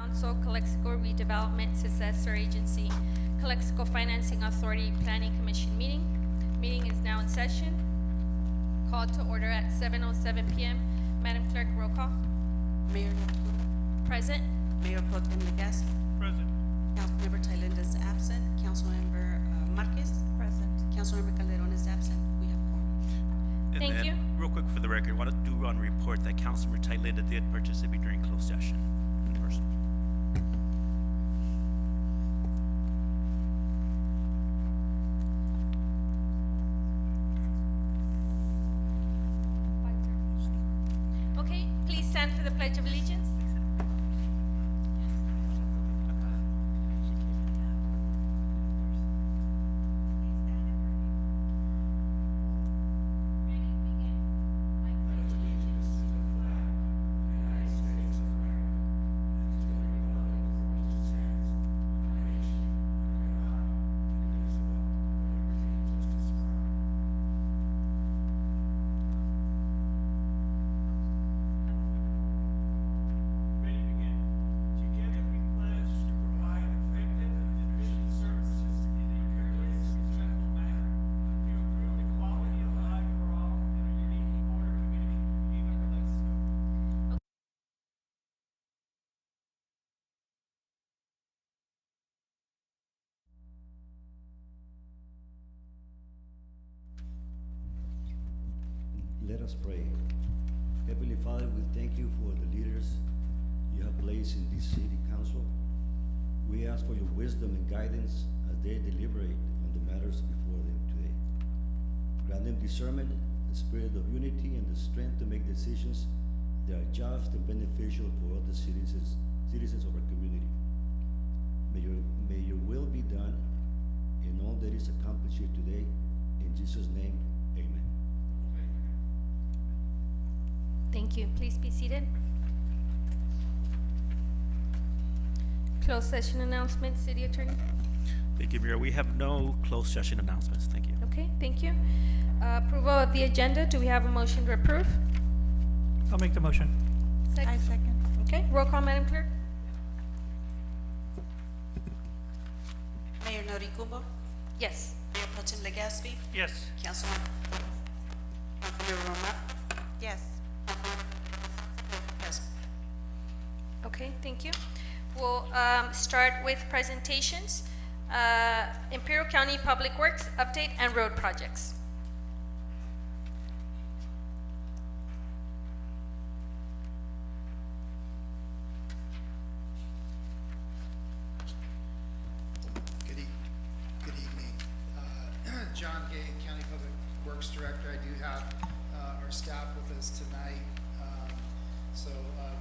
Council, Calexico Redevelopment Successor Agency, Calexico Financing Authority Planning Commission meeting. Meeting is now in session. Called to order at 7:07 p.m. Madam Clerk, roll call. Mayor Norton. Present. Mayor Pro Tem Legaspi. Present. Councilmember Thailenda is absent. Councilmember Marquez. Present. Councilmember Calderon is absent. We have quorum. And Thank then, you. real quick for the record, I want to do on report that Councilmember Thailenda did participate during closed session in person. Okay, please stand for the Pledge of Allegiance. Ready to begin. Together we pledge to provide effective and efficient services in a courteous and respectful manner to improve the quality of life for all in our unique border community, Viva Calexico. Let us pray. Heavenly Father, we thank you for the leaders you have placed in this city council. We ask for your wisdom and guidance as they deliberate on the matters before them today. Grant them discernment, the spirit of unity, and the strength to make decisions that are just and beneficial for all the citizens of our community. May your will be done in all that is accomplished here today. In Jesus' name, amen. Thank you. Please be seated. Closed session announcement, City Attorney. Thank you, Mayor. We have no closed session announcements. Thank you. Okay, thank you. Approval of the agenda. Do we have a motion to approve? I'll make the motion. Second. Okay, roll call, Madam Clerk. Mayor Noricumbo. Yes. Mayor Pro Tem Legaspi. Yes. Councilmember Romero. Yes. Yes. Okay, thank you. We'll start with presentations. Imperial County Public Works update and road projects. Good evening. John Gay, County Public Works Director. I do have our staff with us tonight. So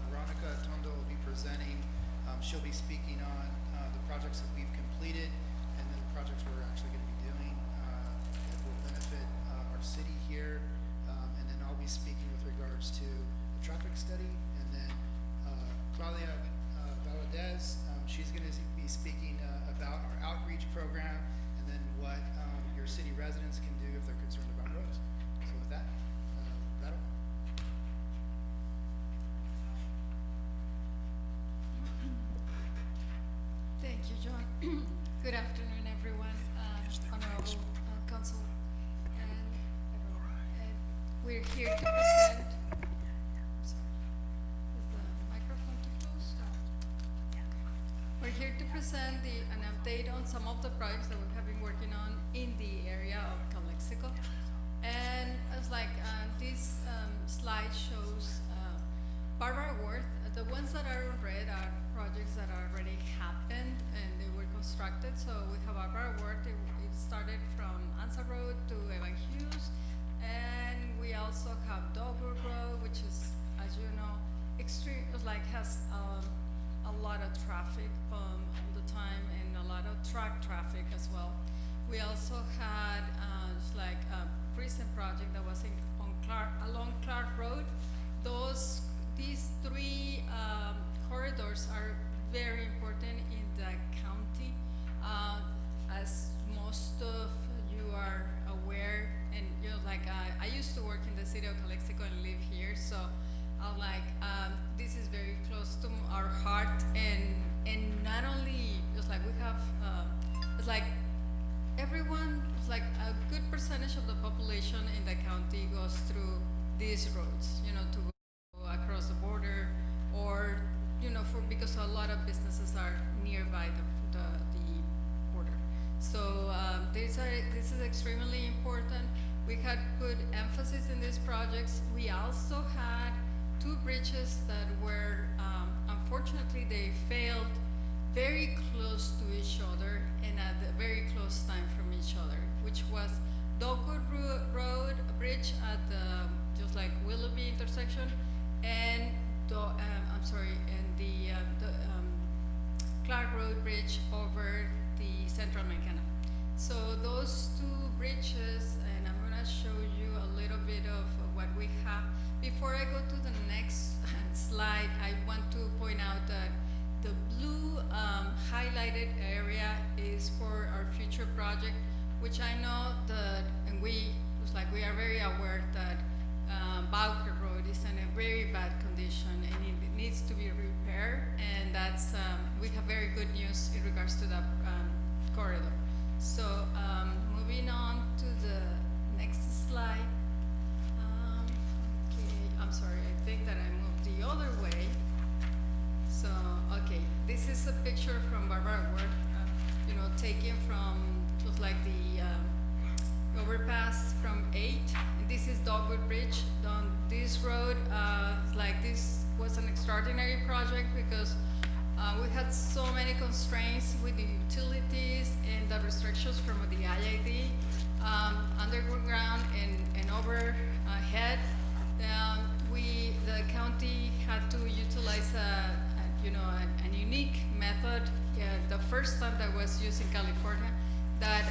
Veronica Tondo will be presenting. She'll be speaking on the projects that we've completed and then the projects we're actually going to be doing that will benefit our city here. And then I'll be speaking with regards to the traffic study. And then Claudia Valadez, she's going to be speaking about our outreach program and then what your city residents can do if they're concerned about roads. So with that, that'll. Thank you, John. Good afternoon, everyone, honorable council and everyone. We're here to present. I'm sorry, is the microphone too close? We're here to present an update on some of the projects that we have been working on in the area of Calexico. And it's like this slide shows Barbara Worth. The ones that are in red are projects that already happened and they were constructed. So we have Barbara Worth. It started from Ansa Road to Evan Hughes, and we also have Dogwood Road, which is, as you know, extreme. Like has a lot of traffic all the time and a lot of truck traffic as well. We also had just like a recent project that was along Clark Road. These three corridors are very important in the county. As most of you are aware, and you know, like I used to work in the city of Calexico and live here, so this is very close to our heart, and have, it's like everyone, it's like a good percentage of the population in the county goes through these roads, to go across the border, or, because a lot of businesses are nearby the border. So this is extremely important. We had good emphasis in these projects. We also had 2 bridges that were, unfortunately, they failed very close to each other and at a very close time from each other, which was Dogwood Road Bridge at the, just like Willoughby intersection, and and the Clark Road Bridge over the Central McKenna. So those 2 bridges, and I'm gonna show you a little bit of what we have. Before I go to the next slide, I want to point out that the blue highlighted area is for our future project, which I know that, and we are very aware that Bowker Road is in a very bad condition and it needs to be repaired, and that's, we have very good news in regards to that corridor. So moving on to the next slide. Okay, I'm sorry, I think that I moved the other way. So, okay, this is a picture from Barbara Worth, taken from just like the overpass from 8. And this is Dogwood Bridge. On this road, this was an extraordinary project because we had so many constraints with the utilities and the restrictions from the IID, underground and overhead. The county had to utilize a unique method, the first time that was used in California, that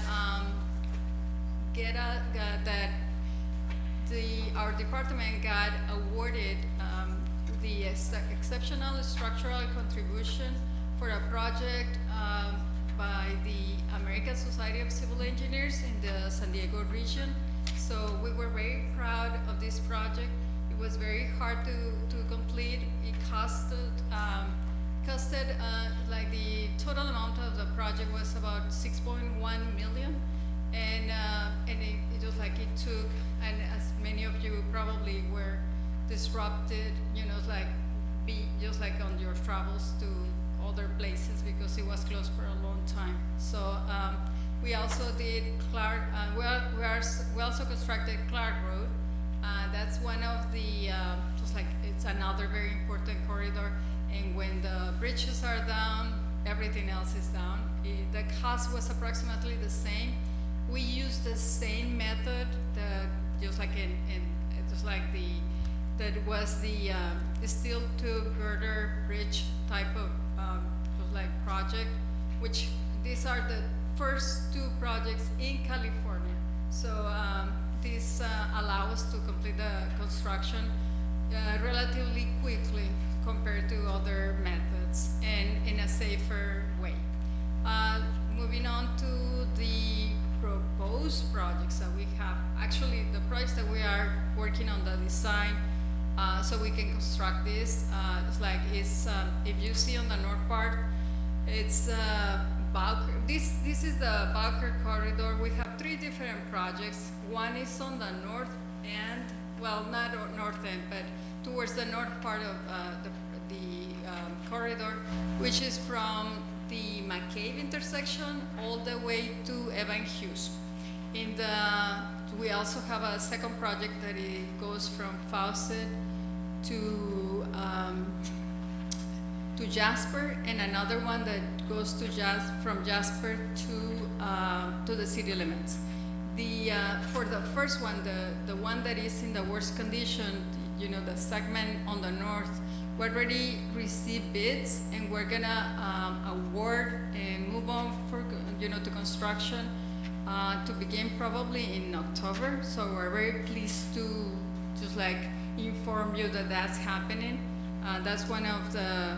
our department got awarded the exceptional structural contribution for a project by the American Society of Civil Engineers in the San Diego region. So we were very proud of this project. It was very hard to complete. It costed like the total amount of the project was about 6.1 million, and it was like it took, and as many of you probably were disrupted, just like on your travels to other places because it was closed for a long time. So we also did Clark. We also constructed Clark Road. That's one of the it's another very important corridor. And when the bridges are down, everything else is down. The cost was approximately the same. We used the same method that that was the steel tube girder bridge type of project, which these are the first 2 projects in California. So this allows us to complete the construction relatively quickly compared to other methods and in a safer way. Moving on to the proposed projects that we have. Actually, the projects that we are working on the design so we can construct this, if you see on the north part, it's Bowker. This is the Bowker corridor. We have 3 different projects. One is on the north end, well, not north end, but towards the north part of the corridor, which is from the McCabe intersection all the way to Evan Hughes. We also have a second project that it goes from Fawcett to Jasper, and another one that goes to from Jasper to the city limits. For the first one, the one that is in the worst condition, the segment on the north, we already received bids, and we're gonna award and move on to construction to begin probably in October. So we're very pleased to inform you that that's happening. That's one of the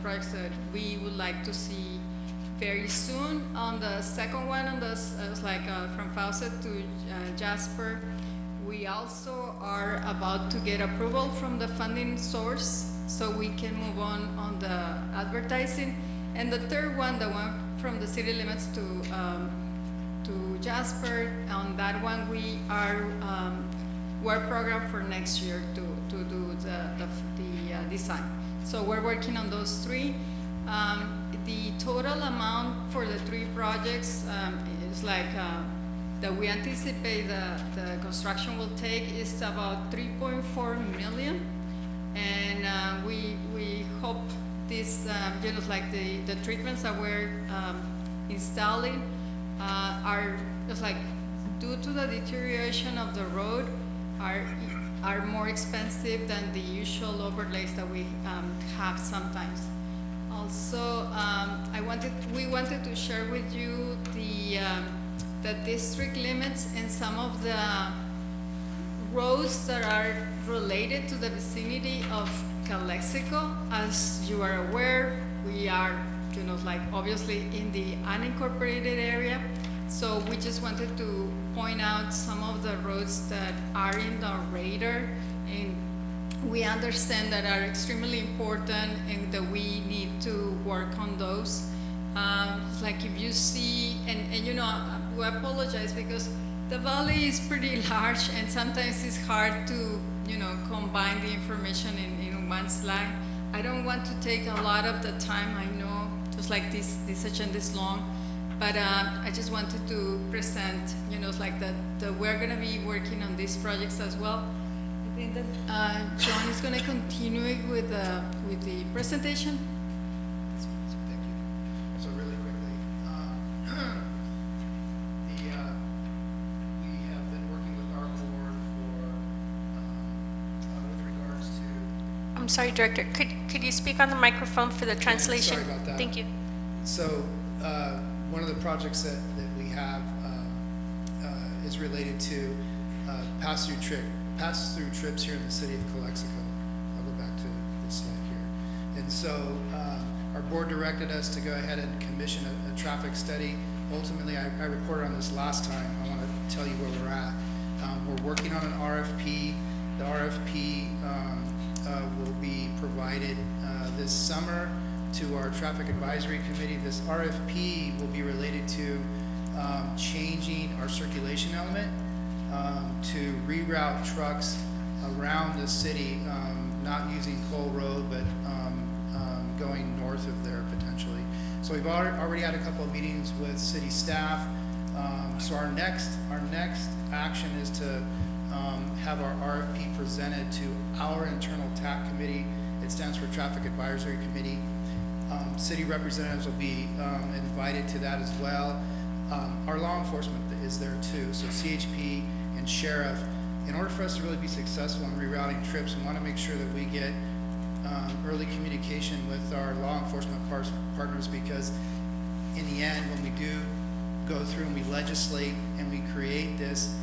projects that we would like to see very soon. On the second one, from Fawcett to Jasper, we also are about to get approval from the funding source so we can move on the advertising. And the third one, the one from the city limits to Jasper. On that one, we are work program for next year to do the design. So we're working on those three. The total amount for the three projects is like that we anticipate the construction will take is about 3.4 million, and we hope this like the treatments that we're installing are just like due to the deterioration of the road are more expensive than the usual overlays that we have sometimes. Also, we wanted to share with you the district limits and some of the roads that are related to the vicinity of Calexico. As you are aware, we are, like obviously in the unincorporated area. So we just wanted to point out some of the roads that are in the radar, and we understand that are extremely important and that we need to work on those. Like if you see, and we apologize because the valley is pretty large and sometimes it's hard to, combine the information in one slide. I don't want to take a lot of the time, I know, just like this agenda is long, but I just wanted to present, like that we're gonna be working on these projects as well. I think that John is gonna continue with the presentation. Thank you. So really quickly, we have been working with our board with regards to. I'm sorry, Director, could you speak on the microphone for the translation? Sorry about that. Thank you. So one of the projects that we have is related to pass-through trips here in the city of Calexico. I'll go back to this slide here. And so our board directed us to go ahead and commission a traffic study. Ultimately, I reported on this last time. I want to tell you where we're at. We're working on an RFP. The RFP will be provided this summer to our traffic advisory committee. This RFP will be related to changing our circulation element to reroute trucks around the city, not using Cole Road, but going north of there potentially. So we've already had a couple of meetings with city staff. So our next action is to have our RFP presented to our internal TAC committee. It stands for Traffic Advisory Committee. City representatives will be invited to that as well. Our law enforcement is there too, so CHP and sheriff. In order for us to really be successful in rerouting trips, we want to make sure that we get early communication with our law enforcement partners, because in the end, when we do go through and we legislate and we create this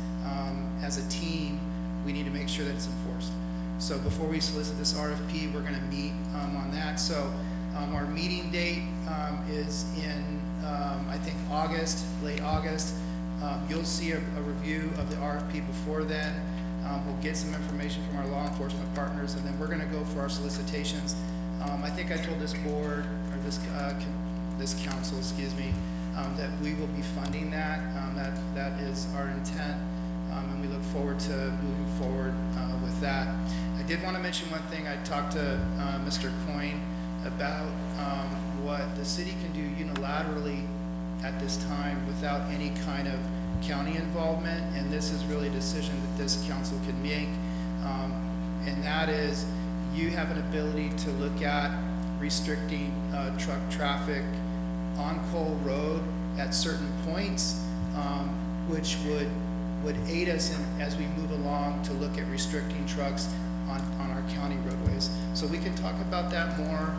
as a team, we need to make sure that it's enforced. So before we solicit this RFP, we're going to meet on that. So our meeting date is in, I think, late August. You'll see a review of the RFP before then. We'll get some information from our law enforcement partners, and then we're going to go for our solicitations. I think I told this board, or this council, excuse me, that we will be funding that. That is our intent, and we look forward to moving forward with that. I did want to mention one thing. I talked to Mr. Coyne about what the city can do unilaterally at this time without any kind of county involvement, and this is really a decision that this council can make, and that is you have an ability to look at restricting truck traffic on Cole Road at certain points, which would aid us in, as we move along, to look at restricting trucks on our county roadways. So we can talk about that more,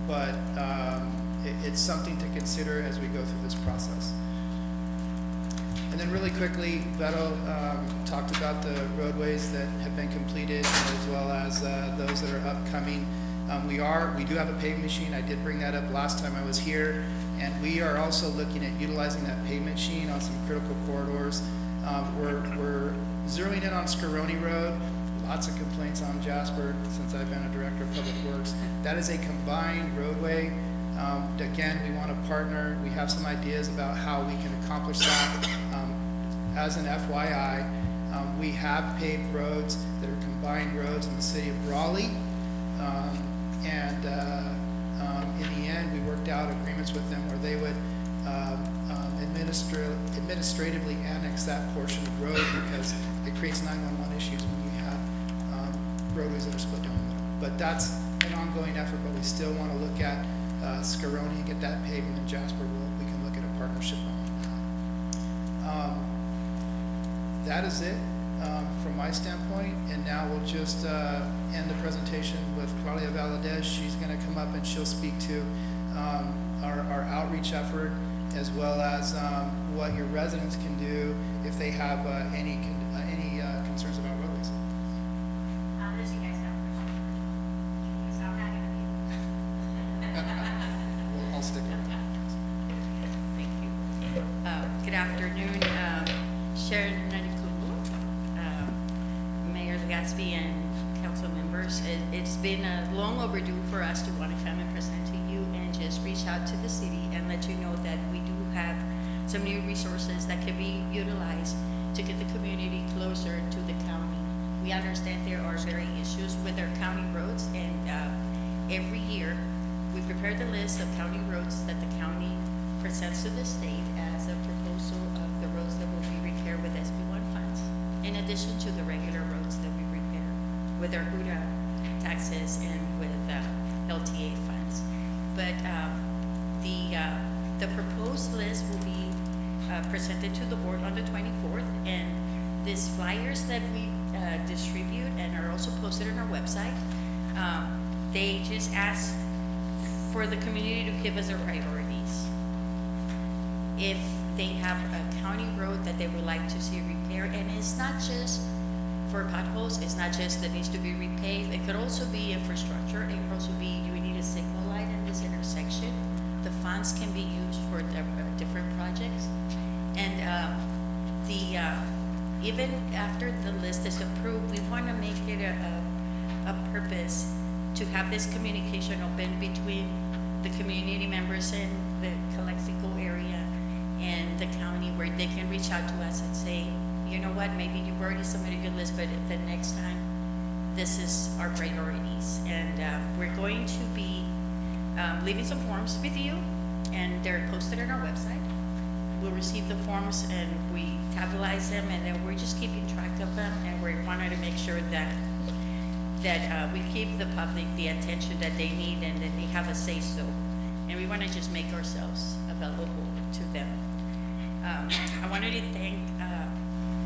but it's something to consider as we go through this process. And then really quickly, Beto talked about the roadways that have been completed, as well as those that are upcoming. We do have a paving machine. I did bring that up last time I was here, and we are also looking at utilizing that paving machine on some critical corridors. We're zeroing in on Scaroni Road. Lots of complaints on Jasper since I've been a director of public works. That is a combined roadway Again, we want to partner. We have some ideas about how we can accomplish that. As an FYI, we have paved roads that are combined roads in the city of Raleigh. In the end, we worked out agreements with them where they would administratively annex that portion of road because it creates 911 issues when you have roadways that are split down the middle. But that's an ongoing effort, but we still want to look at Scaroni and get that paved, and then Jasper, we can look at a partnership on that. That is it from my standpoint, and now we'll just end the presentation with Claudia Valadez. She's going to come up and she'll speak to our outreach effort, as well as what your residents can do if they have any concerns about roadways. Unless you guys have questions. So I'm not gonna be. I'll stick with it. Thank you. Good afternoon, Sharon Nanikulu, Mayor Legaspi, and council members. It's been long overdue for us to want to come and present to you and just reach out to the city and let you know that we do have some new resources that can be utilized to get the community closer to the county. We understand there are very issues with our county roads, and every year we prepare the list of county roads that the county presents to the state as a proposal of the roads that will be repaired with SB1 funds, in addition to the regular roads that we repair with our HUDA taxes and with LTA funds. But the proposed list will be presented to the board on the 24th, and these flyers that we distribute and are also posted on our website, they just ask for the community to give us their priorities. If they have a county road that they would like to see repaired, and it's not just for potholes, it's not just that needs to be repaved, it could also be infrastructure, it could also be, do we need a signal light in this intersection? The funds can be used for different projects. And even after the list is approved, we want to make it a purpose to have this communication open between the community members in the Calexico area and the county, where they can reach out to us and say, you know what, maybe you've already submitted your list, but the next time, this is our priorities. And we're going to be leaving some forms with you, and they're posted on our website. We'll receive the forms and we tabulate them, and then we're just keeping track of them, and we wanted to make sure that we keep the public the attention that they need, and that they have a say-so. And we want to just make ourselves available to them. I wanted to thank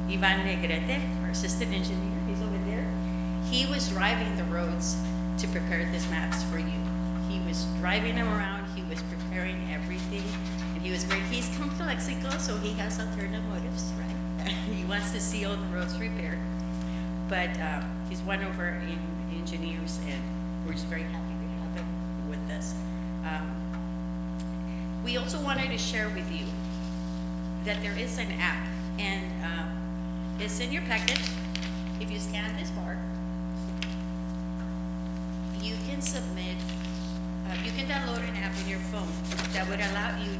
Ivan Negrete, our assistant engineer. He's over there. He was driving the roads to prepare these maps for you. He was driving them around. He was preparing everything, and he was great. He's from Calexico, so he has alternative motives, right? He wants to see all the roads repaired, but he's one of our engineers, and we're just very happy to have him with us. We also wanted to share with you that there is an app, and it's in your packet. If you scan this bar, you can submit, you can download an app in your phone that would allow you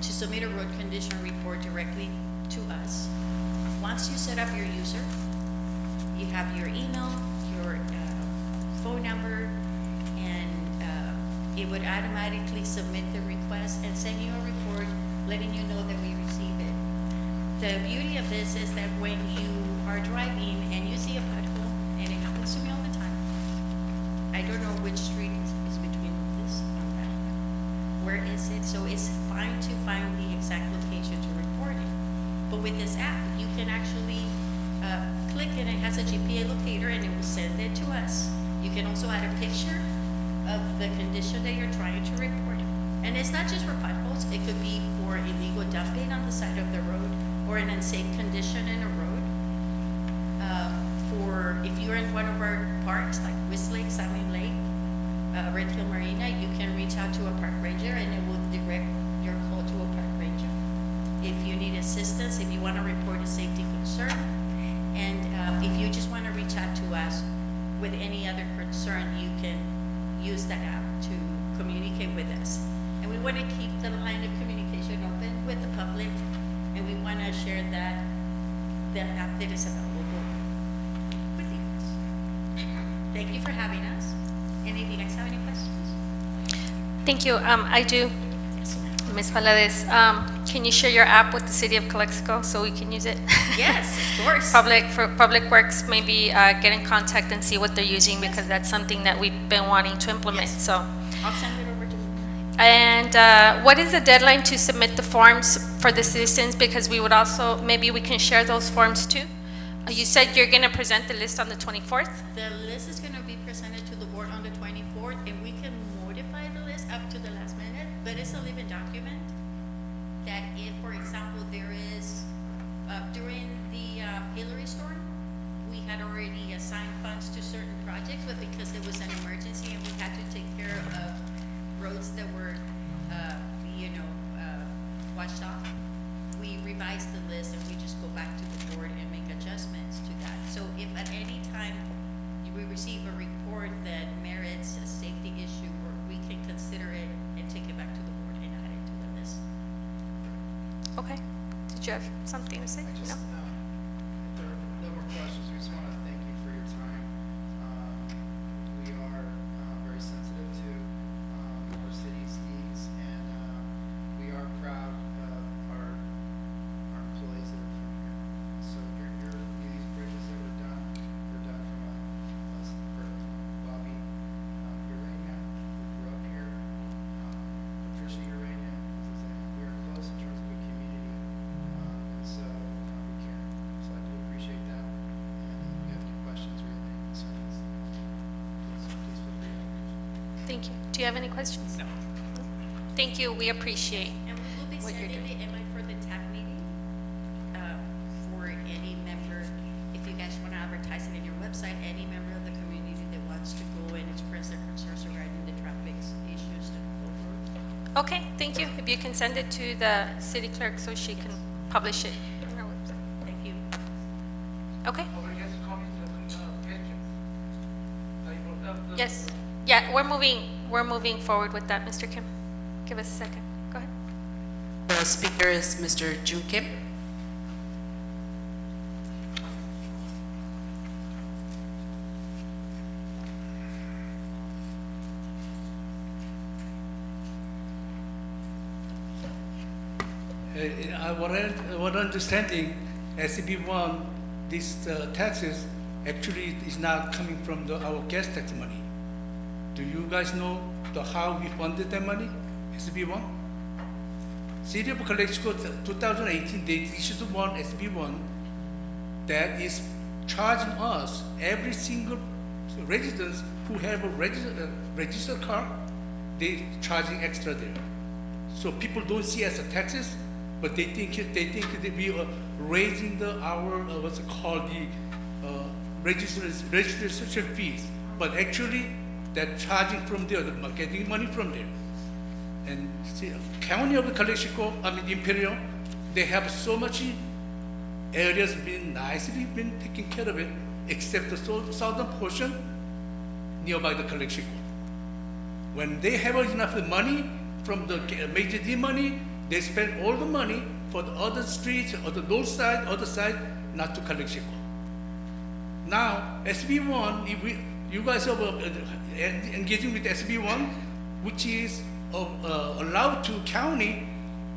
to submit a road condition report directly to us. Once you set up your user, you have your email, your phone number, and it would automatically submit the request and send you a report letting you know that we received it. The beauty of this is that when you are driving and you see a pothole, and it happens to me all the time, I don't know which street is between this and that. Where is it? So it's fine to find the exact location to report it. But with this app, you can actually click, and it has a GPA locator, and it will send it to us. You can also add a picture of the condition that you're trying to report. And it's not just for potholes, it could be for illegal dumping on the side of the road, or an unsafe condition in a road. For if you're in one of our parks, like Westlake, Salmon Lake, Red Hill Marina, you can reach out to a park ranger, and it will direct your call to a park ranger. If you need assistance, if you want to report a safety concern, and if you just want to reach out to us with any other concern, you can use that app to communicate with us. And we want to keep the line of communication open with the public, and we want to share that, the app that is available with you guys. Thank you for having us. Any of you guys have any questions? Thank you. I do. Ms. Paredes, can you share your app with the city of Calexico so we can use it? Yes, of course. For Public Works, maybe get in contact and see what they're using, because that's something that we've been wanting to implement, Yes. so. I'll send it over to you. And what is the deadline to submit the forms for the citizens? Because we would also, maybe we can share those forms too. You said you're gonna present the list on the 24th? The list is gonna be presented to the board on the 24th, and we can modify the list up to the last minute, but it's a living document that if, for example, there is, during the Hillary storm, we had already assigned funds to certain projects, but because it was an emergency and we had to take care of roads that were, washed off, we revised the list and we just go back to the board and make adjustments to that. So if at any time we receive a report that merits a safety issue, we can consider it and take it back to the board and add it to the list. Okay. Did you have something to say? I just, No? if there are no more questions, we just want to thank you for your time. We are very sensitive to our city's needs, and we are proud of our employees that are from here. So these bridges that were done from Bobby Urania, who grew up here, Patricia Urania, we are close in terms of a community, and so we care. So I do appreciate that. And if you have any questions or any concerns, please feel free to. Thank you. Do you have any questions? No. Thank you. We appreciate. And we will be What you're sending the invite for the TAC meeting, for any member, if you guys want to advertise it in your website, any member of the community that wants to go and express their concerns regarding the traffic issues that go through. Okay, thank you. If you can send it to the city clerk so she can publish it on our website. Thank you. Okay? Over here, coming to the pension. I brought up the. Yes. Yeah, we're moving forward with that, Mr. Kim. Give us a second. Go ahead. The speaker is Mr. Jun Kim. What understanding, SB1, these taxes actually is not coming from our gas tax money. Do you guys know how we funded that money, SB1? City of Calexico, 2018, they issued one SB1 that is charging us, every single residents who have a registered car, they charging extra there. So people don't see as a taxes, but they think that we are raising our what's it called, the registration fees. But actually, they're charging from there, they're getting money from there. And see, County of Calexico, Imperial, they have so much areas been nicely been taken care of it, except the southern portion nearby the Calexico. When they have enough money from the major D money, they spend all the money for the other streets or the north side, other side, not to Calexico. Now, SB1, if you guys are engaging with SB1, which is allowed to county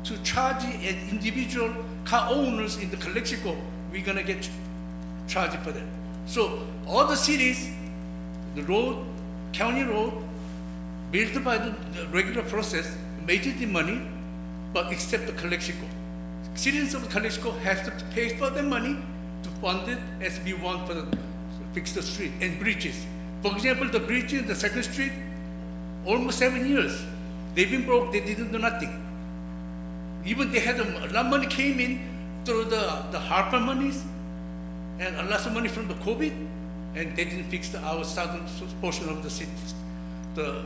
to charge an individual car owners in the Calexico, we're gonna get charged for that. So all the cities, the road, county road, built by the regular process, major the money, but except the Calexico. Citizens of Calexico has to pay for the money to fund it SB1 for the fix the street and bridges. For example, the bridge in the 2nd Street, almost 7 years. They've been broke, they didn't do nothing. Even they had a lot of money came in through the Harper monies and a lot of money from the COVID, and they didn't fix our southern portion of the city, the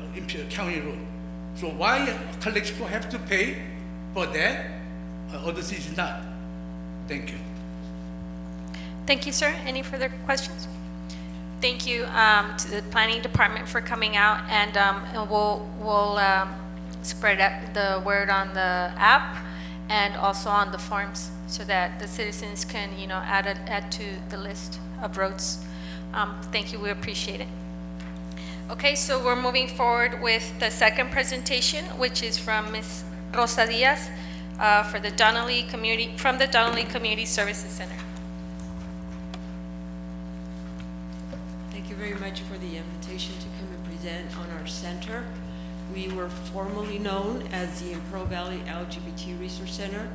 county road. So why Calexico have to pay for that, other cities not? Thank you. Thank you, sir. Any further questions? Thank you to the planning department for coming out, and we'll spread the word on the app and also on the forms so that the citizens can, add to the list of roads. Thank you, we appreciate it. Okay, so we're moving forward with the second presentation, which is from Ms. Rosa Diaz from the Donnelly Community Services Center. Thank you very much for the invitation to come and present on our center. We were formerly known as the Impro Valley LGBT Resource Center.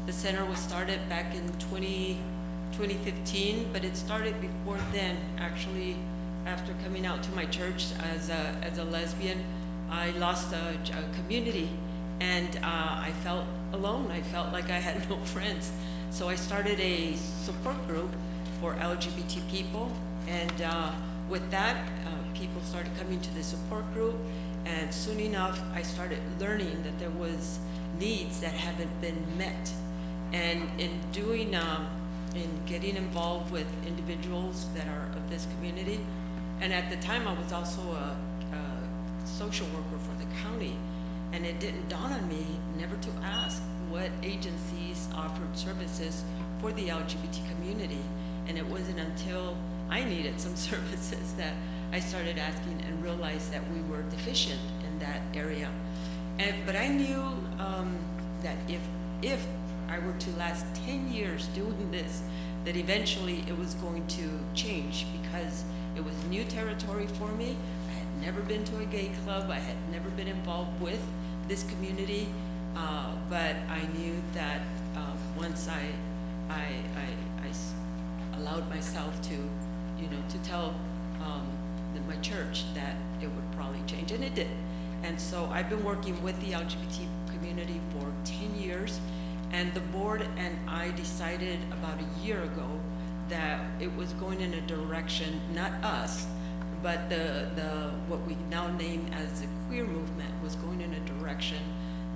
The center was started back in 2015, but it started before then. Actually, after coming out to my church as a lesbian, I lost a community, and I felt alone. I felt like I had no friends. So I started a support group for LGBT people, and with that, people started coming to the support group, and soon enough, I started learning that there was needs that haven't been met. And in doing, in getting involved with individuals that are of this community, and at the time I was also a social worker for the county, and it didn't dawn on me never to ask what agencies offered services for the LGBT community. And it wasn't until I needed some services that I started asking and realized that we were deficient in that area. But I knew that if I were to last 10 years doing this, that eventually it was going to change, because it was new territory for me. I had never been to a gay club. I had never been involved with this community, but I knew that once I allowed myself to, to tell my church that it would probably change, and it did. And so I've been working with the LGBT community for 10 years, and the board and I decided about a year ago that it was going in a direction, not us, but what we now name as the queer movement was going in a direction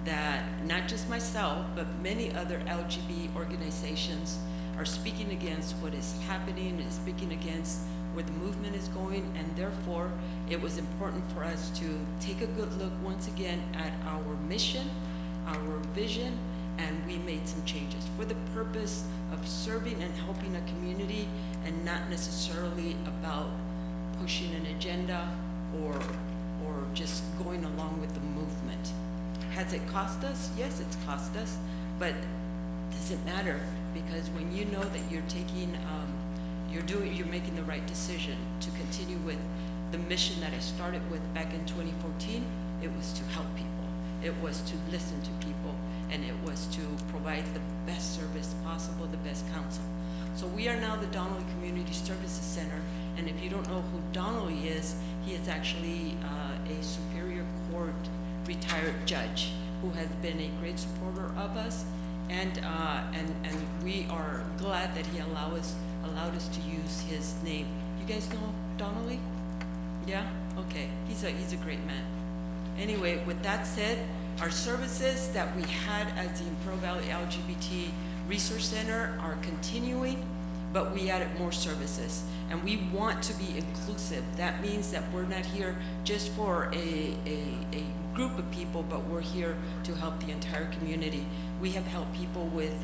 that not just myself, but many other LGBT organizations are speaking against what is happening, is speaking against where the movement is going, and therefore it was important for us to take a good look once again at our mission, our vision, and we made some changes for the purpose of serving and helping a community, and not necessarily about pushing an agenda or just going along with the movement. Has it cost us? Yes, it's cost us, but it doesn't matter, because when you know that you're taking, you're making the right decision to continue with the mission that I started with back in 2014, it was to help people. It was to listen to people, and it was to provide the best service possible, the best counsel. So we are now the Donnelly Community Services Center, and if you don't know who Donnelly is, he is actually a Superior Court retired judge who has been a great supporter of us, and we are glad that he allowed us to use his name. You guys know Donnelly? Yeah? Okay. He's a great man. Anyway, with that said, our services that we had at the Impro Valley LGBT Resource Center are continuing, but we added more services, and we want to be inclusive. That means that we're not here just for a group of people, but we're here to help the entire community. We have helped people with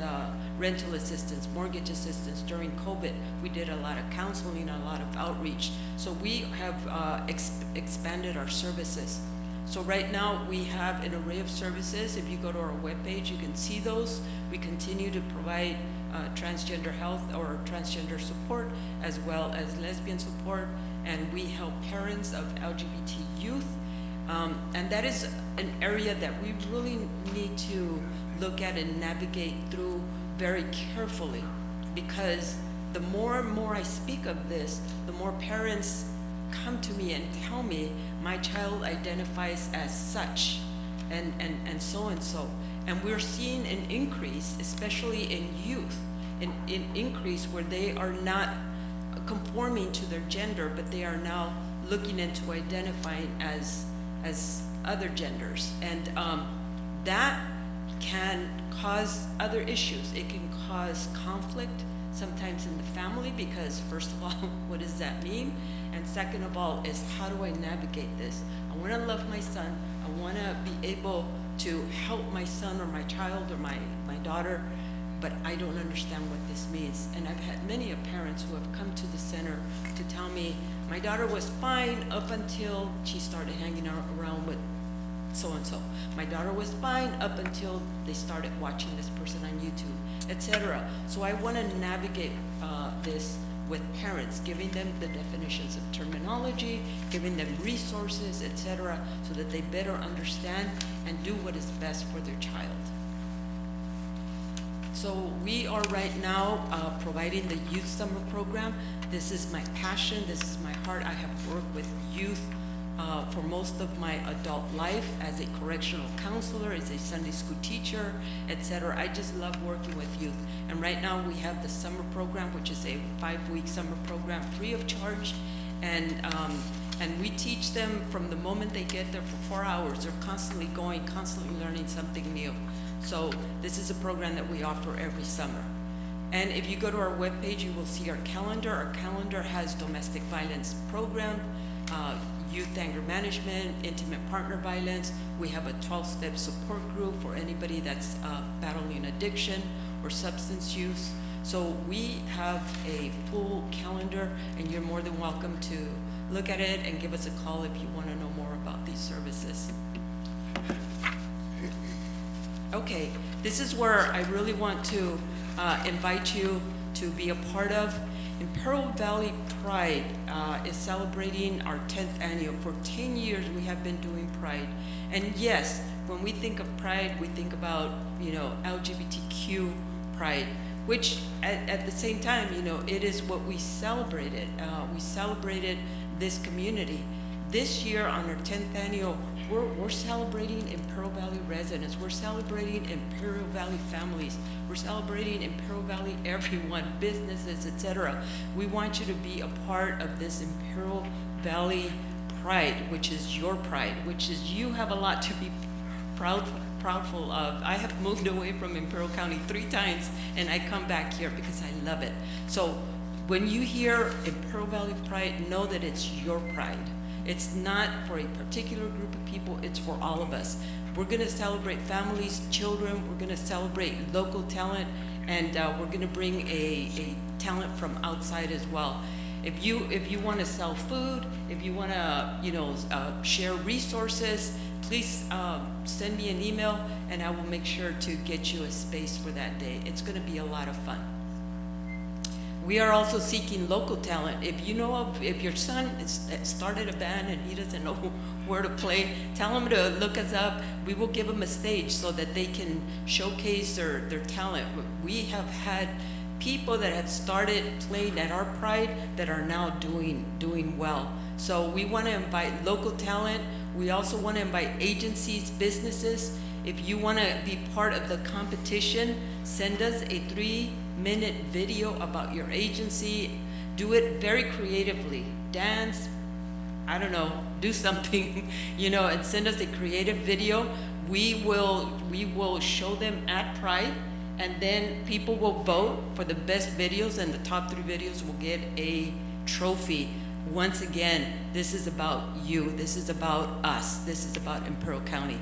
rental assistance, mortgage assistance. During COVID, we did a lot of counseling, a lot of outreach. So we have expanded our services. So right now we have an array of services. If you go to our webpage, you can see those. We continue to provide transgender health or transgender support, as well as lesbian support, and we help parents of LGBT youth. And that is an area that we really need to look at and navigate through very carefully, because the more and more I speak of this, the more parents come to me and tell me my child identifies as such, and so and so. And we're seeing an increase, especially in youth, an increase where they are not conforming to their gender, but they are now looking into identifying as other genders. And that can cause other issues. It can cause conflict sometimes in the family, because first of all, what does that mean? And second of all is, how do I navigate this? I want to love my son. I want to be able to help my son or my child or my daughter, but I don't understand what this means. And I've had many of parents who have come to the center to tell me, my daughter was fine up until she started hanging around with so-and-so. My daughter was fine up until they started watching this person on YouTube, etc. So I want to navigate this with parents, giving them the definitions of terminology, giving them resources, etc., so that they better understand and do what is best for their child. So we are right now providing the youth summer program. This is my passion, this is my heart. I have worked with youth for most of my adult life as a correctional counselor, as a Sunday school teacher, etc. I just love working with youth. And right now we have the summer program, which is a 5-week summer program free of charge. And we teach them from the moment they get there for 4 hours. They're constantly going, constantly learning something new. So this is a program that we offer every summer. And if you go to our webpage, you will see our calendar. Our calendar has domestic violence program, youth anger management, intimate partner violence. We have a 12-step support group for anybody that's battling addiction or substance use. So we have a full calendar, and you're more than welcome to look at it and give us a call if you want to know more about these services. Okay, this is where I really want to invite you to be a part of. Imperial Valley Pride is celebrating our 10th annual. For 10 years we have been doing Pride. And yes, when we think of Pride, we think about, you know, LGBTQ Pride, which at the same time, you know, it is what we celebrated. We celebrated this community. This year on our 10th annual, we're celebrating Imperial Valley residents. We're celebrating Imperial Valley families. We're celebrating Imperial Valley everyone, businesses, etc. We want you to be a part of this Imperial Valley Pride, which is your pride, which is you have a lot to be proudful of. I have moved away from Imperial County 3 times, and I come back here because I love it. So when you hear Imperial Valley Pride, know that it's your pride. It's not for a particular group of people, it's for all of us. We're gonna celebrate families, children, we're gonna celebrate local talent, and we're gonna bring a talent from outside as well. If you wanna sell food, if you wanna, you know, share resources, please send me an email and I will make sure to get you a space for that day. It's gonna be a lot of fun. We are also seeking local talent. If you know of, if your son has started a band and he doesn't know where to play, tell him to look us up. We will give him a stage so that they can showcase their talent. We have had people that have started playing at our Pride that are now doing well. So we want to invite local talent. We also want to invite agencies, businesses. If you want to be part of the competition, send us a 3-minute video about your agency. Do it very creatively. Dance, I don't know, do something, you know, and send us a creative video. We will show them at Pride, and then people will vote for the best videos, and the top 3 videos will get a trophy. Once again, this is about you. This is about us. This is about Imperial County.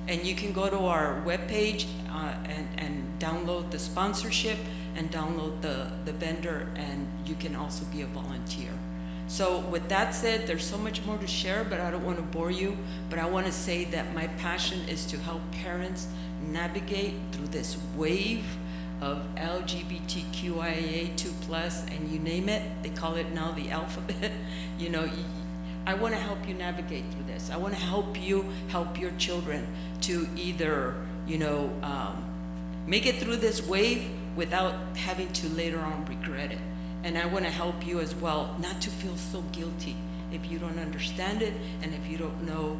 And you can go to our webpage and download the sponsorship and download the vendor, and you can also be a volunteer. So with that said, there's so much more to share, but I don't want to bore you. But I want to say that my passion is to help parents navigate through this wave of LGBTQIA2+, and you name it. They call it now the alphabet. You know, I want to help you navigate through this. I want to help you help your children to either, you know, make it through this wave without having to later on regret it. And I want to help you as well not to feel so guilty if you don't understand it and if you don't know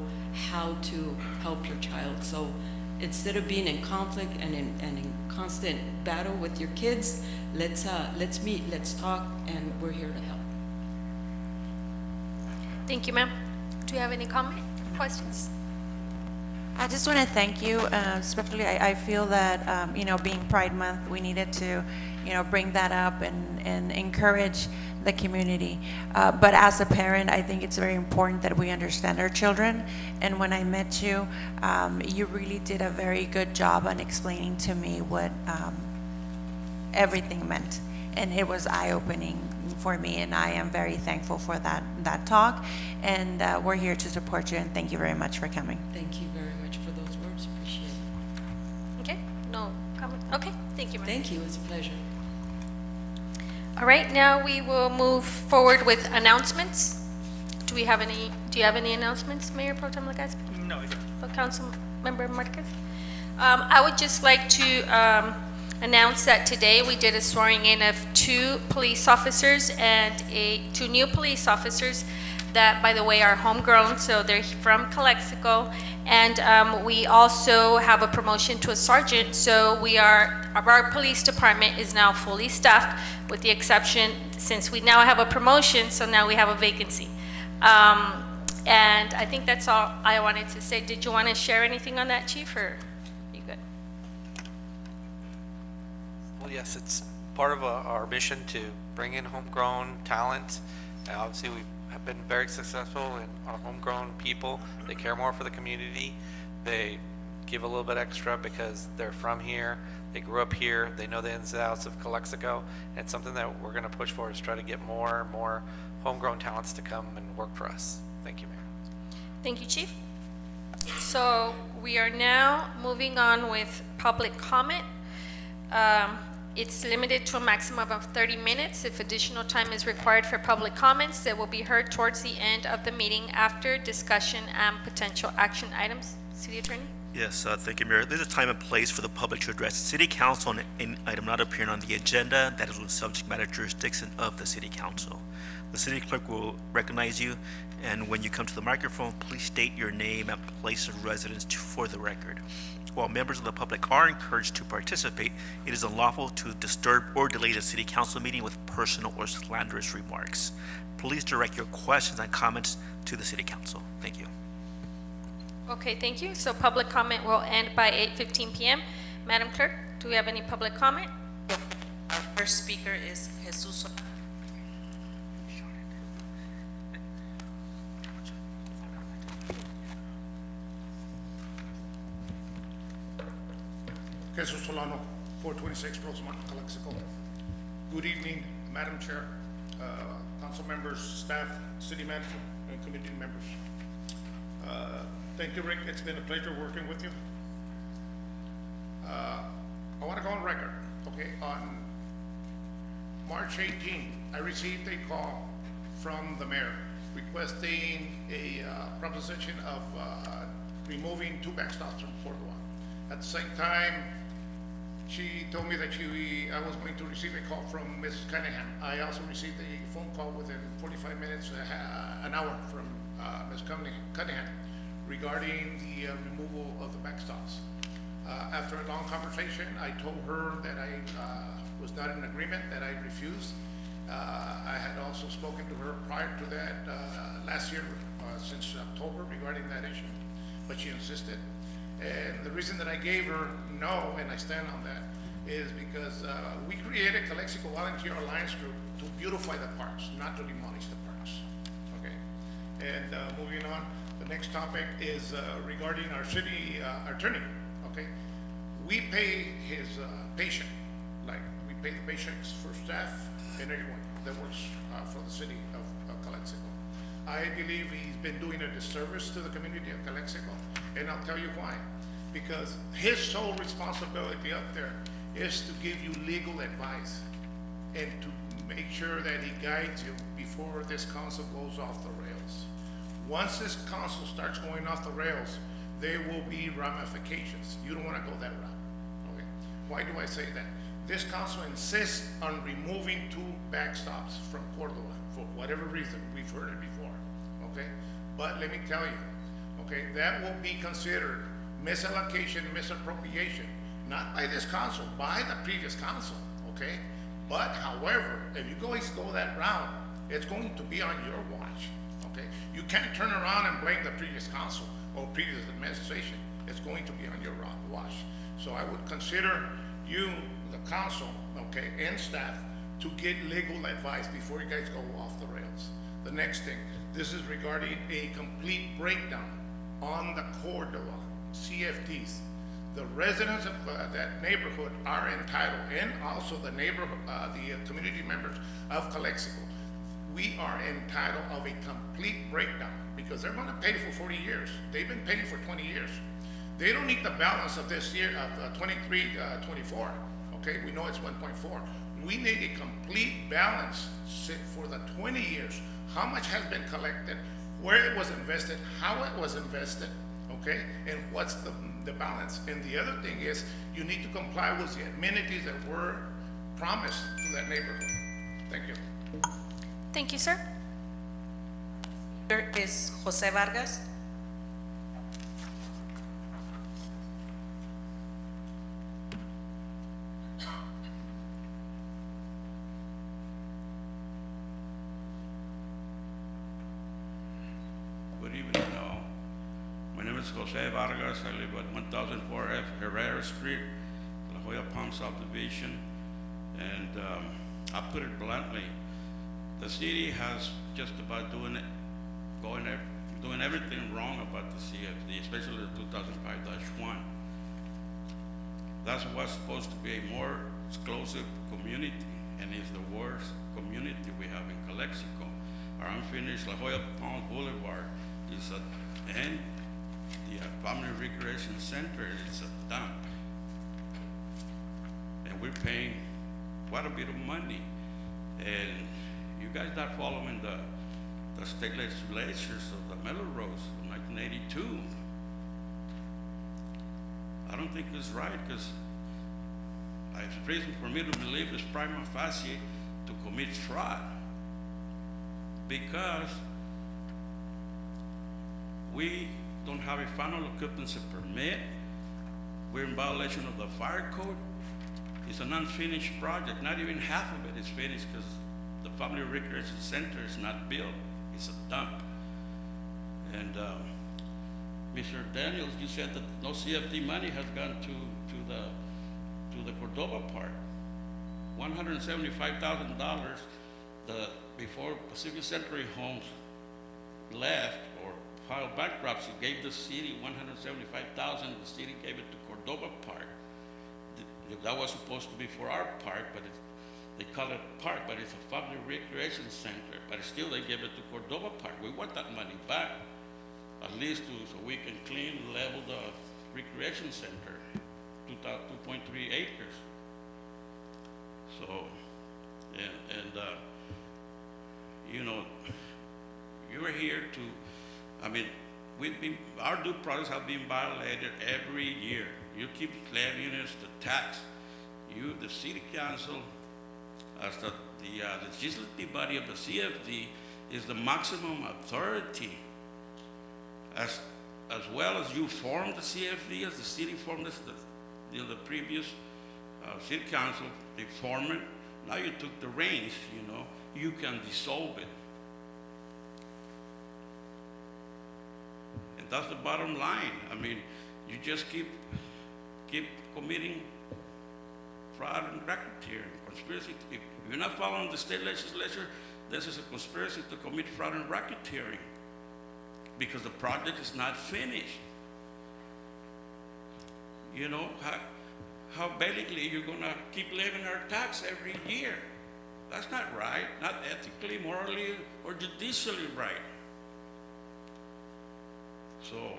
how to help your child. So instead of being in conflict and in constant battle with your kids, let's meet, let's talk, and we're here to help. Thank you, ma'am. Do you have any comment, questions? I just want to thank you, especially I feel that, you know, being Pride Month, we needed to, you know, bring that up and encourage the community. But as a parent, I think it's very important that we understand our children. And when I met you, you really did a very good job on explaining to me what everything meant. And it was eye-opening for me, and I am very thankful for that talk. And we're here to support you, and thank you very much for coming. Thank you very much for those words, appreciate it. Okay, no comment? Okay, thank you, ma'am. Thank you, it's a pleasure. All right, now we will move forward with announcements. Do you have any announcements, Mayor Pro Tem Legaspi? No, I don't. Councilmember Marquez? I would just like to announce that today we did a swearing in of 2 police officers and 2 new police officers that, by the way, are homegrown, so they're from Calexico. And we also have a promotion to a sergeant, so our police department is now fully staffed, with the exception, since we now have a promotion, so now we have a vacancy. And I think that's all I wanted to say. Did you want to share anything on that, Chief, or you good? Well, yes, it's part of our mission to bring in homegrown talent. Obviously, we have been very successful in our homegrown people. They care more for the community. They give a little bit extra because they're from here. They grew up here. They know the ins and outs of Calexico. And it's something that we're going to push for, is try to get more and more homegrown talents to come and work for us. Thank you, Mayor. Thank you, Chief. So we are now moving on with public comment. It's limited to a maximum of 30 minutes. If additional time is required for public comments, they will be heard towards the end of the meeting after discussion and potential action items. City Attorney? Yes, thank you, Mayor. There's a time and place for the public to address City Council on any item not appearing on the agenda that is with subject matter jurisdiction of the City Council. The City Clerk will recognize you, and when you come to the microphone, please state your name and place of residence for the record. While members of the public are encouraged to participate, it is unlawful to disturb or delay the City Council meeting with personal or slanderous remarks. Please direct your questions and comments to the City Council. Thank you. Okay, thank you. So public comment will end by 8:15 p.m. Madam Clerk, do we have any public comment? Our first speaker is Jesus. Jesus Solano, 426 Rosemont, Calexico. Good evening, Madam Chair, council members, staff, city manager, and community members. Thank you, Rick. It's been a pleasure working with you. I want to go on record, okay? On March 18, I received a call from the mayor requesting a proposition of removing 2 backstops from Cordova. At the same time, she told me that I was going to receive a call from Ms. Cunningham. I also received a phone call within 45 minutes, an hour from Ms. Cunningham regarding the removal of the backstops. After a long conversation, I told her that I was not in agreement, that I refused. I had also spoken to her prior to that last year, since October, regarding that issue, but she insisted. And the reason that I gave her no, and I stand on that, is because we created Calexico Volunteer Alliance Group to beautify the parks, not to demolish the parks. Okay. And moving on, the next topic is regarding our city attorney. Okay. We pay his patient, like we pay the patients for staff and everyone that works for the city of Calexico. I believe he's been doing a disservice to the community of Calexico, and I'll tell you why. Because his sole responsibility up there is to give you legal advice and to make sure that he guides you before this council goes off the rails. Once this council starts going off the rails, there will be ramifications. You don't want to go that route. Okay? Why do I say that? This council insists on removing 2 backstops from Cordova for whatever reason. We've heard it before. Okay? But let me tell you, okay, that will be considered misallocation, misappropriation, not by this council, by the previous council, okay? But however, if you guys go that route, it's going to be on your watch, okay? You can't turn around and blame the previous council or previous administration. It's going to be on your watch. So I would consider you, the council, okay, and staff, to get legal advice before you guys go off the rails. The next thing, this is regarding a complete breakdown on the Cordova CFDs. The residents of that neighborhood are entitled, and also the neighborhood, the community members of Calexico, we are entitled of a complete breakdown because they're gonna pay for 40 years. They've been paying for 20 years. They don't need the balance of this year, of 23, 24, okay? We know it's 1.4. We need a complete balance for the 20 years. How much has been collected, where it was invested, how it was invested, okay? And what's the balance? And the other thing is, you need to comply with the amenities that were promised to that neighborhood. Thank you. Thank you, sir. Speaker is Jose Vargas. Good evening, all. My name is Jose Vargas. I live at 1004 F Herrera Street, La Jolla Palm subdivision. And I put it bluntly, the city has just about doing everything wrong about the CFD, especially the 2005-1. That's what's supposed to be a more exclusive community, and it's the worst community we have in Calexico. Our unfinished La Jolla Palm Boulevard is and the Family Recreation Center is a dump. And we're paying quite a bit of money. And you guys not following the state legislatures of the Melrose of 1982. I don't think it's right, because it's reason for me to believe it's prima facie to commit fraud, because we don't have a final occupancy permit. We're in violation of the fire code. It's an unfinished project. Not even half of it is finished because the Family Recreation Center is not built. It's a dump. And Mr. Daniels, you said that no CFD money has gone to the Cordova part. $175,000 before Pacific Century Homes left or filed bankruptcy, gave the city $175,000. The city gave it to Cordova Park. That was supposed to be for our park, but they call it park, but it's a family recreation center. But still, they give it to Cordova Park. We want that money back, at least so we can clean and level the recreation center, 2.3 acres. So, you know, you are here to, I mean, our due process have been violated every year. You keep levying us the tax. The city council, as the legislative body of the CFD, is the maximum authority. As well as you formed the CFD, as the city formed the previous city council, they formed it. Now you took the reins, you know, you can dissolve it. And that's the bottom line. I mean, you just keep committing fraud and racketeering, conspiracy. If you're not following the state legislature, this is a conspiracy to commit fraud and racketeering because the project is not finished. You know, how basically you're gonna keep levying our tax every year. That's not right, not ethically, morally, or judicially right. So,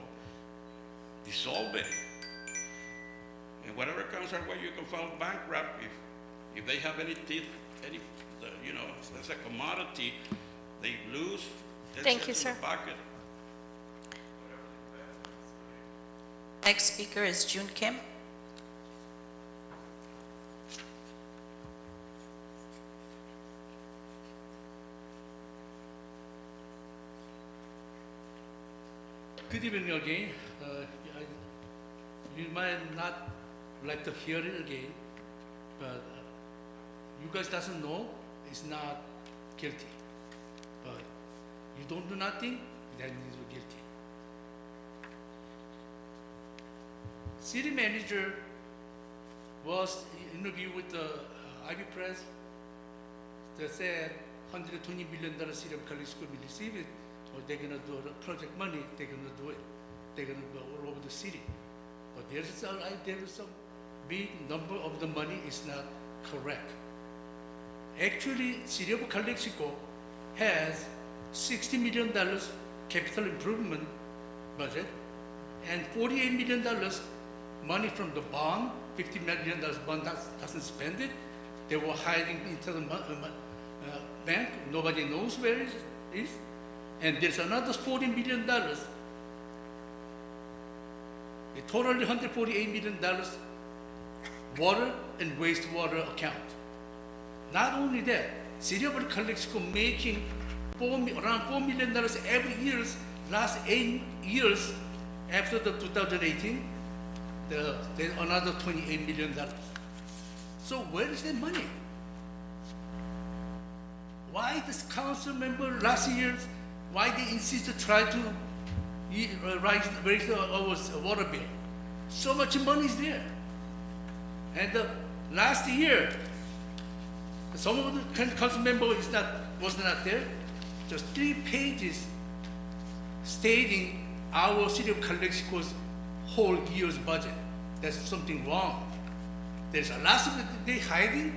dissolve it. And whatever comes our way, you can file bankrupt if they have any teeth, you know, it's a commodity, they lose. Thank you, sir. Next speaker is June Kim. Good evening again. You might not like to hear it again, but you guys doesn't know it's not guilty. But you don't do nothing, then you're guilty. City manager was interviewed with the Ivy Press they said $120 million city of Calexico will receive it, or they're gonna do the project money, they're gonna do it. They're gonna go all over the city. But there is some big number of the money is not correct. Actually, city of Calexico has $60 million capital improvement budget and $48 million money from the bond, $50 million bond doesn't spend it. They were hiding into the bank. Nobody knows where it is. And there's another $40 million, a totally $148 million water and wastewater account. Not only that, City of Calexico making around $4 million every year, last 8 years after the 2018, there's another $28 million. So where is the money? Why this council member last year, why they insist to try to raise our water bill? So much money is there. And last year, some of the council member was not there. Just 3 pages stating our city of Calexico's whole year's budget. That's something wrong. There's a lot of they hiding.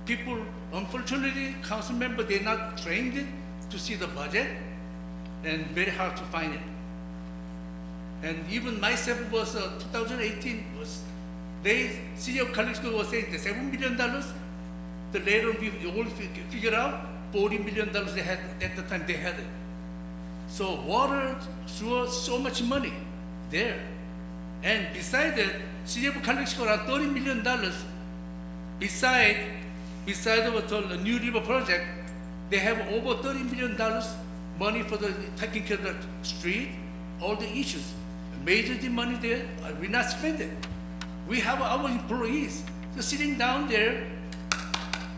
People, unfortunately, council member, they're not trained to see the budget, and very hard to find it. And even myself was 2018 was city of Calexico was saying the $7 million. The later we all figured out $40 million they had at the time they had it. So water, sewer, so much money there. And beside that, city of Calexico around $30 million. Beside the New River project, they have over $30 million money for the taking care of the street, all the issues. Major money there, we not spend it. We have our employees just sitting down there.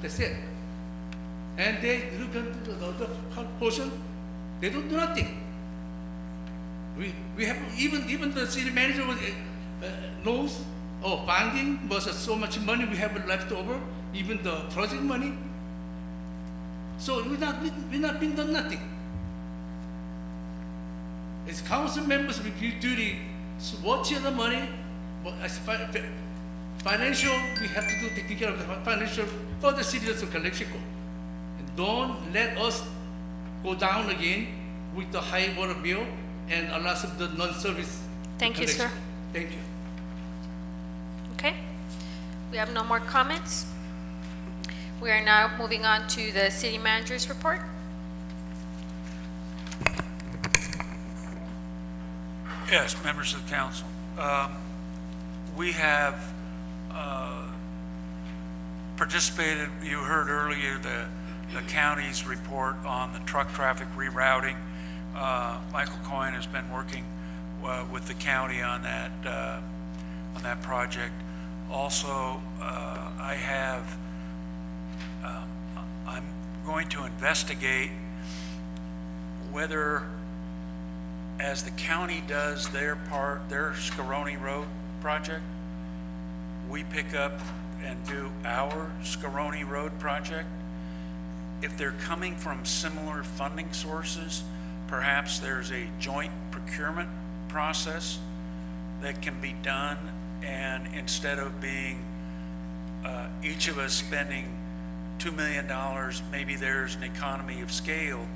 That's it. And they look at the other portion. They don't do nothing. We have even the city manager knows. Oh, funding was so much money we have left over. Even the project money. So we not been done nothing. As council members, we duty to watch the money. As financial, we have to do taking care of the financial for the citizens of Calexico. And don't let us go down again with the high water bill and a lot of the non-service. Thank you, sir. Thank you. Okay, we have no more comments. We are now moving on to the city manager's report. Yes, members of the council. We have participated, you heard earlier, the county's report on the truck traffic rerouting. Michael Coyne has been working with the county on that project. Also, I'm going to investigate whether, as the county does their Scaroni Road project, we pick up and do our Scaroni Road project. If they're coming from similar funding sources, perhaps there's a joint procurement process that can be done, and instead of being each of us spending $2 million, maybe there's an economy of scale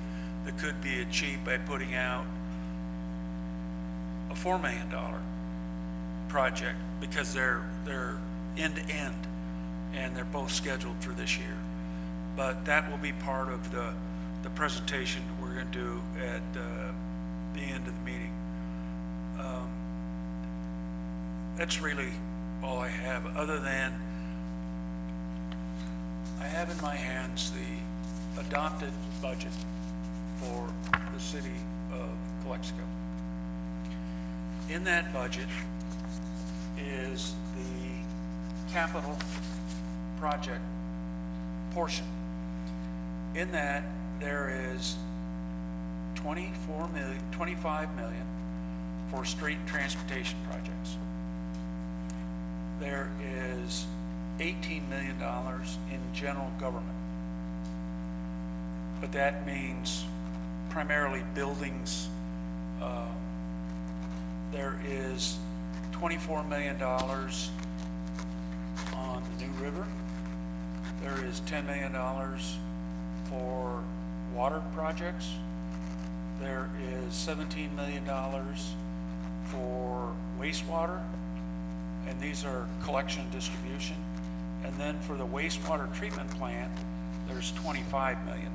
that could be achieved by putting out a $4 million project, because they're end to end and they're both scheduled for this year. But that will be part of the presentation that we're going to do at the end of the meeting. That's really all I have, other than I have in my hands the adopted budget for the city of Calexico. In that budget is the capital project portion. In that, there is $25 million for street transportation projects. There is $18 million in general government. but that means primarily buildings. There is $24 million on the New River. There is $10 million for water projects. There is $17 million for wastewater, and these are collection and distribution. And then for the wastewater treatment plant, there's $25 million.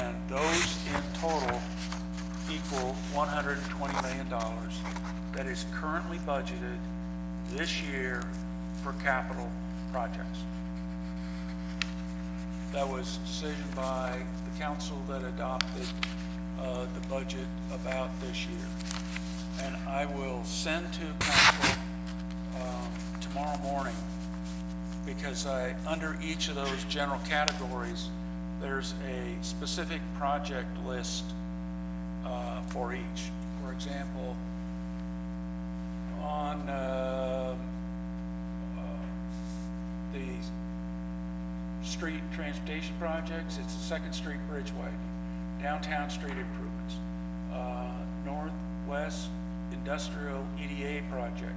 And those in total equal $120 million that is currently budgeted this year for capital projects. That was a decision by the council that adopted the budget about this year. And I will send to council tomorrow morning, because under each of those general categories, there's a specific project list for each. For example, on the street transportation projects, it's the 2nd Street Bridge widening, downtown street improvements, Northwest Industrial EDA project,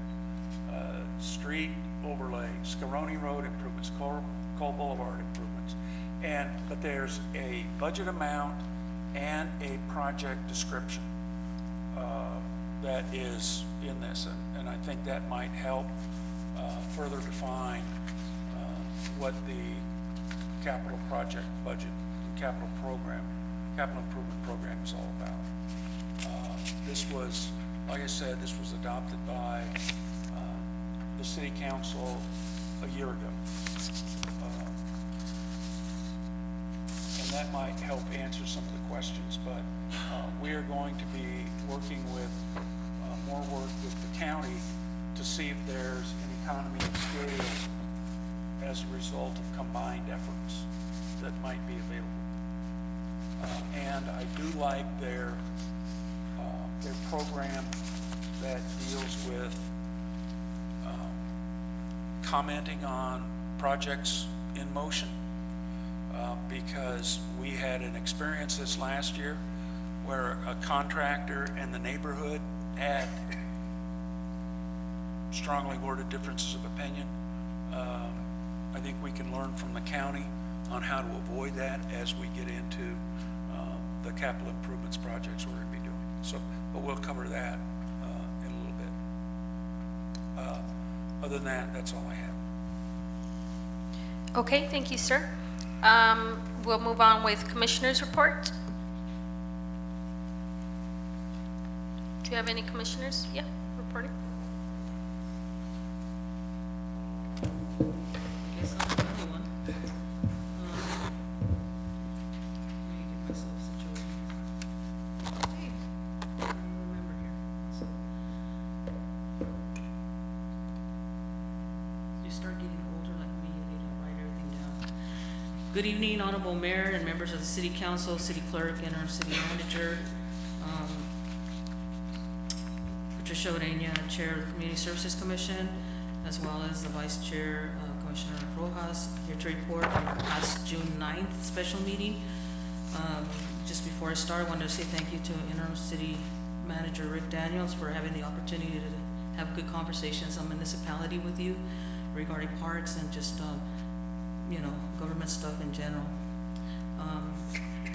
street overlay, Scaroni Road improvements, Cole Boulevard improvements. But there's a budget amount and a project description that is in this, and I think that might help further define what the capital project budget, capital improvement program is all about. This was, like I said, this was adopted by the city council a year ago. And that might help answer some of the questions, but we are going to be working with more work with the county to see if there's an economy of scale as a result of combined efforts that might be available. And I do like their program that deals with commenting on projects in motion, because we had an experience this last year where a contractor and the neighborhood had strongly worded differences of opinion. I think we can learn from the county on how to avoid that as we get into the capital improvements projects we're going to be doing. So, but we'll cover that in a little bit. Other than that, that's all I have. Okay, thank you, sir. We'll move on with commissioners' report. Do you have any commissioners? Yeah, reporting. I guess I'm the only one. Let me get myself situated. Hey, I don't remember here. So, you start getting older like me, you need to write everything down. Good evening, Honorable Mayor and members of the City Council, City Clerk, Interim City Manager. Patricia Orena, Chair of the Community Services Commission, as well as the Vice Chair, Commissioner Rojas, here to report on our past June 9th special meeting. Just before I start, I wanted to say thank you to Interim City Manager Rick Daniels for having the opportunity to have good conversations on municipality with you regarding parks and just, government stuff in general.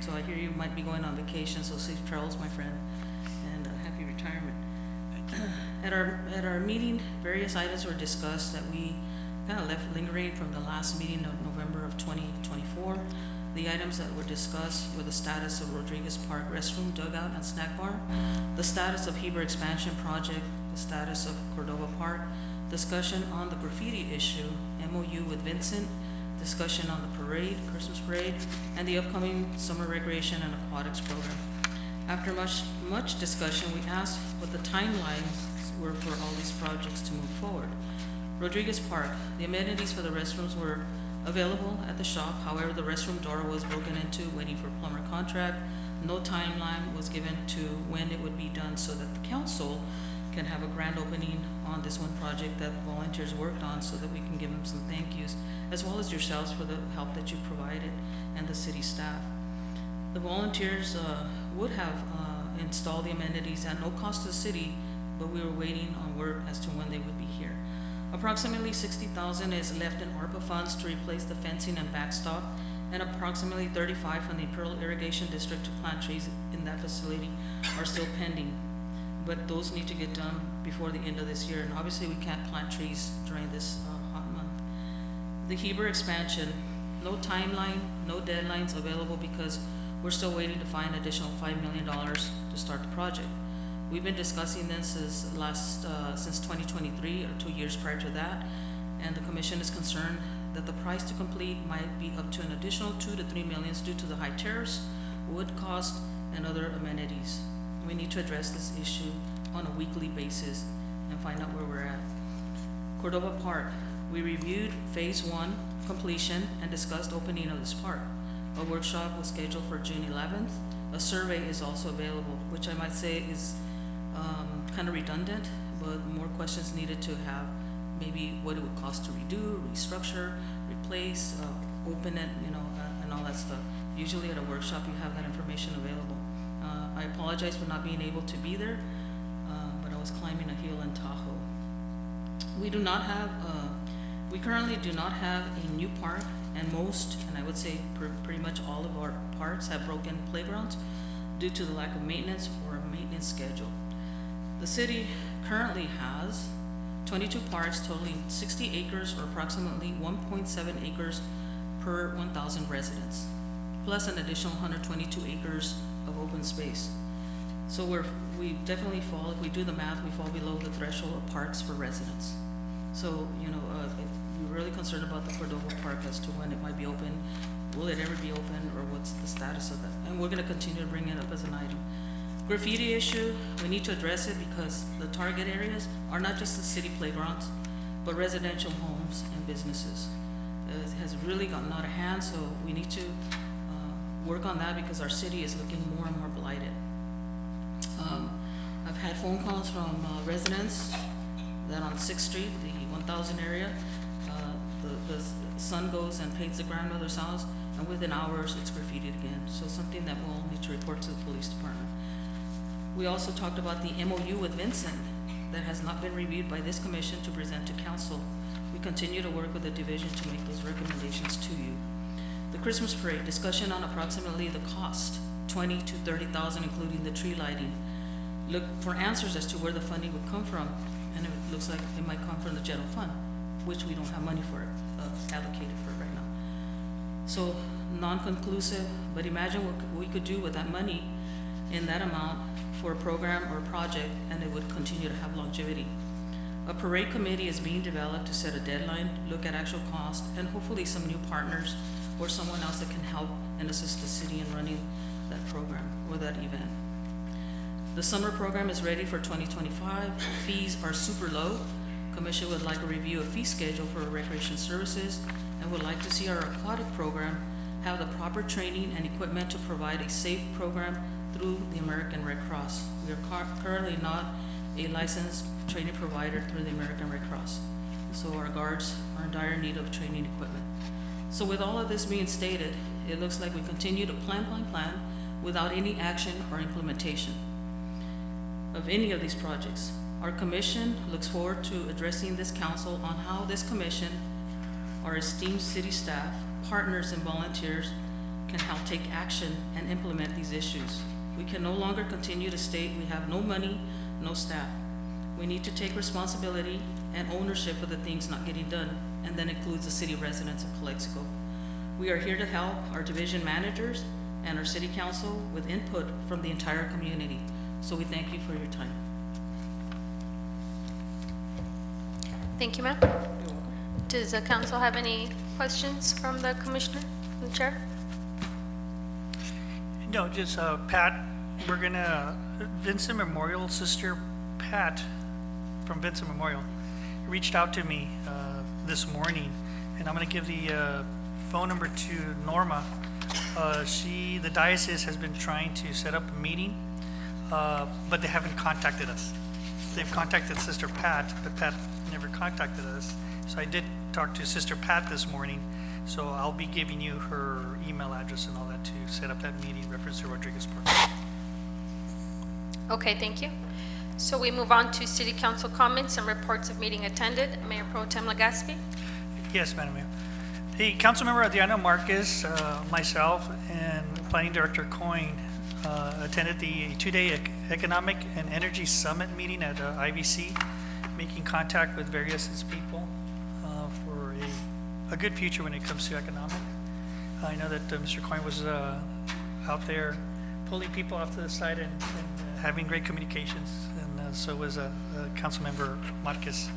So I hear you might be going on vacation, so safe travels, my friend, and happy retirement. At our meeting, various items were discussed that we kind of left lingering from the last meeting of November of 2024. The items that were discussed were the status of Rodriguez Park restroom dugout and snack bar, the status of Heber expansion project, the status of Cordova Park, discussion on the graffiti issue, MOU with Vincent, discussion on the parade, Christmas parade, and the upcoming summer recreation and aquatics program. After much discussion, we asked what the timelines were for all these projects to move forward. Rodriguez Park, the amenities for the restrooms were available at the shop. However, the restroom door was broken into, waiting for plumber contract. No timeline was given to when it would be done so that the council can have a grand opening on this one project that volunteers worked on, so that we can give them some thank yous, as well as yourselves for the help that you provided and the city staff. The volunteers would have installed the amenities at no cost to the city, but we were waiting on word as to when they would be here. Approximately 60,000 is left in ARPA funds to replace the fencing and backstop, and approximately 35 from the Pearl Irrigation District to plant trees in that facility are still pending. But those need to get done before the end of this year, and obviously we can't plant trees during this hot month. The Heber expansion, no timeline, no deadlines available because we're still waiting to find additional $5 million to start the project. We've been discussing this since 2023 or 2 years prior to that, and the commission is concerned that the price to complete might be up to an additional 2 to 3 million due to the high tariffs, wood cost, and other amenities. We need to address this issue on a weekly basis and find out where we're at. Cordova Park, we reviewed phase 1 completion and discussed opening of this park. A workshop was scheduled for June 11th. A survey is also available, which I might say is kind of redundant, but more questions needed to have maybe what it would cost to redo, restructure, replace, open it, and all that stuff. Usually at a workshop you have that information available. I apologize for not being able to be there, but I was climbing a hill in Tahoe. We currently do not have a new park, and most, and I would say pretty much all of our parks have broken playgrounds due to the lack of maintenance or a maintenance schedule. The city currently has 22 parks totaling 60 acres or approximately 1.7 acres per 1,000 residents, plus an additional 122 acres of open space. So we definitely fall, if we do the math, we fall below the threshold of parks for residents. So, we're really concerned about the Cordova Park as to when it might be open. Will it ever be open, or what's the status of that? And we're gonna continue to bring it up as an item. Graffiti issue, we need to address it because the target areas are not just the city playgrounds, but residential homes and businesses. It has really gotten out of hand, so we need to work on that because our city is looking more and more blighted. I've had phone calls from residents that on 6th Street, the 1000 area, the son goes and paints the grandmother's house, and within hours it's graffitied again. So something that we'll need to report to the police department. We also talked about the MOU with Vincent that has not been reviewed by this commission to present to council. We continue to work with the division to make those recommendations to you. The Christmas parade, discussion on approximately the cost, 20 to 30,000, including the tree lighting. Look for answers as to where the funding would come from, and it looks like it might come from the general fund, which we don't have money for allocated for right now. So non-conclusive, but imagine what we could do with that money in that amount for a program or a project, and it would continue to have longevity. A parade committee is being developed to set a deadline, look at actual cost, and hopefully some new partners or someone else that can help and assist the city in running that program or that event. The summer program is ready for 2025. Fees are super low. Commission would like a review of fee schedule for recreation services and would like to see our aquatic program have the proper training and equipment to provide a safe program through the American Red Cross. We are currently not a licensed training provider through the American Red Cross. So our guards are in dire need of training equipment. So with all of this being stated, it looks like we continue to plan without any action or implementation of any of these projects. Our commission looks forward to addressing this council on how this commission, our esteemed city staff, partners and volunteers can help take action and implement these issues. We can no longer continue to state we have no money, no staff. We need to take responsibility and ownership of the things not getting done, and that includes the city residents of Calexico. We are here to help our division managers and our city council with input from the entire community. So we thank you for your time. Thank you, ma'am. You're welcome. Does the council have any questions from the commissioner, the chair? No, just Pat, we're gonna, Vincent Memorial, Sister Pat from Vincent Memorial reached out to me this morning, and I'm gonna give the phone number to Norma. The diocese has been trying to set up a meeting, but they haven't contacted us. They've contacted Sister Pat, but Pat never contacted us. So I did talk to Sister Pat this morning, So I'll be giving you her email address and all that to set up that meeting in reference to Rodriguez Park. Okay, thank you. So we move on to city council comments and reports of meeting attended. Mayor Pro Tem Legaspi. Yes, Madam Mayor. The Councilmember Adriana Marquez, myself, and Planning Director Coyne attended the two-day Economic and Energy Summit meeting at IBC, making contact with various people for a good future when it comes to economic. I know that Mr. Coyne was out there pulling people off to the side and having great communications, and so was Councilmember Marquez.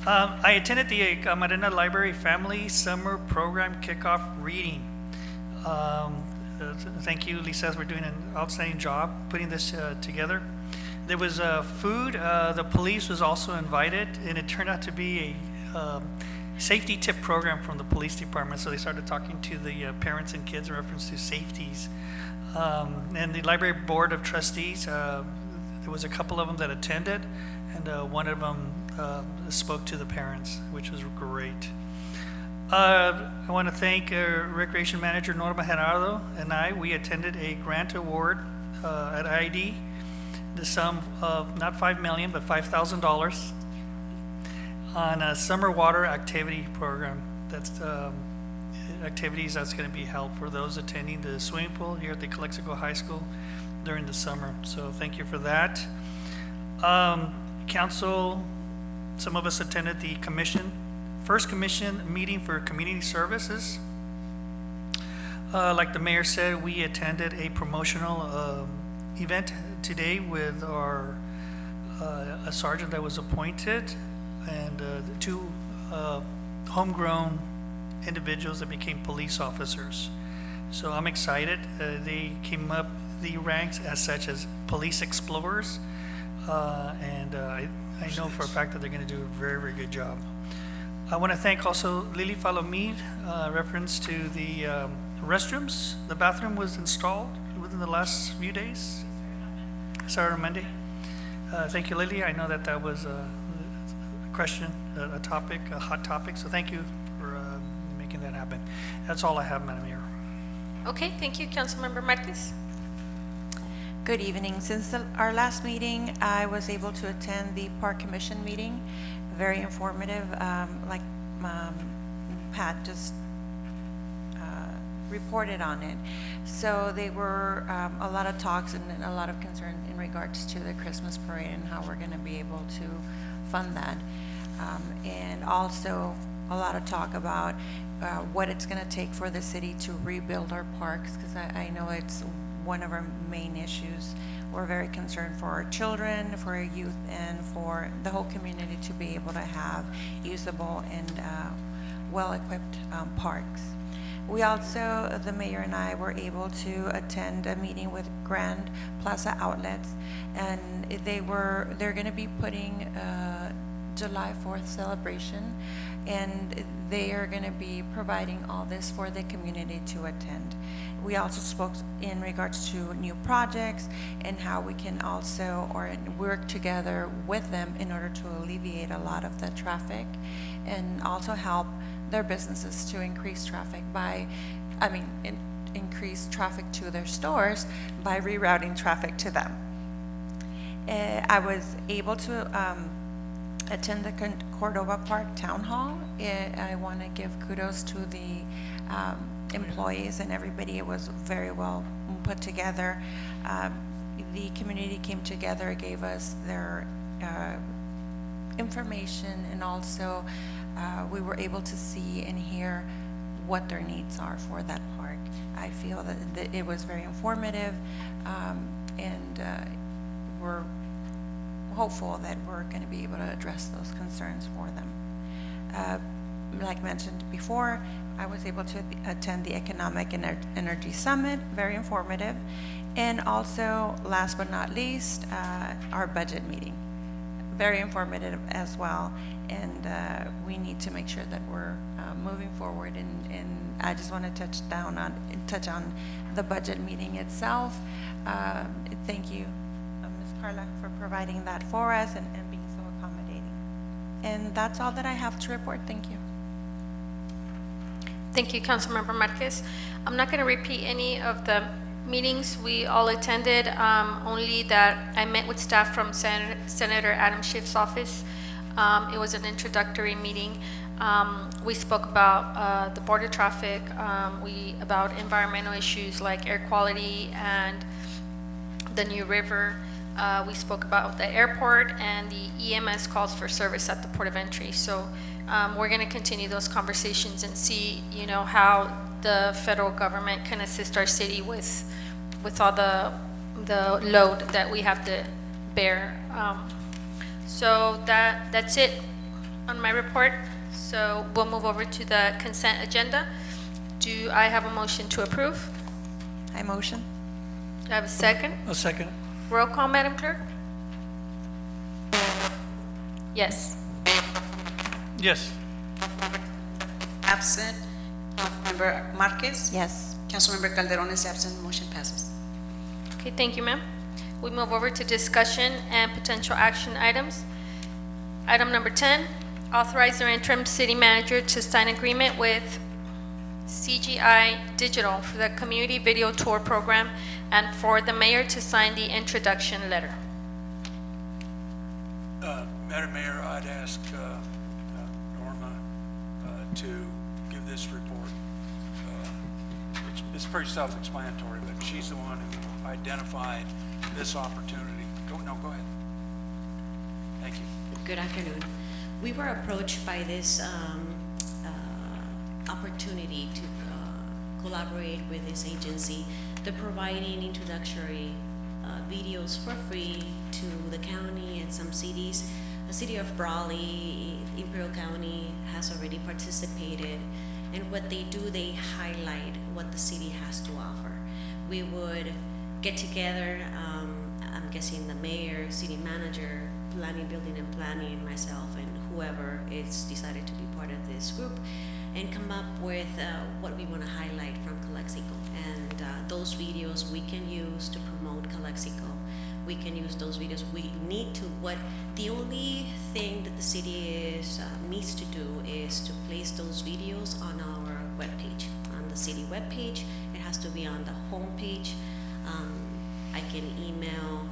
I attended the Camarena Library Family Summer Program Kickoff Reading. Thank you, Lisa, for doing an outstanding job putting this together. There was food. The police was also invited, and it turned out to be a safety tip program from the police department. So they started talking to the parents and kids in reference to safeties. And the library board of trustees, there was a couple of them that attended, and one of them spoke to the parents, which was great. I want to thank Recreation Manager Norma Gerardo and we attended a grant award at ID, the sum of not $5 million, but $5,000 on a summer water activity program. That's activities that's going to be held for those attending the swimming pool here at the Calexico High School during the summer. So thank you for that. Council, some of us attended the first commission meeting for community services. Like the mayor said, we attended a promotional event today with a sergeant that was appointed, and two homegrown individuals that became police officers. So I'm excited. They came up the ranks as such as police explorers, and I know for a fact that they're going to do a very, very good job. I want to thank also Lily Falomir, reference to the restrooms. The bathroom was installed within the last few days. Saturday or Monday. Thank you, Lily. I know that that was a question, a topic, a hot topic. So thank you for making that happen. That's all I have, Madam Mayor. Okay, thank you, Councilmember Marquez. Good evening. Since our last meeting, I was able to attend the Park Commission meeting. Very informative, like Pat just reported on it. So they were a lot of talks and a lot of concern in regards to the Christmas parade and how we're going to be able to fund that. And also a lot of talk about what it's going to take for the city to rebuild our parks, because I know it's one of our main issues. We're very concerned for our children, for our youth, and for the whole community to be able to have usable and well-equipped parks. We also, the mayor and I, were able to attend a meeting with Grand Plaza Outlets, and they're going to be putting July 4th celebration, and they are going to be providing all this for the community to attend. We also spoke in regards to new projects and how we can also work together with them in order to alleviate a lot of the traffic and also help their businesses to increase traffic increase traffic to their stores by rerouting traffic to them. I was able to attend the Cordova Park Town Hall. I want to give kudos to the employees and everybody. It was very well put together. The community came together, gave us their information, and also we were able to see and hear what their needs are for that park. I feel that it was very informative, and we're hopeful that we're going to be able to address those concerns for them. Like mentioned before, I was able to attend the Economic and Energy Summit, very informative. And also, last but not least, our budget meeting, very informative as well. And we need to make sure that we're moving forward. And I just want to touch on the budget meeting itself. Thank you, Ms. Carla, for providing that for us and being so accommodating. And that's all that I have to report. Thank you. Thank you, Councilmember Marquez. I'm not going to repeat any of the meetings we all attended, only that I met with staff from Senator Adam Schiff's office. It was an introductory meeting. We spoke about the border traffic, about environmental issues like air quality and the new river. We spoke about the airport and the EMS calls for service at the port of entry. So we're going to continue those conversations and see, how the federal government can assist our city with all the load that we have to bear. So that's it on my report. So we'll move over to the consent agenda. Do I have a motion to approve? I motion. Do I have a second? A second. Roll call, Madam Clerk? Yes. Yes. Absent. Councilmember Marquez? Yes. Councilmember Calderon is absent. Motion passes. Okay, thank you, ma'am. We move over to discussion and potential action items. Item number 10, authorize our interim city manager to sign agreement with CGI Digital for the community video tour program and for the mayor to sign the introduction letter. Madam Mayor, I'd ask Norma to give this report. It's pretty self-explanatory, but she's the one who identified this opportunity. Go ahead. Thank you. Good afternoon. We were approached by this opportunity to collaborate with this agency. They're providing introductory videos for free to the county and some cities. The city of Brawley, Imperial County has already participated, and what they do, they highlight what the city has to offer. We would get together, I'm guessing the mayor, city manager, planning, building and planning, myself, and whoever is decided to be part of this group, and come up with what we want to highlight from Calexico. And those videos we can use to promote Calexico. We can use those videos. We need to, the only thing that the city needs to do is to place those videos on our webpage, on the city webpage. It has to be on the homepage. I can email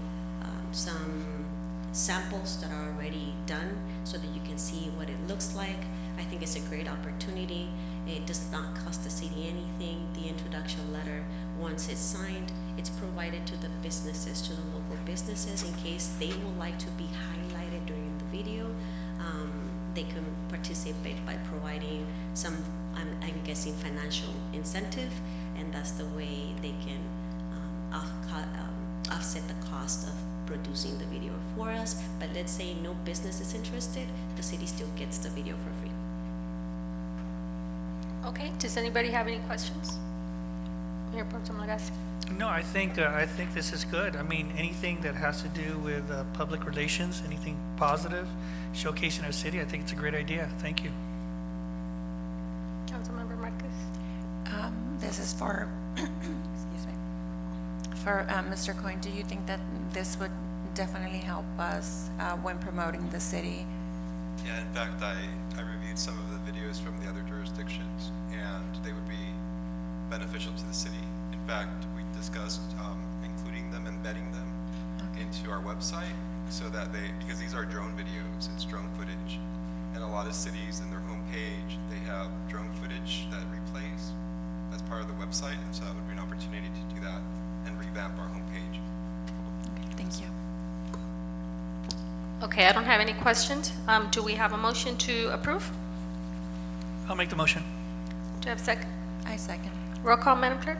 some samples that are already done so that you can see what it looks like. I think it's a great opportunity. It does not cost the city anything. The introduction letter, once it's signed, it's provided to the businesses, to the local businesses, in case they would like to be highlighted during the video. They can participate by providing some, I'm guessing, financial incentive, and that's the way they can offset the cost of producing the video for us. But let's say no business is interested, the city still gets the video for free. Okay, does anybody have any questions? Mayor Pro Tem Lagasse. No, I think this is good. I mean, anything that has to do with public relations, anything positive, showcasing our city, I think it's a great idea. Thank you. Councilmember Marquez. This is for, excuse me, for Mr. Coyne. Do you think that this would definitely help us when promoting the city? Yeah, in fact, I reviewed some of the videos from the other jurisdictions, and they would be beneficial to the city. In fact, we discussed including them, embedding them into our website, so that because these are drone videos, it's drone footage, and a lot of cities in their homepage, they have drone footage that replays as part of the website, and so that would be an opportunity to do that and revamp our homepage. Okay, thank you. Okay, I don't have any questions. Do we have a motion to approve? I'll make the motion. Do I have a second? I second. Roll call, Madam Clerk?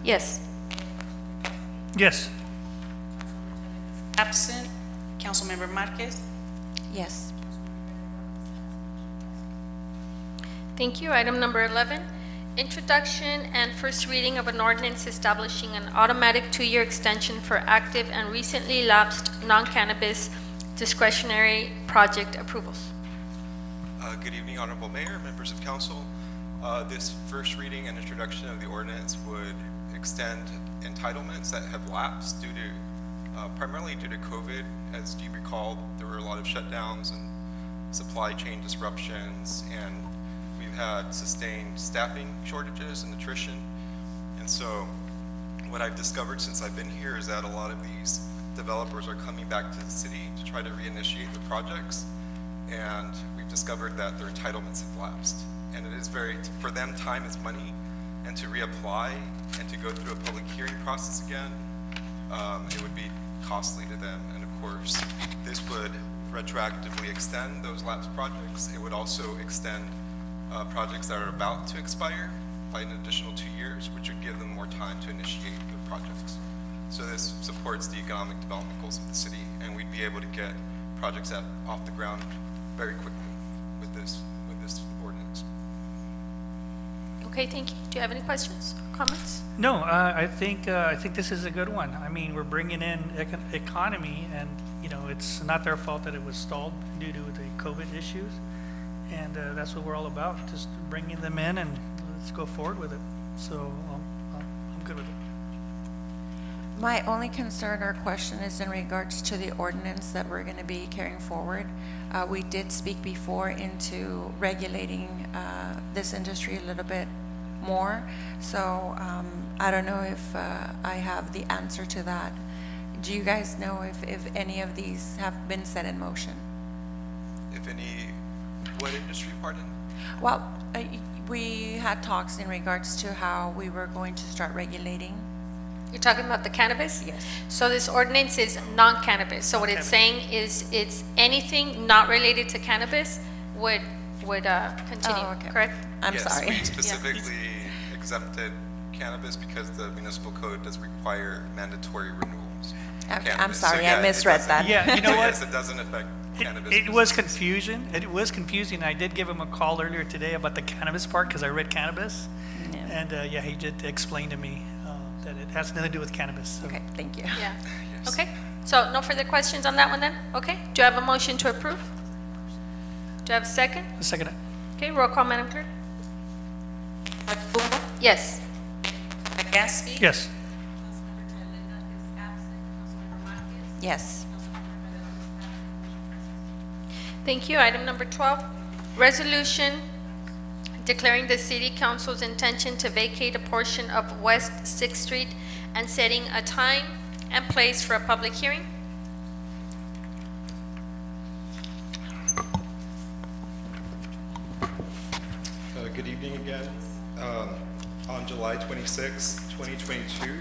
Yes. Yes. Absent. Councilmember Marquez? Yes. Thank you. Item number 11, introduction and first reading of an ordinance establishing an automatic 2-year extension for active and recently lapsed non-cannabis discretionary project approvals. Good evening, Honorable Mayor, members of council. This first reading and introduction of the ordinance would extend entitlements that have lapsed due to, primarily due to COVID. As you recall, there were a lot of shutdowns and supply chain disruptions, and we've had sustained staffing shortages and attrition. And so what I've discovered since I've been here is that a lot of these developers are coming back to the city to try to reinitiate their projects. And we've discovered that their entitlements have lapsed. And it is for them, time is money. And to reapply and to go through a public hearing process again, it would be costly to them. And of course, this would retroactively extend those lapsed projects. It would also extend projects that are about to expire by an additional 2 years, which would give them more time to initiate their projects. So this supports the economic development goals of the city, and we'd be able to get projects off the ground very quickly with this ordinance. Okay, thank you. Do you have any questions or comments? No, I think this is a good one. I mean, we're bringing in economy, and you know, it's not their fault that it was stalled due to the COVID issues, and that's what we're all about, just bringing them in and let's go forward with it. So I'm good with it. My only concern or question is in regards to the ordinance that we're going to be carrying forward. We did speak before into regulating this industry a little bit more. So I don't know if I have the answer to that. Do you guys know if any of these have been set in motion? What industry, pardon? Well, we had talks in regards to how we were going to start regulating. You're talking about the cannabis? Yes. So this ordinance is non-cannabis. So what it's saying is it's anything not related to cannabis would continue, Oh, okay. correct? I'm Yes, sorry. we specifically exempted cannabis because the municipal code does require mandatory renewals. of Okay, I'm cannabis. So, sorry, I yeah, it misread doesn't- that. Yeah, you know so what? Yes, it doesn't affect cannabis. It was businesses. confusion. It was confusing. I did give him a call earlier today about the cannabis part because I read cannabis, and yeah, he did explain to me that it has nothing to do with cannabis. So. Okay, thank you. Yeah. Yes. Okay. So no further questions on that one then? Okay. Do you have a motion to approve? Do you have a second? A second. Okay, roll call, Madam Clerk. Yes. Gaspi? Yes. Yes. Thank you. Item number 12, resolution declaring the city council's intention to vacate a portion of West 6th Street and setting a time and place for a public hearing. Good evening again. On July 26, 2022,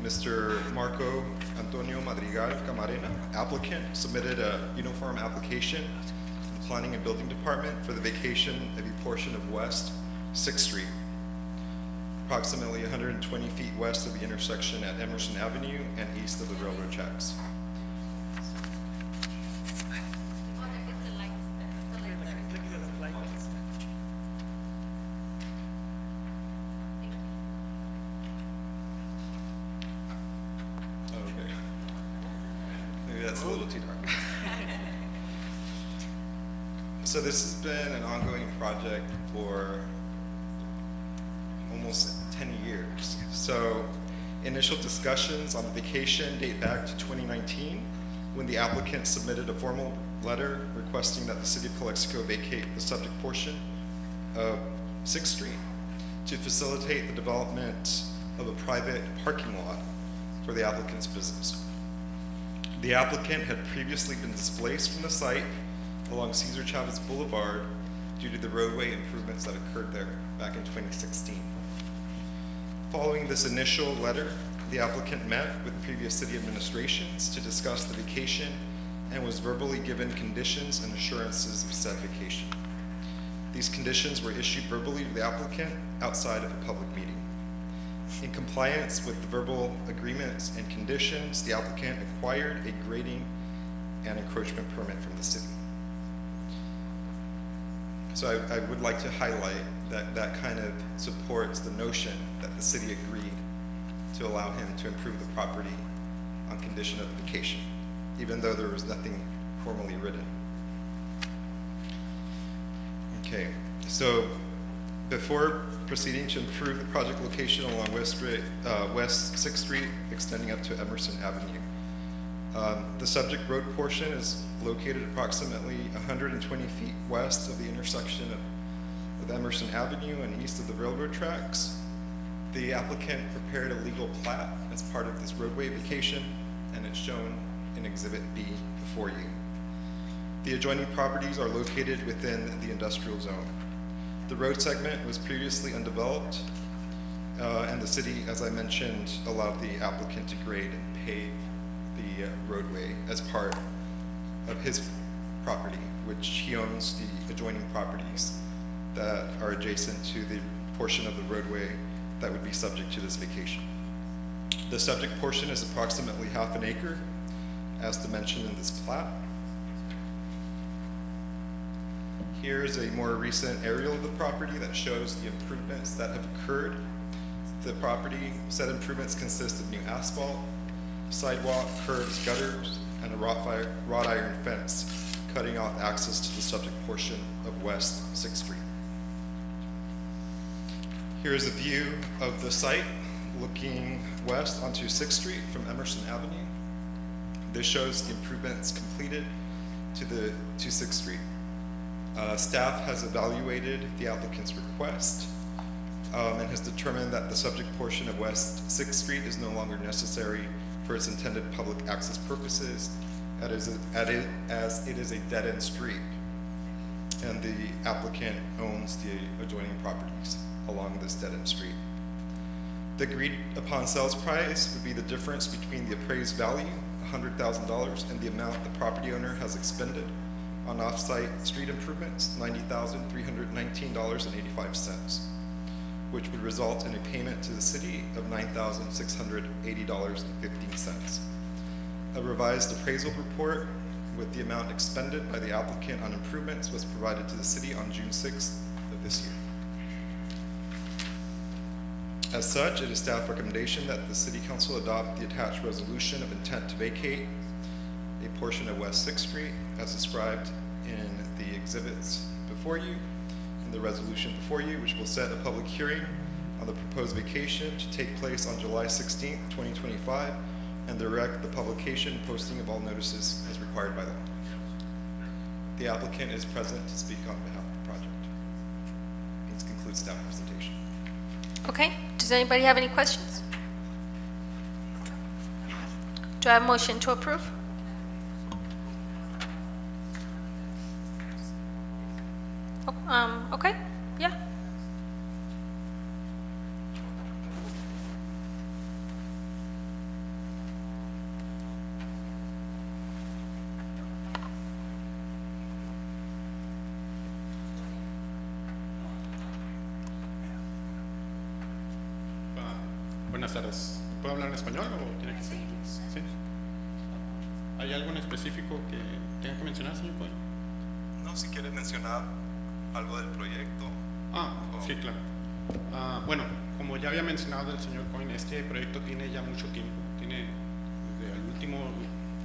Mr. Marco Antonio Madrigal Camarena, applicant, submitted a uniform application to the Planning and Building Department for the vacation of a portion of West 6th Street, approximately 120 feet west of the intersection at Emerson Avenue and east of the railroad tracks. Okay. Maybe that's a little too dark. So this has been an ongoing project for almost 10 years. So initial discussions on the vacation date back to 2019, when the applicant submitted a formal letter requesting that the city of Calexico vacate the subject portion of 6th Street to facilitate the development of a private parking lot for the applicant's business. The applicant had previously been displaced from the site along Cesar Chavez Boulevard due to the roadway improvements that occurred there back in 2016. Following this initial letter, the applicant met with previous city administrations to discuss the vacation and was verbally given conditions and assurances of said vacation. These conditions were issued verbally to the applicant outside of a public meeting. In compliance with the verbal agreements and conditions, the applicant acquired a grading and encroachment permit from the city. So I would like to highlight that that kind of supports the notion that the city agreed to allow him to improve the property on condition of the vacation, even though there was nothing formally written. Okay, so before proceeding to improve the project location along West 6th Street, extending up to Emerson Avenue, the subject road portion is located approximately 120 feet west of the intersection of Emerson Avenue and east of the railroad tracks. The applicant prepared a legal plat as part of this roadway vacation, and it's shown in Exhibit B before you. The adjoining properties are located within the industrial zone. The road segment was previously undeveloped, and the city, as I mentioned, allowed the applicant to grade and pave the roadway as part of his property, which he owns the adjoining properties that are adjacent to the portion of the roadway that would be subject to this vacation. The subject portion is approximately half an acre, as dimensioned in this plat. Here's a more recent aerial of the property that shows the improvements that have occurred. The property, said improvements consist of new asphalt, sidewalk, curbs, gutters, and a wrought iron fence cutting off access to the subject portion of West 6th Street. Here's a view of the site looking west onto 6th Street from Emerson Avenue. This shows the improvements completed to 6th Street. Staff has evaluated the applicant's request and has determined that the subject portion of West 6th Street is no longer necessary for its intended public access purposes, as it is a dead-end street, and the applicant owns the adjoining properties along this dead-end street. The agreed upon sales price would be the difference between the appraised value, $100,000, and the amount the property owner has expended on off-site street improvements, $90,319.85, which would result in a payment to the city of $9,680.15. A revised appraisal report with the amount expended by the applicant on improvements was provided to the city on June 6th of this year. As such, it is staff recommendation that the City Council adopt the attached resolution of intent to vacate a portion of West 6th Street as described in the exhibits before you, in the resolution before you, which will set a public hearing on the proposed vacation to take place on July 16th, 2025, and direct the publication and posting of all notices as required by law. The applicant is present to speak on behalf of the project. This concludes staff presentation. Okay, does anybody have any questions? Do I have a motion to approve? Okay, yeah. Buenas tardes. ¿Puedo hablar en español o tiene que ser en inglés? ¿Sí? ¿Hay algo en específico que tenga que mencionar, señor Cohen? No, si quiere mencionar algo del proyecto. Sí, claro. Bueno, como ya había mencionado el señor Cohen, este proyecto tiene ya mucho tiempo. Tiene desde el último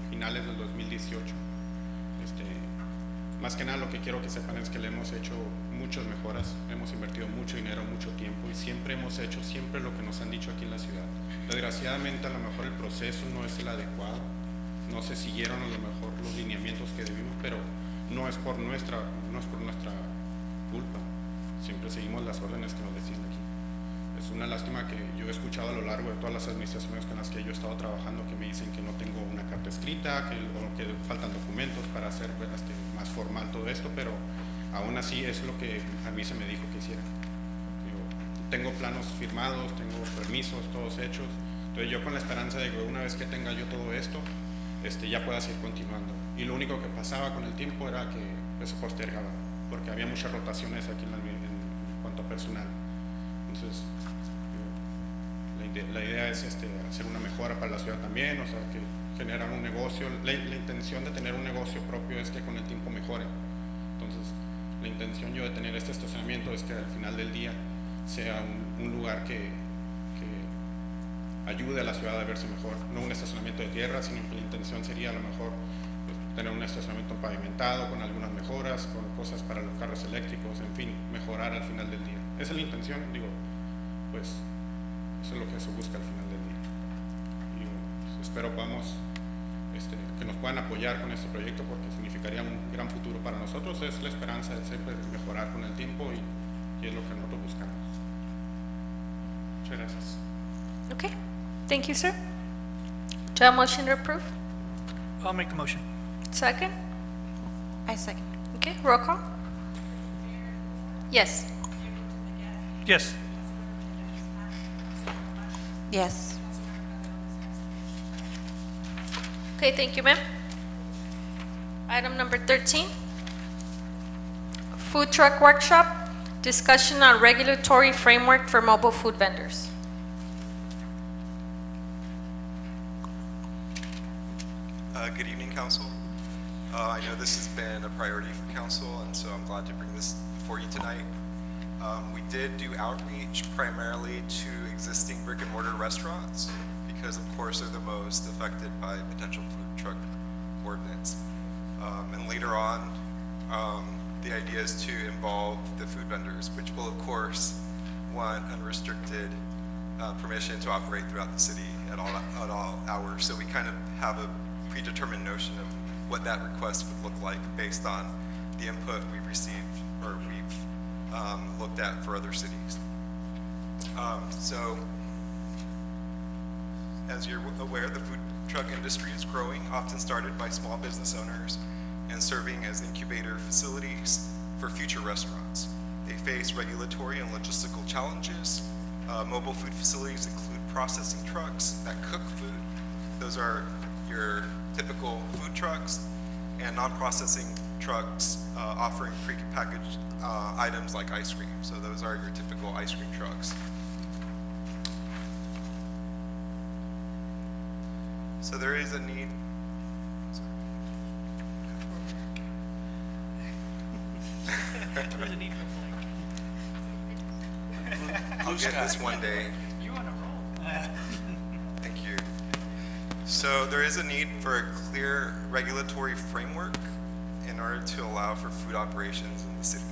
finales del 2018. Más que nada lo que quiero que sepan es que le hemos hecho muchas mejoras, hemos invertido mucho dinero, mucho tiempo y siempre hemos hecho lo que nos han dicho aquí en la ciudad. Desgraciadamente a lo mejor el proceso no es el adecuado, no se siguieron a lo mejor los lineamientos que debimos, pero no es por nuestra culpa, siempre seguimos las órdenes que nos decían aquí. Es una lástima que yo he escuchado a lo largo de todas las administraciones con las que yo he estado trabajando que me dicen que no tengo una carta escrita, que faltan documentos para hacer más formal todo esto, pero aún así es lo que a mí se me dijo que hiciera. Tengo planos firmados, tengo permisos, todos hechos, entonces yo con la esperanza de que una vez que tenga yo todo esto, ya pueda seguir continuando. Y lo único que pasaba con el tiempo era que se postergaba, porque había muchas rotaciones aquí en cuanto a personal. Entonces, la idea es hacer una mejora para la ciudad también, o sea, que generar un negocio. La intención de tener un negocio propio es que con el tiempo mejore. Entonces, la intención yo de tener este estacionamiento es que al final del día sea un lugar que ayude a la ciudad a verse mejor. No un estacionamiento de tierra, sino que la intención sería a lo mejor tener un estacionamiento pavimentado con algunas mejoras, con cosas para los carros eléctricos, en fin, mejorar al final del día. Esa es la intención, pues eso es lo que se busca al final del día. Espero podamos, que nos puedan apoyar con este proyecto porque significaría un gran futuro para nosotros. Es la esperanza de siempre mejorar con el tiempo y y es lo que nosotros buscamos. Muchas gracias. Okay, thank you, sir. Do I have a motion to approve? I'll make the motion. Second? I second. Okay, roll call? Yes. Yes. Yes. Okay, thank you, ma'am. Item number 13. Food truck workshop, discussion on regulatory framework for mobile food vendors. Good evening, Council. I know this has been a priority for Council, and so I'm glad to bring this before you tonight. We did do outreach primarily to existing brick and mortar restaurants because, of course, they're the most affected by potential food truck ordinance. And later on, the idea is to involve the food vendors, which will, of course, want unrestricted permission to operate throughout the city at all hours. So we kind of have a predetermined notion of what that request would look like based on the input we've received or we've looked at for other cities. So, as you're aware, the food truck industry is growing, often started by small business owners and serving as incubator facilities for future restaurants. They face regulatory and logistical challenges. Mobile food facilities include processing trucks that cook food. Those are your typical food trucks, and non-processing trucks offering prepackaged items like ice cream. So those are your typical ice cream trucks. So there is a need. There's a need for I'll get this one day. You on a roll. Thank you. So there is a need for a clear regulatory framework in order to allow for food operations in the city.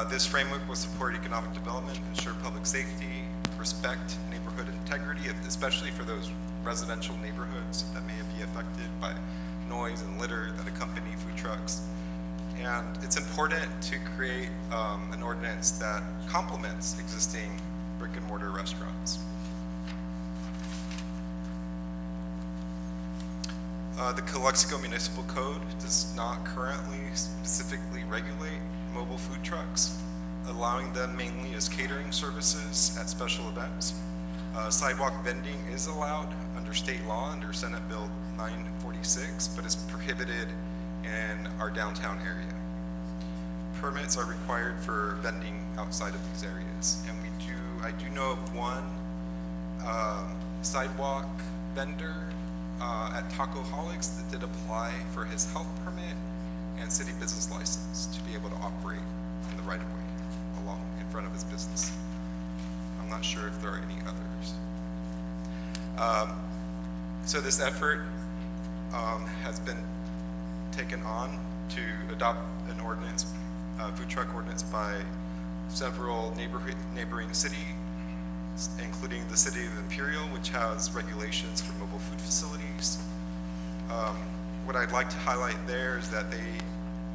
This framework will support economic development, ensure public safety, respect neighborhood integrity, especially for those residential neighborhoods that may be affected by noise and litter that accompany food trucks. And it's important to create an ordinance that complements existing brick and mortar restaurants. The Calexico Municipal Code does not currently specifically regulate mobile food trucks, allowing them mainly as catering services at special events. Sidewalk vending is allowed under state law under Senate Bill 946, but is prohibited in our downtown area. Permits are required for vending outside of these areas, and I do know of one sidewalk vendor at Tacoholics that did apply for his health permit and city business license to be able to operate in the right of way along in front of his business. I'm not sure if there are any others. So this effort has been taken on to adopt an ordinance, food truck ordinance by several neighboring cities, including the city of Imperial, which has regulations for mobile food facilities. What I'd like to highlight there is that they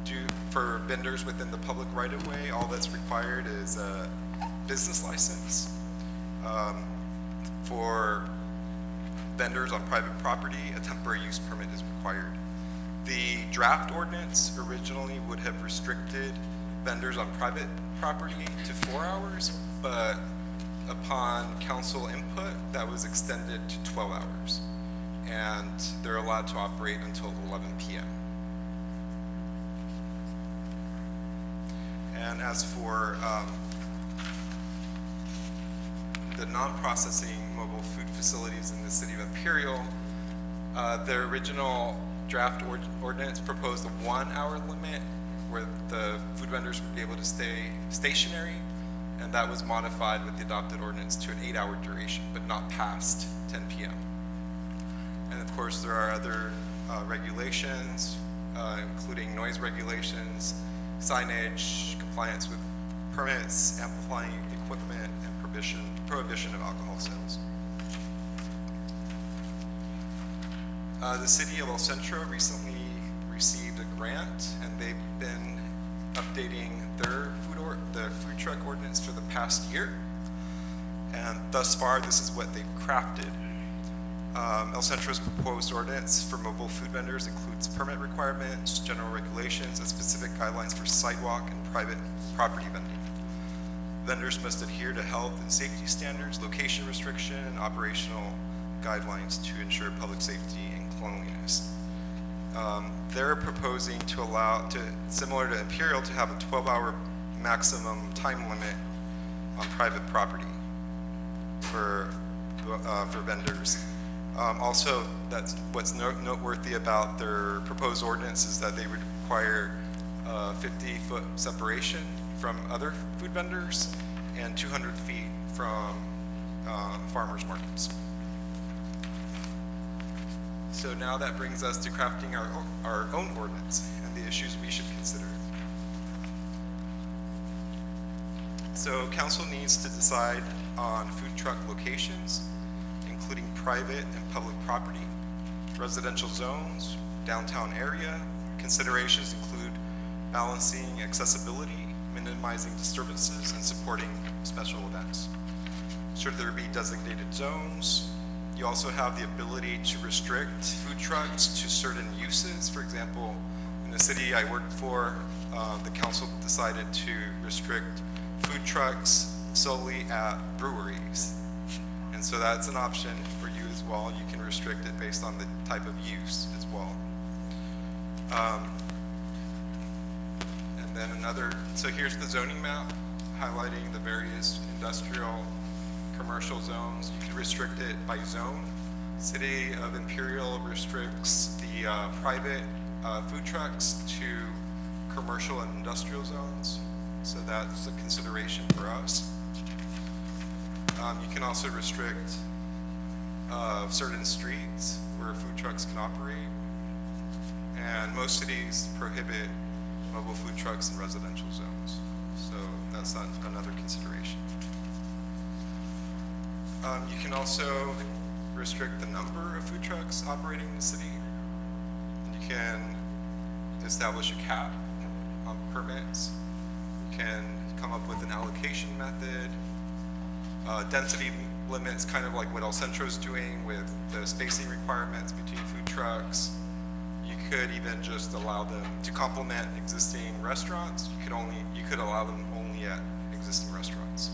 do, for vendors within the public right-of-way, all that's required is a business license. For vendors on private property, a temporary use permit is required. The draft ordinance originally would have restricted vendors on private property to 4 hours, but upon council input, that was extended to 12 hours. And they're allowed to operate until 11 p.m. And as for the non-processing mobile food facilities in the city of Imperial, the original draft ordinance proposed a 1 hour limit where the food vendors would be able to stay stationary, and that was modified with the adopted ordinance to an 8 hour duration, but not past 10 p.m. And of course, there are other regulations, including noise regulations, signage, compliance with permits, amplifying equipment, and prohibition of alcohol sales. The city of El Centro recently received a grant, and they've been updating their food truck past year. And thus far, this is what they've crafted. El Centro's proposed ordinance for mobile food vendors includes permit requirements, general regulations, and specific guidelines for sidewalk and private property vending. Vendors must adhere to health and safety standards, location restriction, and operational guidelines to ensure public safety and cleanliness. They're proposing to allow, similar to Imperial, to have a 12-hour maximum time limit on private property for vendors. Also, that's what's noteworthy about their proposed ordinance is that they would require 50-foot separation from other food vendors and 200 feet from farmers markets. So now that brings us to crafting our own ordinance and the issues we should consider. So council needs to decide on food truck locations, including private and public property, residential zones, downtown area. Considerations include balancing accessibility, minimizing disturbances, and supporting special events. Should there be designated zones? You also have the ability to restrict food trucks to certain uses. For example, in the city I worked for, the council decided to restrict food trucks solely at breweries. And so that's an option for you as well. You can restrict it based on the type of use as well. And then so here's the zoning map highlighting the various industrial, commercial zones. You can restrict it by zone. City of Imperial restricts the private food trucks to commercial and industrial zones. So that's a consideration for us. You can also restrict certain streets where food trucks can operate. And most cities prohibit mobile food trucks in residential zones. So that's another consideration. You can also restrict the number of food trucks operating in the city. You can establish a cap on permits. You can come up with an allocation method. Density limits, kind of like what El Centro is doing with the spacing requirements between food trucks. You could even just allow them to complement existing restaurants. You could allow them only at existing restaurants.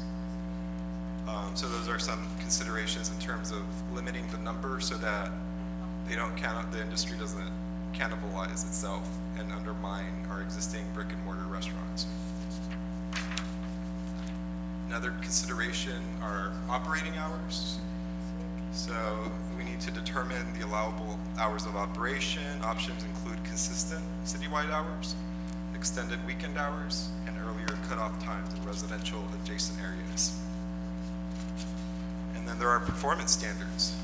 So those are some considerations in terms of limiting the number so that the industry doesn't cannibalize itself and undermine our existing brick and mortar restaurants. Another consideration are operating hours. So we need to determine the allowable hours of operation. Options include consistent citywide hours, extended weekend hours, and earlier cutoff times in residential adjacent areas. And then there are performance standards.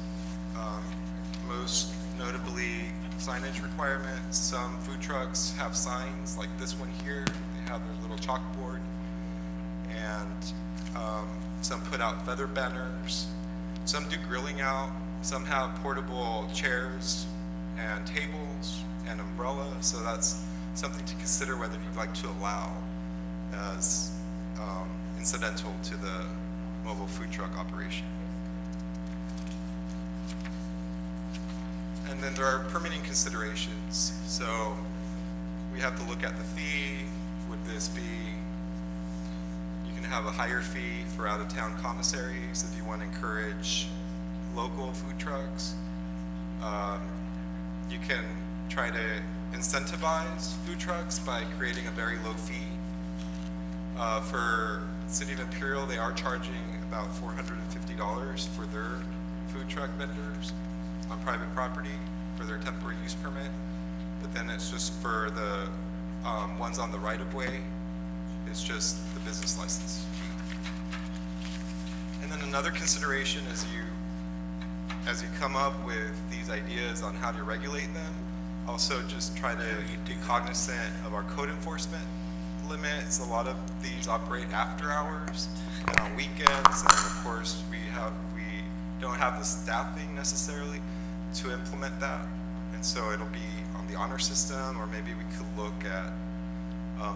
Most notably signage requirements. Some food trucks have signs like this one here. They have their little chalkboard. And some put out feather banners. Some do grilling out. Some have portable chairs and tables and umbrellas. So that's something to consider whether you'd like to allow as incidental to the mobile food truck operation. And then there are permitting considerations. So we have to look at the fee. Would this be, you can have a higher fee for out-of-town commissaries if you want to encourage local food trucks. You can try to incentivize food trucks by creating a very low fee. For City of Imperial, they are charging about $450 for their food truck vendors on private property for their temporary use permit, but then it's just for the ones on the right-of-way, it's just the business license fee. And then another consideration as you come up with these ideas on how to regulate them, also just try to be cognizant of our code enforcement limits. A lot of these operate after hours and on weekends, and of course we don't have the staffing necessarily to implement that, and so it'll be on the honor system, or maybe we could look at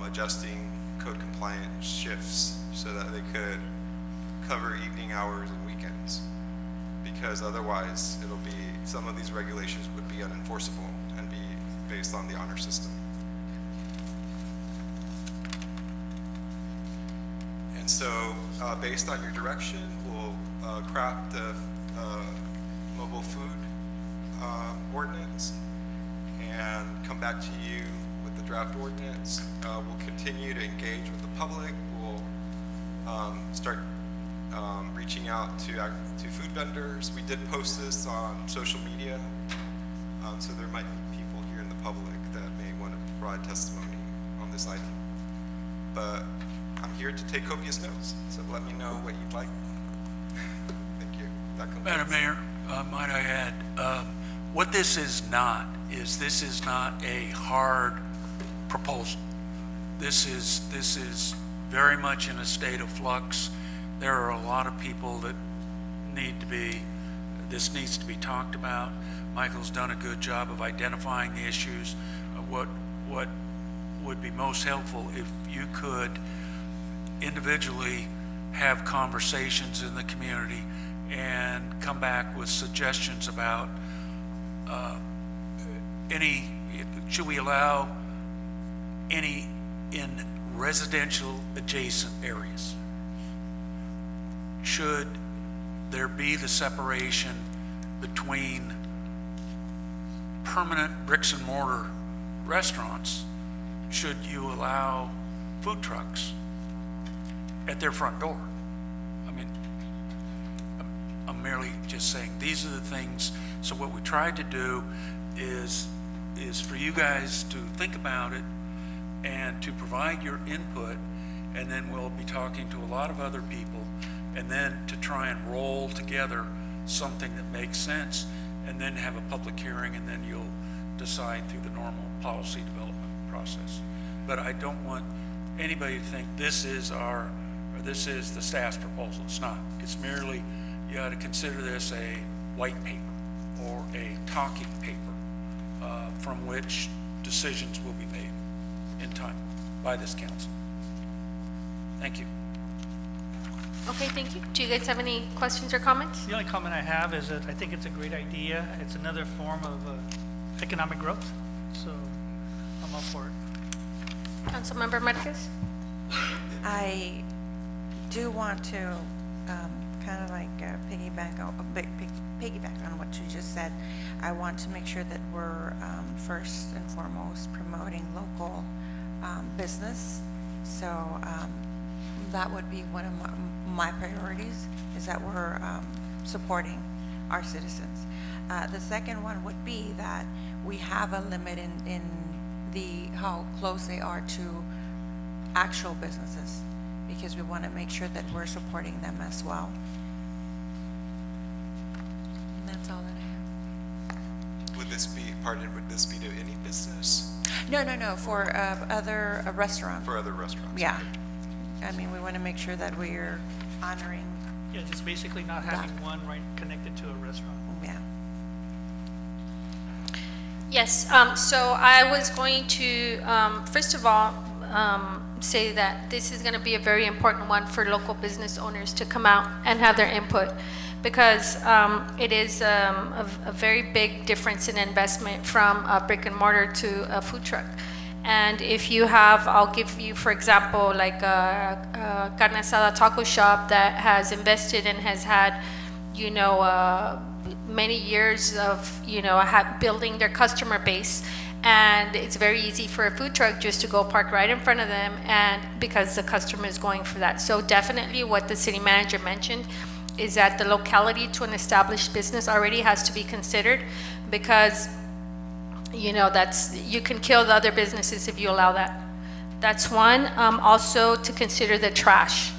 adjusting code compliant shifts so that they could cover evening hours and weekends, because otherwise it'll be, some of these regulations would be unenforceable and be based on the honor system. And so, based on your direction, we'll craft a mobile food ordinance and come back to you with the draft ordinance. We'll continue to engage with the public. We'll start reaching out to food vendors. We did post this on social media, so there might be people here in the public that may want to provide testimony on this item. But I'm here to take copious notes, so let me know what you'd like. Thank you. That concludes. Madam Mayor, might I add, what this is not a hard proposal. This is very much in a state of flux. There are a lot of people that this needs to be talked about. Michael's done a good job of identifying the issues. What would be most helpful if you could individually have conversations in the community and come back with suggestions about should we allow any in residential adjacent areas? Should there be the separation between permanent bricks and mortar restaurants? Should you allow food trucks at their front door? I mean, I'm merely just saying these are the things. So what we tried to do is for you guys to think about it and to provide your input, and then we'll be talking to a lot of other people, and then to try and roll together something that makes sense, and then have a public hearing, and then you'll decide through the normal policy development process. But I don't want anybody to think this is the staff's proposal. It's not. It's merely, you ought to consider this a white paper or a talking paper from which decisions will be made in time by this council. Thank you. Okay, thank you. Do you guys have any questions or comments? The only comment I have is that I think it's a great idea. It's another form of economic growth, so I'm up for it. Councilmember Marquez? I do want to kind of like piggyback on what you just said. I want to make sure that we're first and foremost promoting local business. So that would be one of my priorities, is that we're supporting our citizens. The second one would be that we have a limit in how close they are to actual businesses, because we want to make sure that we're supporting them as well. And that's all that I have. Would this be to any business? No, for other restaurants. For other restaurants? Yeah. I mean, we want to make sure that we're honoring. Yeah, just basically not having one right connected to a restaurant. Yeah. Yes, so I was going to, first of all, say that this is going to be a very important one for local business owners to come out and have their input, because it is a very big difference in investment from a brick and mortar to a food truck. And if you have, I'll give you, for example, like a carne asada taco shop that has invested and has had, many years of, building their customer base. And it's very easy for a food truck just to go park right in front of them, and because the customer is going for that. So definitely what the city manager mentioned is that the locality to an established business already has to be considered, because you can kill the other businesses if you allow that. That's one. Also to consider the trash.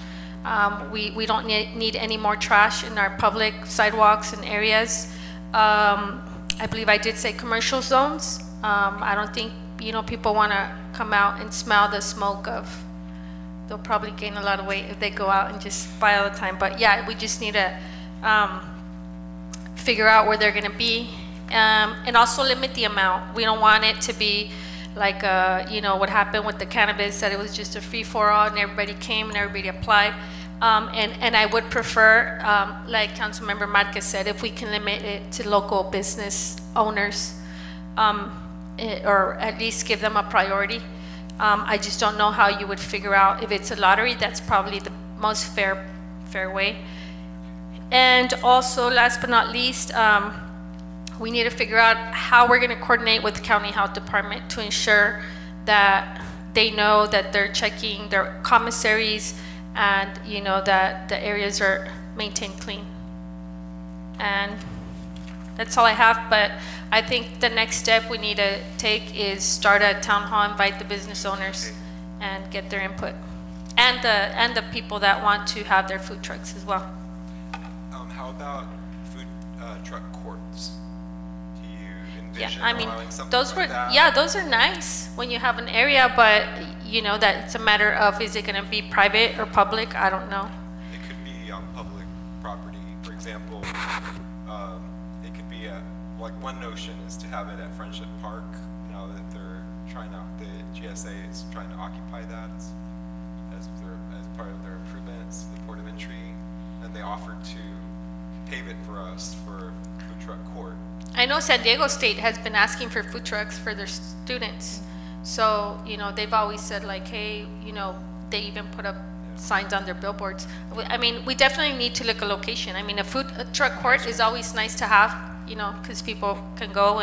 We don't need any more trash in our public sidewalks and areas. I believe I did say commercial zones. I don't think people want to come out and smell the smoke of. They'll probably gain a lot of weight if they go out and just buy all the time. But yeah, we just need to figure out where they're going to be. And also limit the amount. We don't want it to be like, what happened with the cannabis, that it was just a free-for-all and everybody came and everybody applied. And I would prefer, like Councilmember Marquez said, if we can limit it to local business owners, or at least give them a priority. I just don't know how you would figure out if it's a lottery. That's probably the most fair way. And also, last but not least, we need to figure out how we're going to coordinate with the county health department to ensure that they know that they're checking their commissaries and that the areas are maintained clean. And that's all I have, but I think the next step we need to take is start a town hall, invite the business owners and get their input. And the people that want to have their food trucks as well. How about food truck courts? Do you envision Yeah, I mean, allowing something those like were, that? yeah, those are nice when you have an area, but that it's a matter of, is it gonna be private or public? I don't know. It could be on public property. For example, it could be like one notion is to have it at Friendship Park. Now that they're trying to, the GSA is trying to occupy that as part of their improvements, the port of entry, and they offered to pave it for us for food truck court. I know San Diego State has been asking for food trucks for their students. So, they've always said like, hey, they even put up signs on their billboards. I mean, we definitely need to look a location. I mean, a truck court is always nice to have, because people can go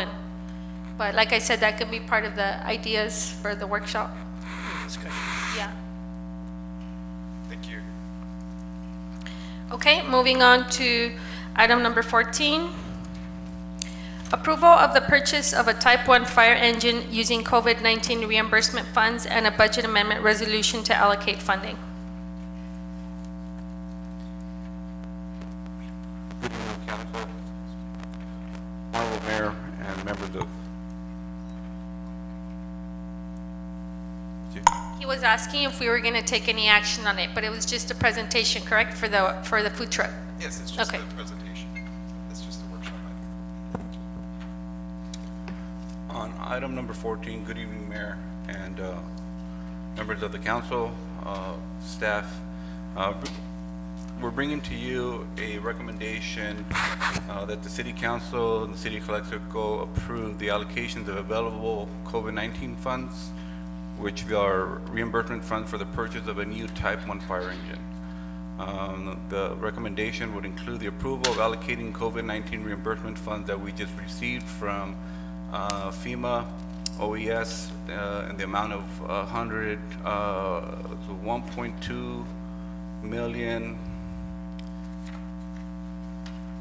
but like I said, that could be part of the ideas for the workshop. Yeah. Thank you. Okay, moving on to item number 14. Approval of the purchase of a Type 1 fire engine using COVID-19 reimbursement funds and a budget amendment resolution to allocate funding. Good evening, Council, Honorable Mayor, and members of... He was asking if we were going to take any action on it, but it was just a presentation, correct, for the food truck? Yes, it's just Okay. a presentation. It's just a workshop item. On item number 14, good evening, Mayor and members of the council, staff. We're bringing to you a recommendation that the City Council and the City of Calexico approve the allocations of available COVID-19 funds, which are reimbursement funds for the purchase of a new Type 1 fire engine. The recommendation would include the approval of allocating COVID-19 reimbursement funds that we just received from FEMA, OES, in the amount of 1.2 million.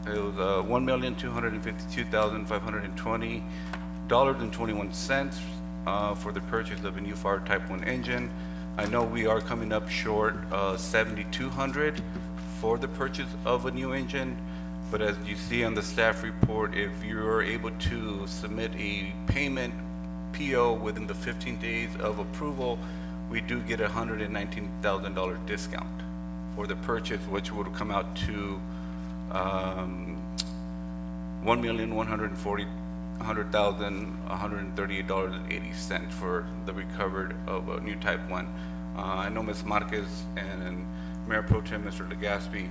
It was $1,252,520.21 for the purchase of a new fire Type 1 engine. I know we are coming up short $7,200 for the purchase of a new engine, but as you see on the staff report, if you're able to submit a payment PO within the 15 days of approval, we do get a $119,000 discount for the purchase, which would come out to $1,138,138.80 for the recovered of a new Type 1. I know Ms. Marquez and Mayor Pro Tem Mr. Legaspi,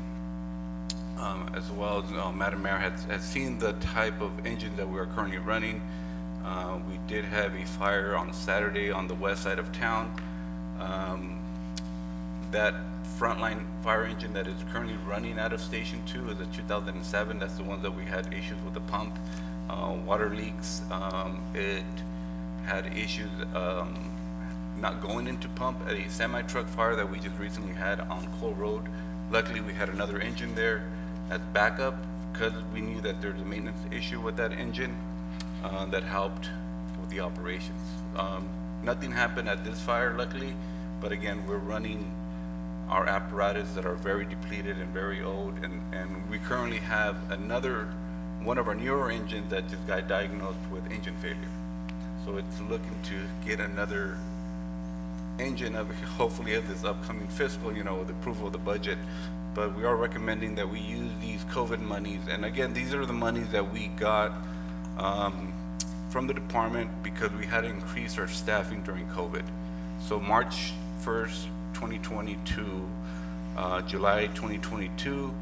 as well as Madam Mayor, has seen the type of engine that we are currently running. We did have a fire on Saturday on the west side of town. That frontline fire engine that is currently running out of Station 2 is a 2007. That's the one that we had issues with the pump, water leaks. It had issues not going into pump at a semi-truck fire that we just recently had on Cole Road. Luckily, we had another engine there as backup because we knew that there's a maintenance issue with that engine that helped with the operations. Nothing happened at this fire, luckily, but again, we're running our apparatus that are very depleted and very old, and we currently have one of our newer engines that just got diagnosed with engine failure. So it's looking to get another engine of hopefully of this upcoming fiscal, with approval of the budget. But we are recommending that we use these COVID monies, and again, these are the monies that we got from the department because we had to increase our staffing during COVID. So March 1st, 2022, July 2022,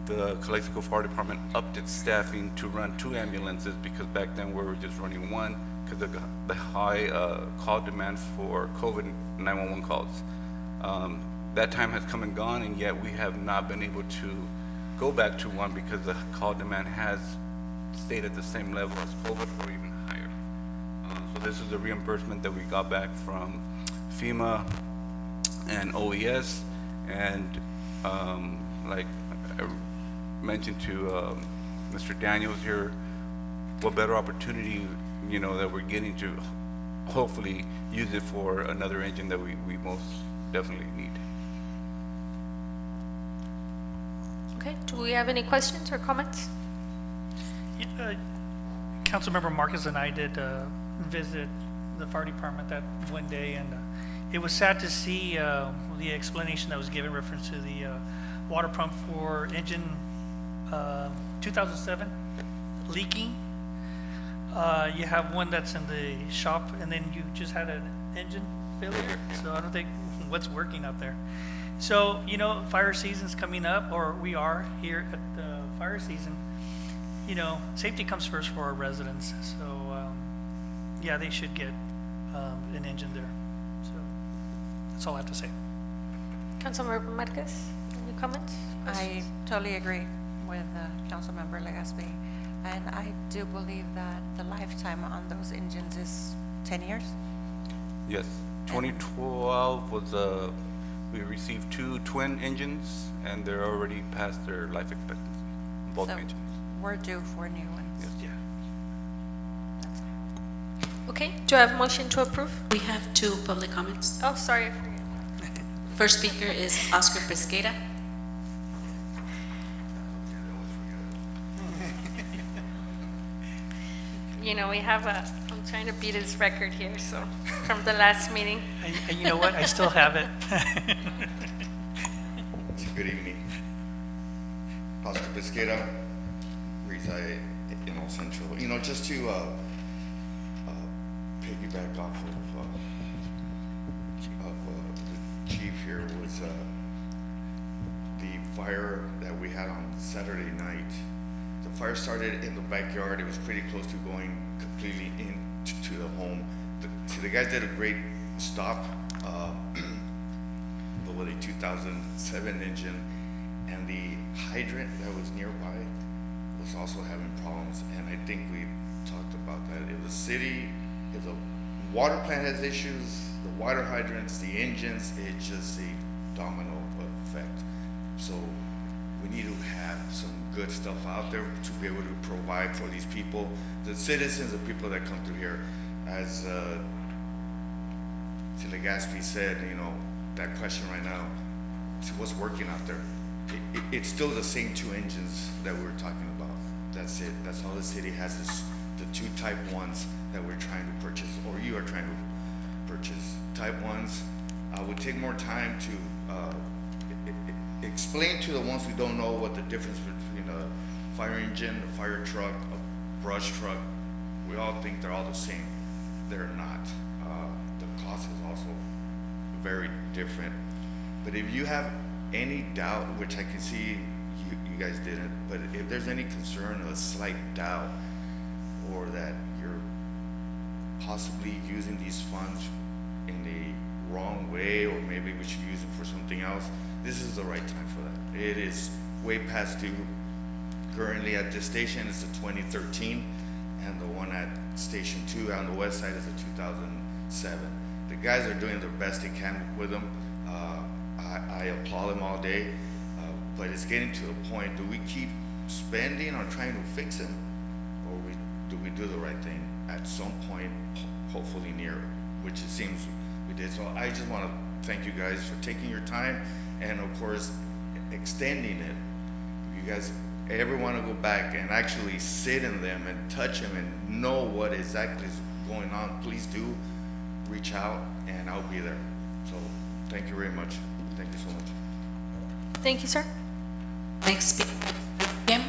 the Calexico Fire Department upped its staffing to run 2 ambulances because back then we were just running 1 because of the high call demand for COVID 911 calls. That time has come and gone, and yet we have not been able to go back to 1 because the call demand has stayed at the same level as COVID or even higher. So this is the reimbursement that we got back from FEMA and OES, and like I mentioned to Mr. Daniels here, what better opportunity, you know, that we're getting to hopefully use it for another engine that we most definitely need. Okay, do we have any questions or comments? Councilmember Marcus and I did visit the fire department that one day, and it was sad to see the explanation that was given reference to the water pump for engine 2007 leaking. You have one that's in the shop, and then you just had an engine failure, so I don't think what's working out there. So, you know, fire season's coming up, or we are here at the fire season. You know, safety comes first for our residents, so yeah, they should get an engine there. So that's all I have to say. Councilmember Marquez, any comments? I totally agree with Councilmember Legaspi, and I do believe that the lifetime on those engines is 10 years. Yes, 2012 was we received 2 twin engines, and they're already past their life expectancy, both So engines. we're due for new ones. Yes. Yeah. That's all. Okay, do I have a motion to approve? We have 2 public comments. Oh, sorry, I forgot. First speaker is Oscar Pesqueira. You know, we have I'm trying to beat his record here, so, from the last meeting. And you know what? I still have it. Good evening. Oscar Pesqueira, reside in El Centro. You know, just to piggyback off of the chief here was the fire that we had on Saturday night. The fire started in the backyard. It was pretty close to going completely into the home. The guys did a great stop. With a 2007 engine, and the hydrant that was nearby was also having problems, and I think we talked about that. If the city, if the water plant has issues, the water hydrants, the engines, it's just a domino effect. So we need to have some good stuff out there to be able to provide for these people, the citizens, the people that come through here. As Legaspi said, you know, that question right now, what's working out there? It's still the same 2 engines that we were talking about. That's it. That's all the city has is the 2 Type 1s that we're trying to purchase, or you are trying to purchase. Type 1s would take more time to explain to the ones who don't know what the difference between a fire engine, a fire truck, a brush truck. We all think they're all the same. They're not. The cost is also very different. But if you have any doubt, which I can see you guys didn't, but if there's any concern or a slight doubt, or that you're possibly using these funds in the wrong way, or maybe we should use them for something else, this is the right time for that. It is way past due. Currently at this station, it's a 2013, and the one at Station 2 on the west side is a 2007. The guys are doing their best they can with them. I applaud them all day, but it's getting to a point, do we keep spending on trying to fix them, or do we do the right thing at some point, hopefully near, which it seems we did. So I just want to thank you guys for taking your time, and of course, extending it. You guys ever want to go back and actually sit in them and touch them and know what exactly is going on, please do reach out, and I'll be there. So thank you very much. Thank you so much. Thank you, sir. Next speaker, Kim.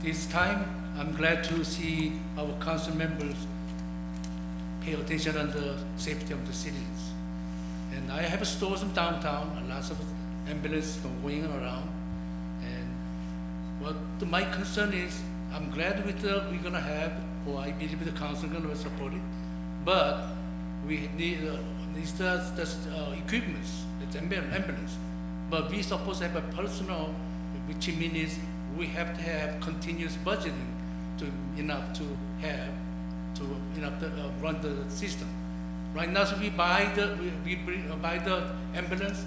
this time, I'm glad to see our council members pay attention on the safety of the citizens. And I have stores in downtown, a lot of ambulance going around. And what my concern is, I'm glad with we're gonna have, or I believe the council gonna support it, but we need the equipments, the ambulance. But we supposed to have a personal, which means we have to have continuous budgeting to enough to run the system. Right now, so we buy the ambulance.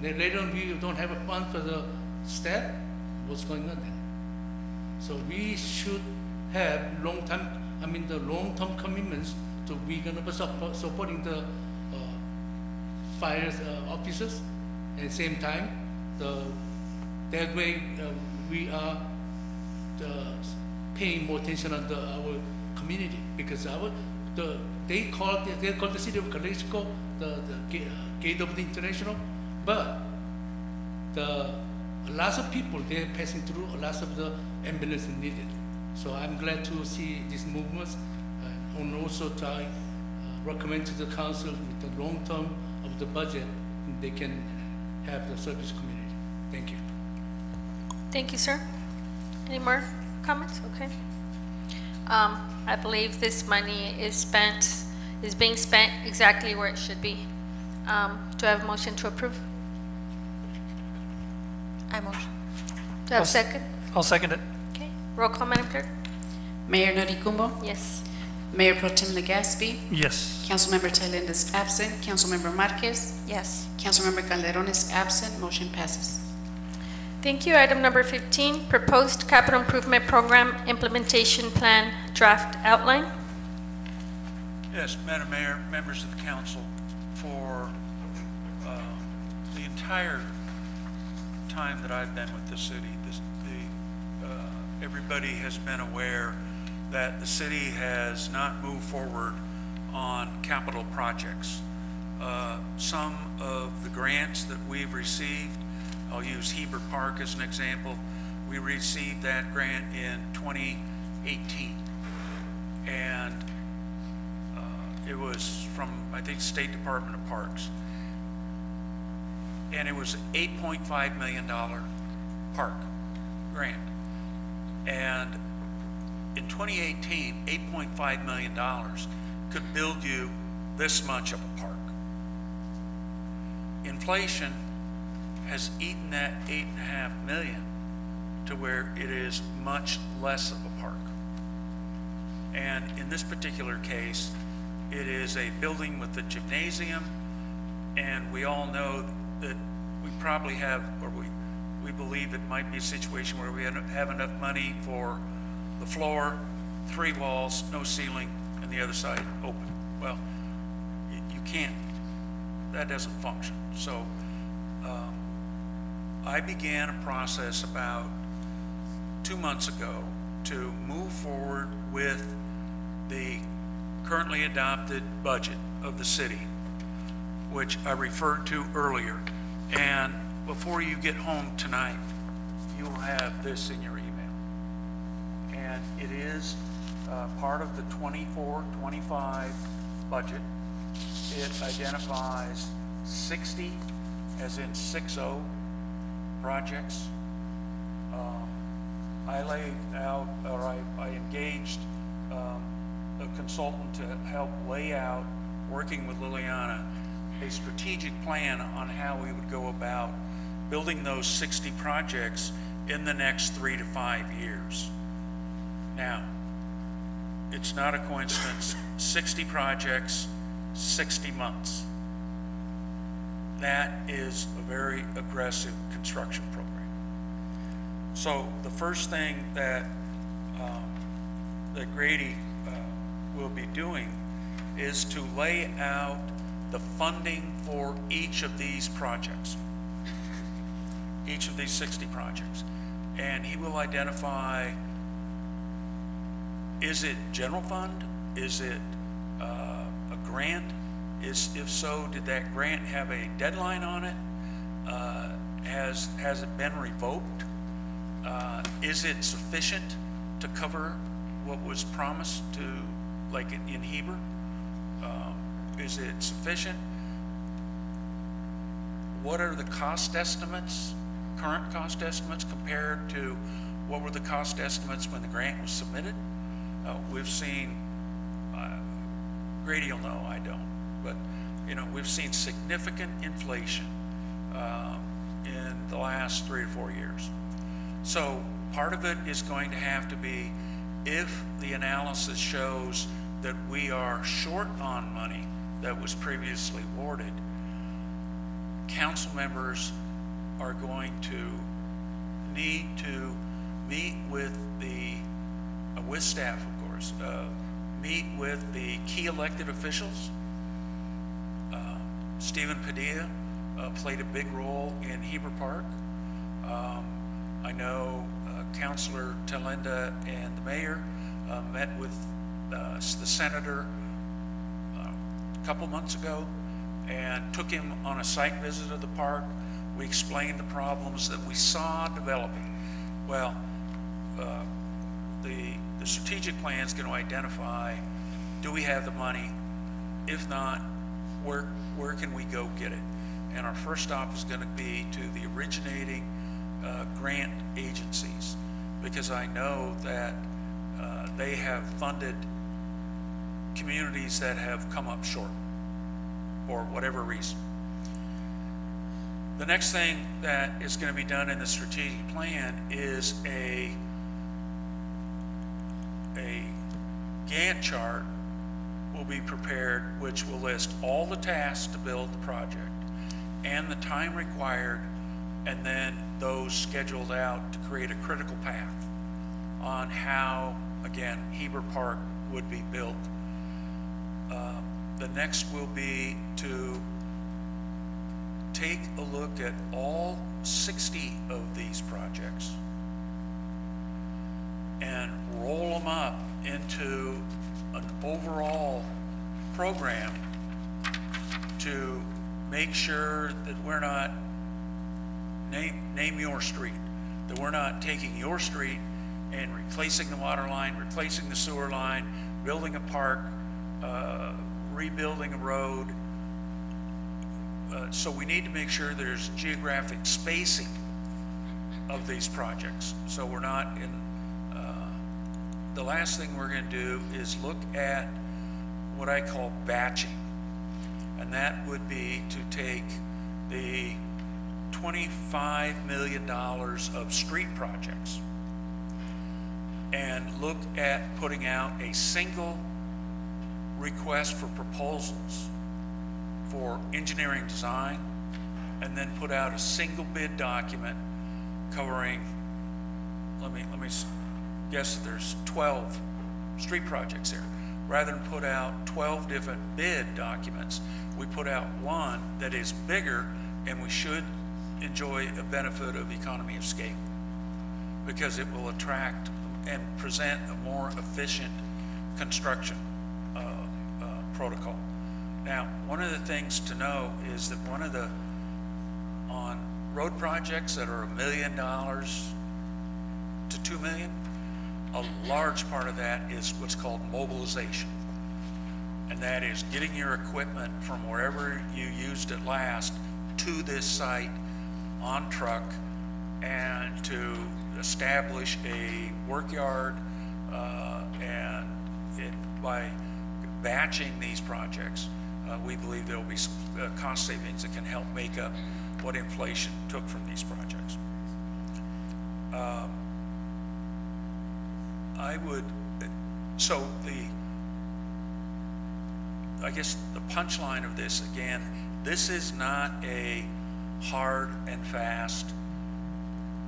Then later on, we don't have a fund for the staff. What's going on there? So we should have the long-term commitments to we gonna be supporting the fire officers. At the same time, that way we are paying more attention on our community, because they call the city of Calexico the gate of the international, but a lot of people they're passing through, a lot of the ambulance needed. So I'm glad to see these movements, and also try recommend to the council with the long term of the budget, they can have the service community. Thank you. Thank you, sir. Any more comments? Okay. I believe this money is being spent exactly where it should be. Do I have a motion to approve? I motion. Do I have a second? I'll second it. Okay. Roll call, Madam Clerk. Mayor Noricumbo, Yes. Mayor Pro Tem Legaspi, Yes. Councilmember Thailenda is absent, Councilmember Marquez, Yes. Councilmember Calderon is absent, motion passes. Thank you. Item number 15, Proposed Capital Improvement Program Implementation Plan Draft Outline. Yes, Madam Mayor, members of the council, for the entire time that I've been with the city, everybody has been aware that the city has not moved forward on capital projects. Some of the grants that we've received, I'll use Heber Park as an example. We received that grant in 2018. And it was from, I think, State Department of Parks. And it was $8.5 million park grant. And in 2018, $8.5 million could build you this much of a park. Inflation has eaten that $8.5 million to where it is much less of a park. And in this particular case, it is a building with a gymnasium, and we all know that we probably have, or we believe it might be a situation where we have enough money for the floor, 3 walls, no ceiling, and the other side open. Well, you can't, that doesn't function. So I began a process about 2 months ago to move forward with the currently adopted budget of the city, which I referred to earlier. And before you get home tonight, you will have this in your email. And it is part of the 24-25 budget. It identifies 60, as in 60, projects. I laid out, or I engaged a consultant to help lay out, working with Liliana, a strategic plan on how we would go about building those 60 projects in the next 3 to 5 years. Now, it's not a coincidence, 60 projects, 60 months. That is a very aggressive construction program. So the first thing that Grady will be doing is to lay out the funding for each of these projects, each of these 60 projects. And he will identify, is it general fund? Is it a grant? If so, did that grant have a deadline on it? Has it been revoked? Is it sufficient? to cover what was promised to, like in Heber? Is it sufficient? What are the cost estimates, current cost estimates, compared to what were the cost estimates when the grant was submitted? We've seen, Grady will know, I don't, but we've seen significant inflation in the last 3 to 4 years. So part of it is going to have to be, if the analysis shows that we are short on money that was previously awarded, council members are going to need to meet with with staff, of course, meet with the key elected officials. Stephen Padilla played a big role in Heber Park. I know Councilor Talinda and the mayor met with the senator a couple months ago and took him on a site visit of the park. We explained the problems that we saw developing. Well, the strategic plan is going to identify, do we have the money? If not, where can we go get it? And our first stop is going to be to the originating grant agencies, because I know that they have funded communities that have come up short for whatever reason. The next thing that is going to be done in the strategic plan is a Gantt chart will be prepared, which will list all the tasks to build the project and the time required, and then those scheduled out to create a critical path on how, again, Heber Park would be built. The next will be to take a look at all 60 of these projects and roll them up into an overall program to make sure that we're not, name your street, that we're not taking your street and replacing the water line, replacing the sewer line, building a park, rebuilding a road. So we need to make sure there's geographic spacing of these projects, so we're not in, the last thing we're going to do is look at what I call batching, and that would be to take the $25 million of street projects and look at putting out a single request for proposals for engineering design, and then put out a single bid document covering, let me guess that there's 12 street projects there. Rather than put out 12 different bid documents, we put out one that is bigger, and we should enjoy a benefit of economy of scale, because it will attract and present a more efficient construction protocol. Now, one of the things to know is that on road projects that are $1 million to $2 million, a large part of that is what's called mobilization. And that is getting your equipment from wherever you used it last to this site on truck, and to establish a work yard, and by batching these projects, we believe there will be some cost savings that can help make up what inflation took from these projects. I guess the punchline of this, again, this is not a hard and fast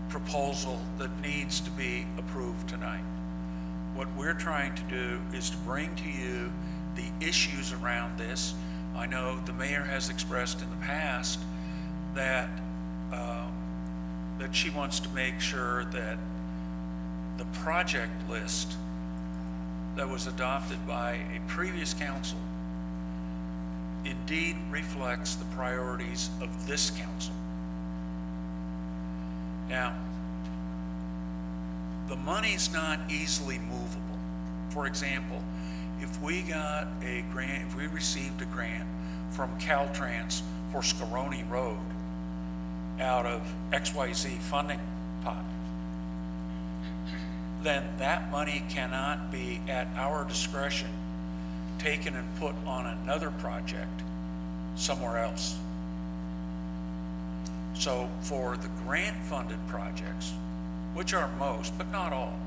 proposal that needs to be approved tonight. What we're trying to do is to bring to you the issues around this. I know the mayor has expressed in the past that that she wants to make sure that the project list that was adopted by a previous council indeed reflects the priorities of this council. Now, the money's not easily movable. For example, if we got a grant, if we received a grant from Caltrans for Scaroni Road out of XYZ funding pot, then that money cannot be at our discretion taken and put on another project somewhere else. So for the grant-funded projects, which are most, but not all,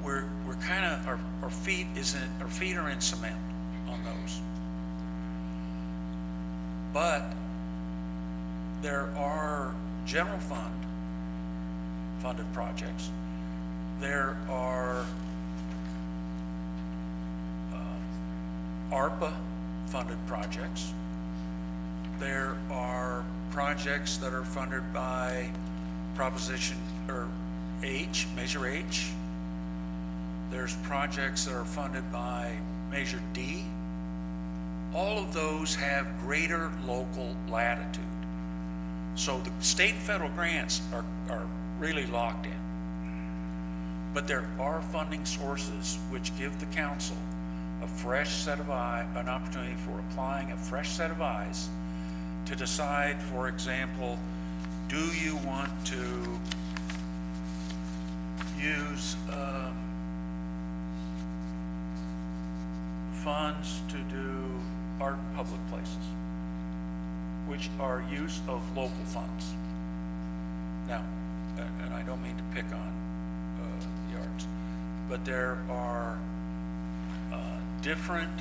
we're kind of, our feet are in cement on those. But there are general fund funded projects. There are ARPA funded projects. There are projects that are funded by Proposition or H, Measure H. There's projects that are funded by Measure D. All of those have greater local latitude. So the state and federal grants are really locked in. But there are funding sources which give the council a fresh set of eyes, an opportunity for applying a fresh set of eyes to decide, for example, do you want to use funds to do art in public places, which are use of local funds. Now, and I don't mean to pick on the arts, but there are different,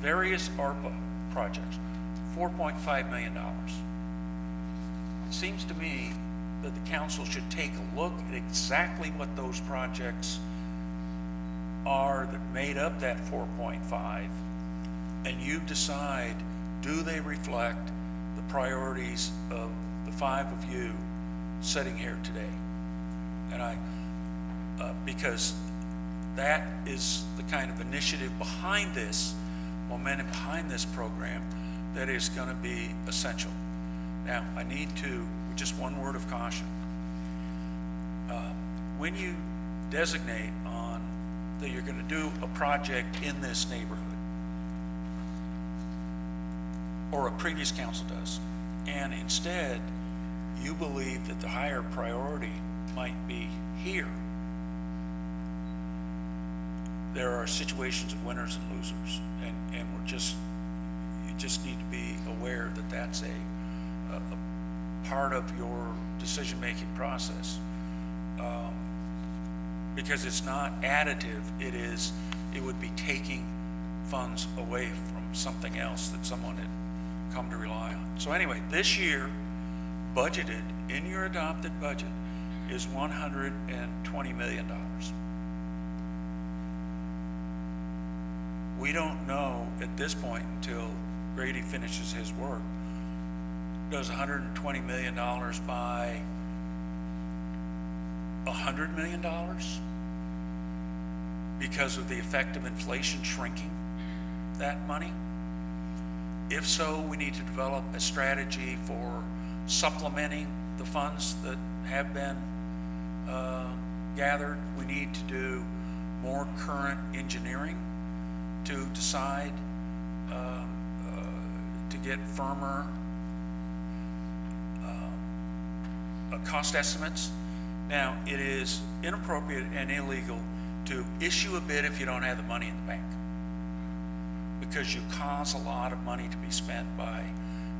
various ARPA projects, $4.5 million. It seems to me that the council should take a look at exactly what those projects are that made up that 4.5, and you decide, do they reflect the priorities of the five of you sitting here today? And because that is the kind of initiative behind this, momentum behind this program that is going to be essential. Now, I need to, just one word of caution. When you designate on that you're going to do a project in this neighborhood, or a previous council does, and instead you believe that the higher priority might be here, there are situations of winners and losers, and you just need to be aware that that's a part of your decision-making process, because it's not additive. It would be taking funds away from something else that someone had come to rely on. So anyway, this year, budgeted in your adopted budget is $120 million. We don't know at this point, until Grady finishes his work, does $120 million buy $100 million because of the effect of inflation shrinking that money? If so, we need to develop a strategy for supplementing the funds that have been gathered. We need to do more current engineering to decide to get firmer cost estimates. Now, it is inappropriate and illegal to issue a bid if you don't have the money in the bank, because you cause a lot of money to be spent by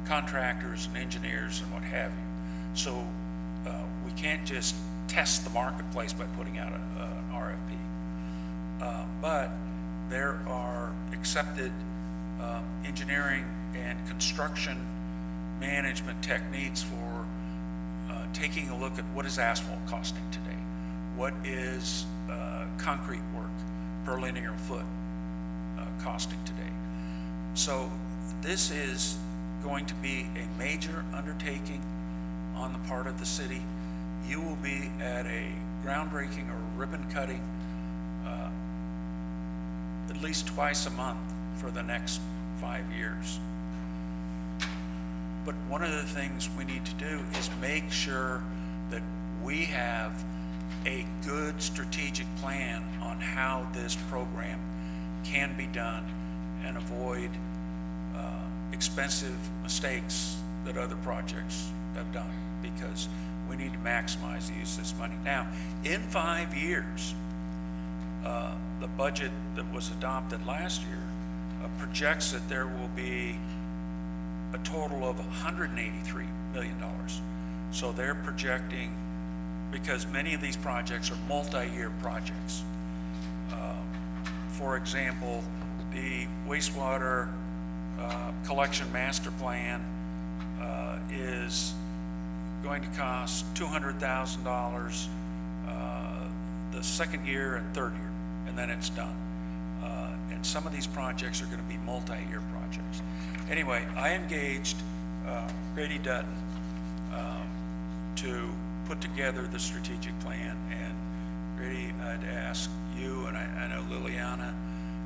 contractors and engineers and what have you. So we can't just test the marketplace by putting out an RFP. But there are accepted engineering and construction management techniques for taking a look at what is asphalt costing today, what is concrete work per linear foot costing today. So this is going to be a major undertaking on the part of the city. You will be at a groundbreaking or ribbon cutting at least twice a month for the next 5 years. But one of the things we need to do is make sure that we have a good strategic plan on how this program can be done and avoid expensive mistakes that other projects have done, because we need to maximize the use of this money. Now, in 5 years, the budget that was adopted last year projects that there will be a total of $183 million. So they're projecting, because many of these projects are multi-year projects. For example, the wastewater collection master plan is going to cost $200,000 the second year and third year, and then it's done. And some of these projects are going to be multi-year projects. Anyway, I engaged Grady Dutton to put together the strategic plan, and Grady, I'd ask you, and I know Liliana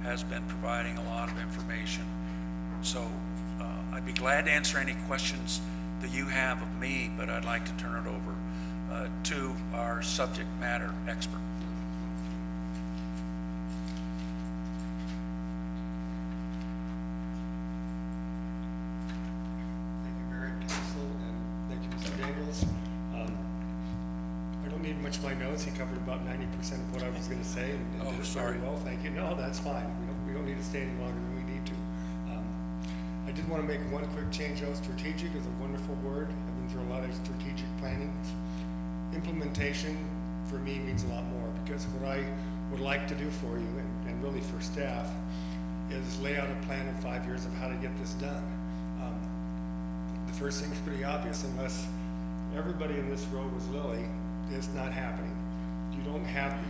has been providing a lot of information, so I'd be glad to answer any questions that you have of me, but I'd like to turn it over to our subject matter expert. Thank you, Mayor and Council, and thank you, Mr. Daniels. I don't need much of my notes. He covered about 90% of what I was going to say, and did it very well. Thank you. No, that's fine. We don't need to stay any longer than we need to. I did want to make one quick change, though. Strategic is a wonderful word. I've been through a lot of strategic planning. Implementation, for me, means a lot more, because what I would like to do for you, and really for staff, is lay out a plan in 5 years of how to get this done. The first thing is pretty obvious. Unless everybody in this row was Lily, it's not happening. You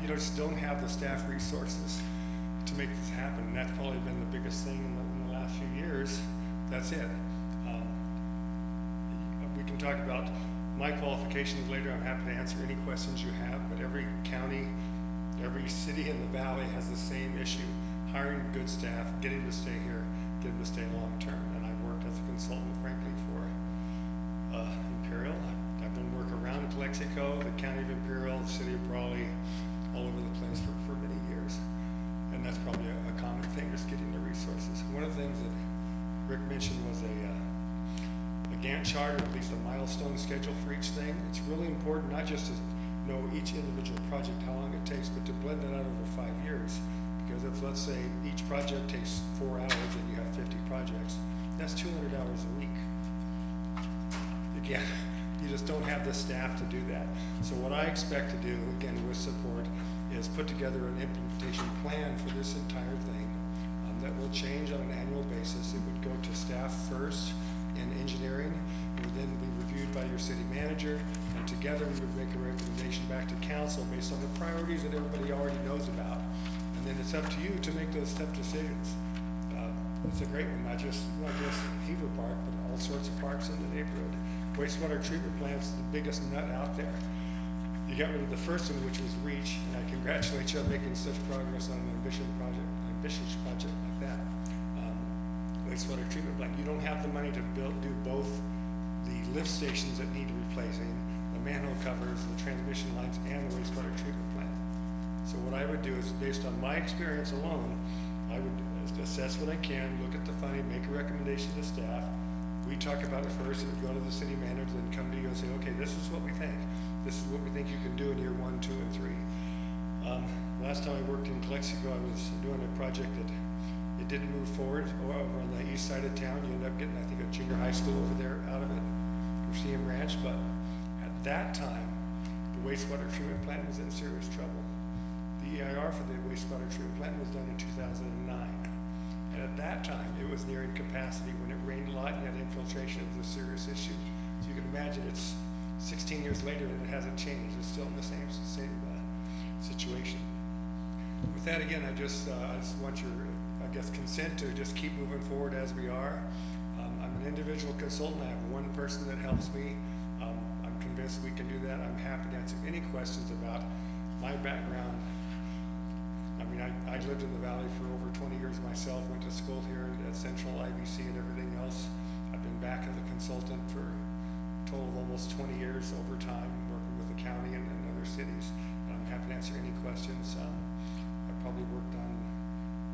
just don't have the staff resources to make this happen, and that's probably been the biggest thing in the last few years. That's it. We can talk about my qualifications later. I'm happy to answer any questions you have, but every county, every city in the valley has the same issue: hiring good staff, getting them to stay here, getting them to stay long term. And I've worked as a consultant, frankly, for Imperial. I've done work around Calexico, the county of Imperial, the city of Brawley, all over the place for many years. And that's probably a common thing, just getting the resources. One of the things that Rick mentioned was a Gantt chart, or at least a milestone schedule for each thing. It's really important not just to know each individual project, how long it takes, but to blend it out over 5 years. Because if, let's say, each project takes 4 hours and you have 50 projects, that's 200 hours a week. Again, you just don't have the staff to do that. So what I expect to do, again, with support, is put together an implementation plan for this entire thing that will change on an annual basis. It would go to staff first in engineering. It would then be reviewed by your city manager, and together we would make a recommendation back to council based on the priorities that everybody already knows about. And then it's up to you to make those tough decisions. It's a great one, not just Heber Park, but all sorts of parks in the neighborhood. Wastewater treatment plant's the biggest nut out there. You got rid of the first one, which was REACH, and I congratulate you on making such progress on an ambitious project like that. Wastewater treatment plant, you don't have the money to do both the lift stations that need replacing, the manhole covers, the transmission lines, and the wastewater treatment plant. So what I would do is, based on my experience alone, I would assess what I can, look at the funding, make a recommendation to staff. We talk about it first, and we go to the city manager, then come to you and say, okay, this is what we think. This is what we think you can do in year 1, 2, and 3. Last time I worked in Calexico, I was doing a project that it didn't move forward over on the east side of town. You end up getting, I think, a junior high school over there out of it, Museum Ranch. But at that time, the wastewater treatment plant was in serious trouble. The EIR for the wastewater treatment plant was done in 2009. And at that time, it was nearing capacity. When it rained a lot and you had infiltration, it was a serious issue. So you can imagine it's 16 years later and it hasn't changed. It's still in the same situation. With that, again, I just want your, I guess, consent to just keep moving forward as we are. I'm an individual consultant. I have one person that helps me. I'm convinced we can do that. I'm happy to answer any questions about my background. I mean, I lived in the Valley for over 20 years myself, went to school here at Central, IBC, and everything else. I've been back as a consultant for a total of almost 20 years over time, working with the county and other cities. And I'm happy to answer any questions. I've probably worked on,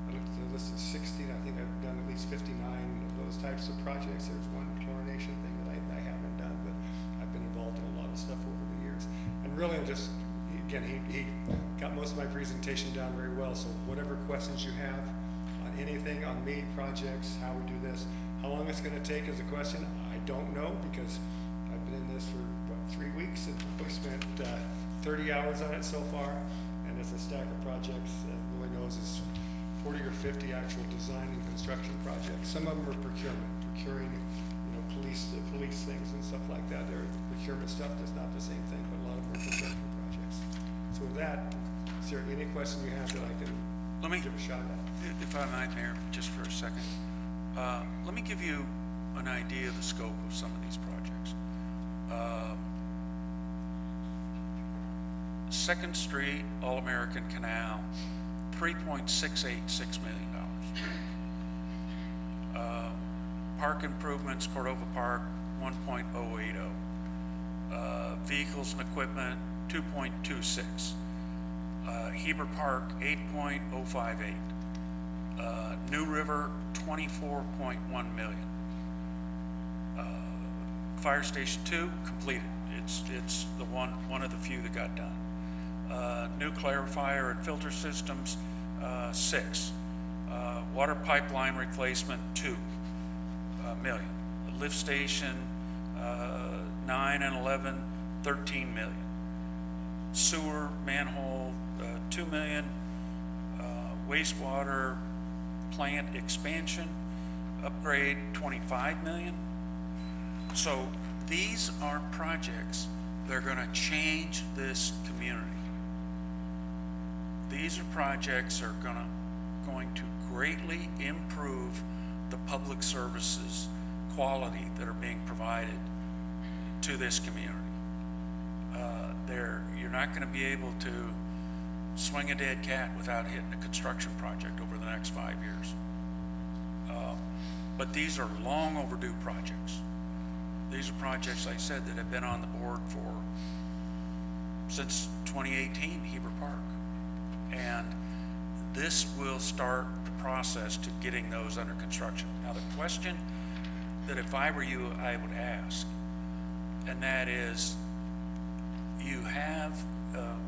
I looked at the list of 16, I think I've done at least 59 of those types of projects. There's one chlorination thing that I haven't done, but I've been involved in a lot of stuff over the years. And really, I'm just, again, he got most of my presentation down very well, so whatever questions you have on anything, on me, projects, how we do this, how long it's gonna take is a question, I don't know, because I've been in this for, what, 3 weeks, and we spent 30 hours on it so far, and it's a stack of projects, Lord knows it's 40 or 50 actual design and construction projects. Some of them are procuring, police things and stuff like that. Their procurement stuff is not the same thing, but a lot of them are construction projects. So with that, is there any question you have that I can give a shot at? If I might, Mayor, just for a second, let me give you an idea of the scope of some of these projects. 2nd Street, All-American Canal, $3.686 million. Park improvements, Cordova Park, 1.080. Vehicles and equipment, 2.26. Heber Park, 8.058. New River, 24.1 million. Fire Station 2, completed. It's the one of the few that got done. New clarifier and filter systems, 6. Water pipeline replacement, 2 million. Lift station, 9 and 11, 13 million. Sewer manhole, 2 million. Wastewater plant expansion, upgrade, 25 million. So these are projects that are gonna change this community. These are projects that are going to greatly improve the public services quality that are being provided to this community. You're not going to be able to swing a dead cat without hitting a construction project over the next 5 years. But these are long overdue projects. These are projects, like I said, that have been on the board since 2018, Heber Park. And this will start the process to getting those under construction. Now, the question that if I were you, I would ask, and that is,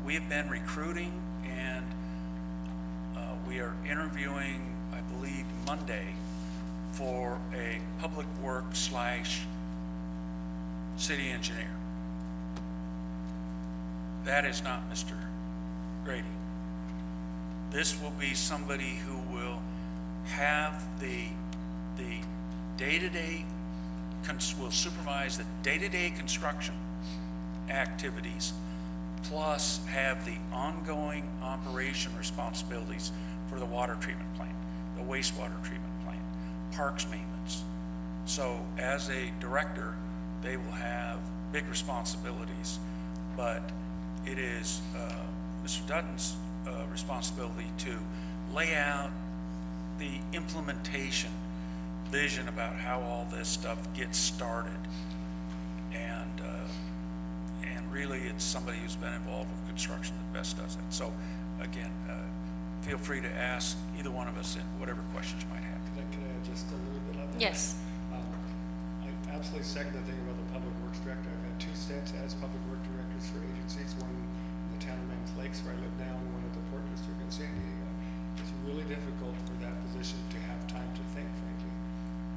we have been recruiting, and we are interviewing, I believe, Monday for a public works / city engineer. That is not Mr. Grady. This will be somebody who will have the day-to-day, will supervise the day-to-day construction activities, plus have the ongoing operation responsibilities for the water treatment plant, the wastewater treatment plant, parks maintenance. So as a director, they will have big responsibilities, but it is Mr. Dutton's responsibility to lay out the implementation vision about how all this stuff gets started. And really it's somebody who's been involved with construction that best does it. So again, feel free to ask either one of us whatever questions you might have. Can I add just a little bit of that? Yes. I absolutely second the thing about the public works director. I've had 2 stints as public work directors for agencies, one in the town of Mammoth Lakes where I live now, and one at the Port District in San Diego. It's really difficult for that position to have time to think, frankly,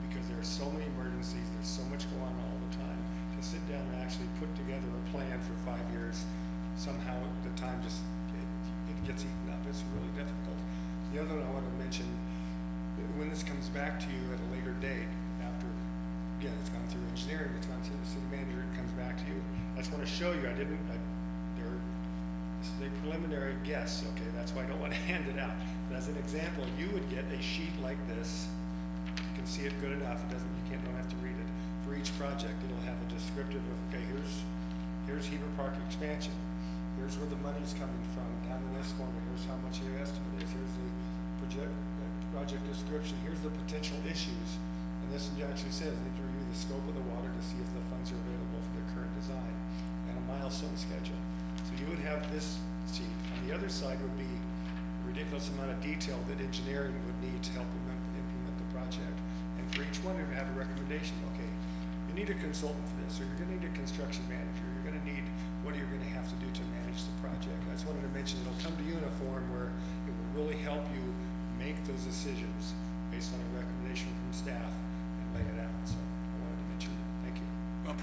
because there are so many emergencies, there's so much going on all the time. To sit down and actually put together a plan for 5 years, somehow the time just, it gets eaten up. It's really difficult. The other one I want to mention, when this comes back to you at a later date, after, again, it's gone through engineering, it's gone through the city manager, it comes back to you. I just want to show you, this is a preliminary guess, okay? That's why I don't want to hand it out. But as an example, you would get a sheet like this. You can see it good enough. It doesn't, don't have to read it. For each project, it'll have a descriptive of, okay, here's Heber Park expansion. Here's where the money's coming from, down in this corner. Here's how much your estimate is. Here's the project description. Here's the potential issues. And this actually says they need to review the scope of the water to see if the funds are available for the current design and a milestone schedule. So you would have this sheet. The other side would be a ridiculous amount of detail that engineering would need to help implement the project. And for each one, it would have a recommendation. Okay, you need a consultant for this, or you're gonna need a construction manager, you're gonna need, what are you gonna have to do to manage the project? I just wanted to mention, it'll come to you in a form where it will really help you make those decisions based on a recommendation from staff and lay it out. So I wanted to mention that. Thank you. Well,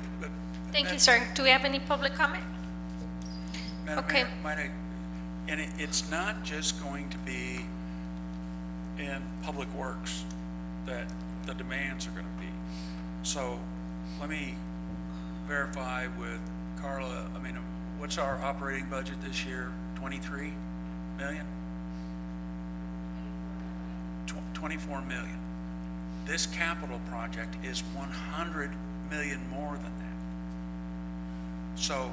Thank you, sir. Do we have any public comment? Madam Okay. Mayor, might I, and it's not just going to be in Public Works that the demands are going to be. So let me verify with Carla, I mean, what's our operating budget this year? 23 million? 24 million. This capital project is 100 million more than that. So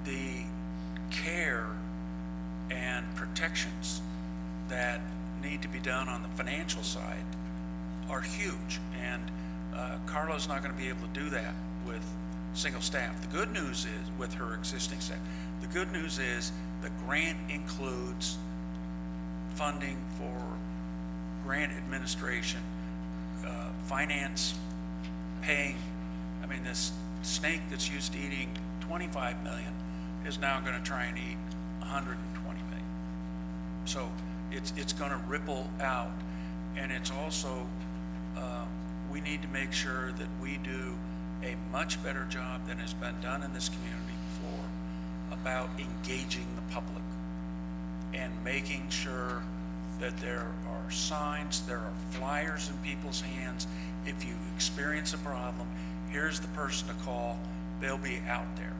the care and protections that need to be done on the financial side are huge, and Carla's not going to be able to do that with single staff. The good news is, with her existing staff, the good news is the grant includes funding for grant administration, finance, paying. I mean, this snake that's used to eating 25 million is now going to try and eat 120 million. So it's going to ripple out, and it's also we need to make sure that we do a much better job than has been done in this community before about engaging the public and making sure that there are signs, there are flyers in people's hands. If you experience a problem, here's the person to call. They'll be out there.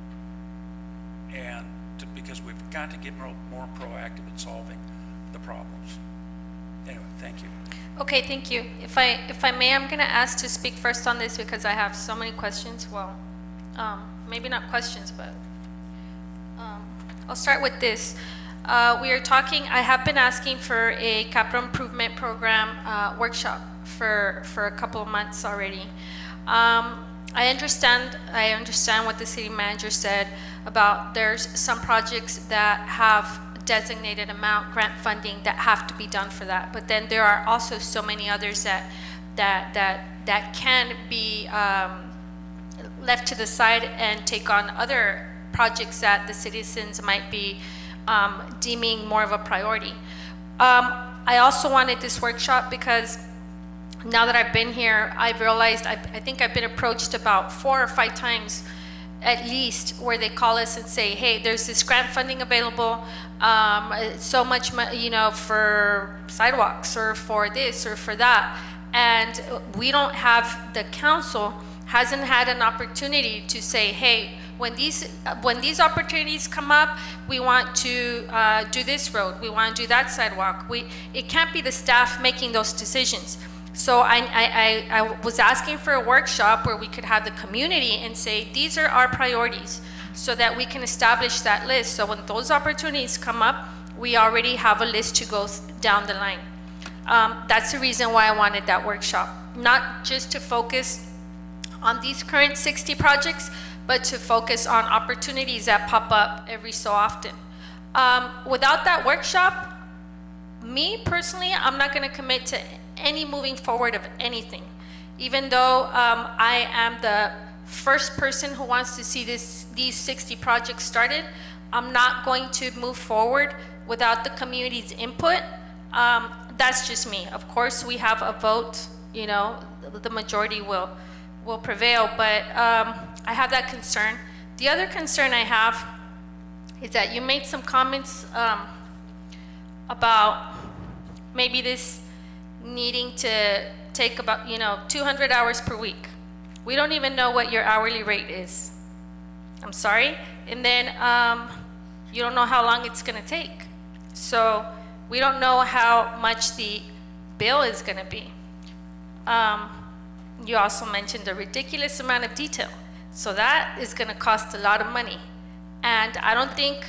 And because we've got to get more proactive in solving the problems. Anyway, thank you. Okay, thank you. If I may, I'm going to ask to speak first on this because I have so many questions. Well, maybe not questions, but I'll start with this. We are talking, I have been asking for a capital improvement program workshop for a couple of months already. I understand what the city manager said about there's some projects that have designated amount grant funding that have to be done for that, but then there are also so many others that can be left to the side and take on other projects that the citizens might be deeming more of a priority. I also wanted this workshop because now that I've been here, I've realized I think I've been approached about 4 or 5 times at least where they call us and say, hey, there's this grant funding available, so much, for sidewalks or for this or for that. And we don't have, the council hasn't had an opportunity to say, hey, when these opportunities come up, we want to do this road, we want to do that sidewalk. It can't be the staff making those decisions. So I was asking for a workshop where we could have the community and say, these are our priorities, so that we can establish that list. So when those opportunities come up, we already have a list to go down the line. That's the reason why I wanted that workshop. Not just to focus on these current 60 projects, but to focus on opportunities that pop up every so often. Without that workshop, me personally, I'm not gonna commit to any moving forward of anything. Even though I am the first person who wants to see these 60 projects started, I'm not going to move forward without the community's input. That's just me. Of course, we have a vote, the majority will prevail, but I have that concern. The other concern I have is that you made some comments about maybe this needing to take about 200 hours per week. We don't even know what your hourly rate is. I'm sorry. And then you don't know how long it's going to take. So we don't know how much the bill is going to be. You also mentioned a ridiculous amount of detail. So that is going to cost a lot of money. And I don't think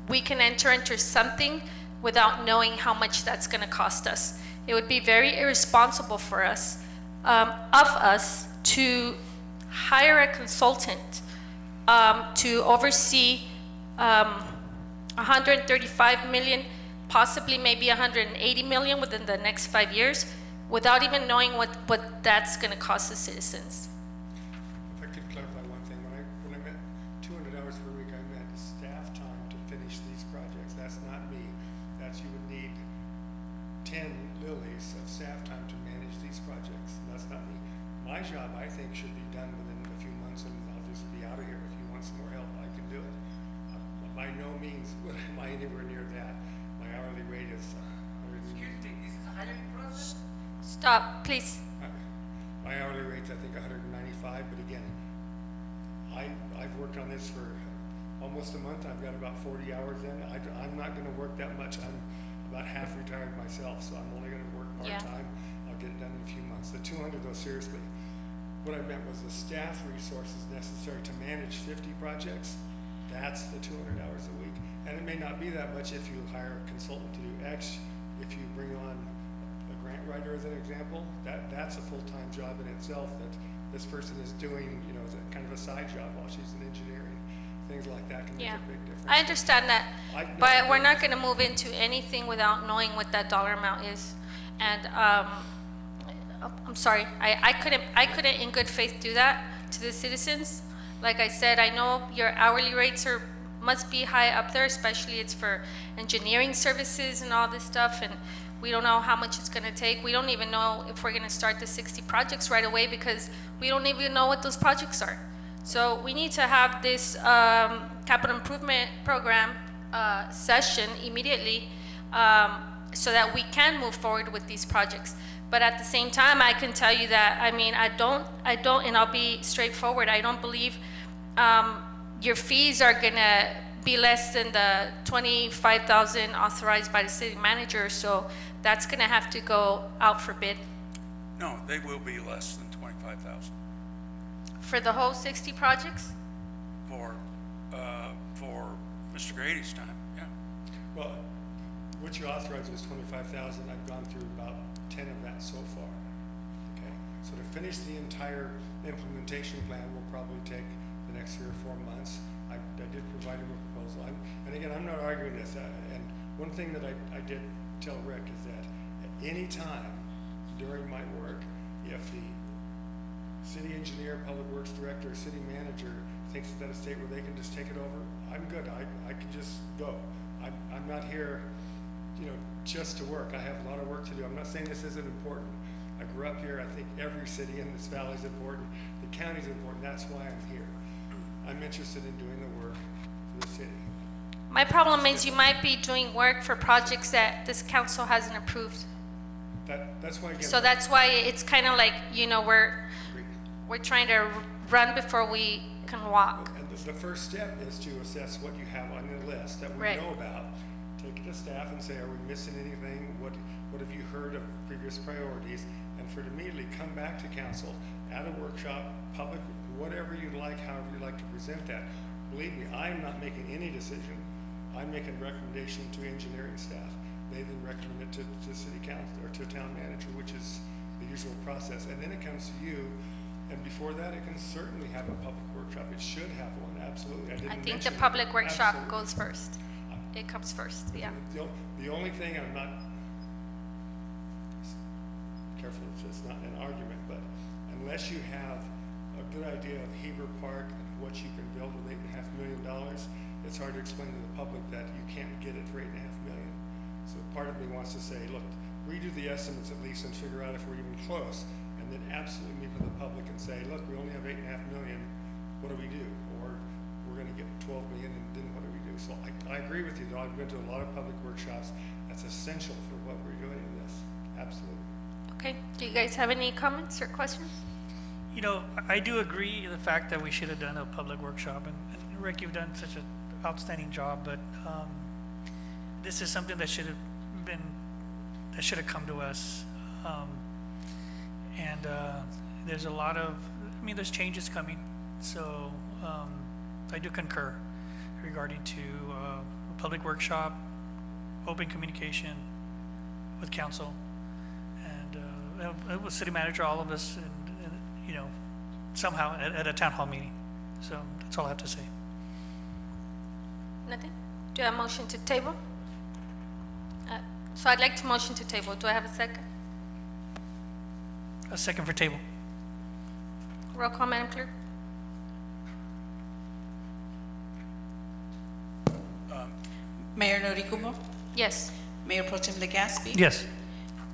we can enter into something without knowing how much that's going to cost us. It would be very irresponsible for us, to hire a consultant to oversee 135 million, possibly maybe 180 million within the next 5 years, without even knowing what that's going to cost the citizens. If I could clarify one thing, when I meant 200 hours per week, I meant staff time to finish these projects. That's not me. That's you would need 10 lilies of staff time to manage these projects. That's not me. My job, I think, should be done within a few months, and I'll just be out of here. If you want some more help, I can do it. By no means am I anywhere near that. My hourly rate is Excuse me, this is a hiring process? Stop, please. my hourly rate's I think 195, but again, I've worked on this for almost a month. I've got about 40 hours in. I'm not going to work that much. I'm about half retired myself, so I'm only going to work part-time. I'll get it done in a few months. The 200 though, seriously, what I meant was the staff resources necessary to manage 50 projects. That's the 200 hours a week. And it may not be that much if you hire a consultant to do X. If you bring on a grant writer as an example, that's a full-time job in itself that this person is doing, you know, as a kind of a side job while she's in engineering. Things like that can make a big difference. I understand that, but we're not going to move into anything without knowing what that dollar amount is. And I'm sorry, I couldn't in good faith do that to the citizens. Like I said, I know your hourly rates must be high up there, especially it's for engineering services and all this stuff, and we don't know how much it's going to take. We don't even know if we're going to start the 60 projects right away because we don't even know what those projects are. So we need to have this capital improvement program session immediately so that we can move forward with these projects. But at the same time, I can tell you that, I mean, I don't, and I'll be straightforward, I don't believe your fees are gonna be less than the 25,000 authorized by the city manager, so that's gonna have to go out for bid. No, they will be less than 25,000 For the whole 60 projects? for Mr. Grady's time, yeah. Well, what you authorized was 25,000. I've gone through about 10 of that so far. Okay, so to finish the entire implementation plan will probably take the next 3 or 4 months. I did provide him a proposal. And again, I'm not arguing this. And one thing that I did tell Rick is that at any time during my work, if the city engineer, public works director, city manager thinks it's at a state where they can just take it over, I'm good. I can just go. I'm not here, you know, just to work. I have a lot of work to do. I'm not saying this isn't important. I grew up here. I think every city in this valley is important. The county's important. That's why I'm here. I'm interested in doing the work for the city. My problem is you might be doing work for projects that this council hasn't approved. That's why, again, So that's why it's kind of like, you know, we're trying to run before we can walk. And the first step is to assess what you have on your list that we Right. know about. Take it to staff and say, are we missing anything? What have you heard of previous priorities? And for it immediately come back to council at a workshop, public, whatever you'd like, however you'd like to present that. Believe me, I'm not making any decision. I'm making a recommendation to engineering staff. They then recommend it to city council or to town manager, which is the usual process. And then it comes to you. And before that, it can certainly have a public workshop. It should have one, absolutely. I think the mention it. public workshop Absolutely. goes first. It comes first, yeah. The only thing I'm not careful, it's not an argument, but unless you have a good idea of Heber Park and what you can build with $8.5 million, it's hard to explain to the public that you can't get it for $8.5 million. So part of me wants to say, look, redo the estimates at least and figure out if we're even close, and then absolutely meet with the public and say, look, we only have $8.5 million. What do we do? Or we're going to get 12 million, and then what do we do? So I agree with you, though. I've been to a lot of public workshops. That's essential for what we're doing in this. Absolutely. Okay, do you guys have any comments or questions? You know, I do agree in the fact that we should have done a public workshop, and Rick, you've done such an outstanding job, but this is something that should have come to us. And there's a lot of, I mean, there's changes coming, so I do concur regarding to a public workshop, open communication with council, and with city manager, all of us, and you know, somehow at a town hall meeting. So that's all I have to say. Nothing? Do you have a motion to table? So I'd like to motion to table. Do I have a second? A second for table. Roll call, Madam Clerk. Mayor Noricumbo, Yes. Mayor Pro Tem Legaspi. Yes.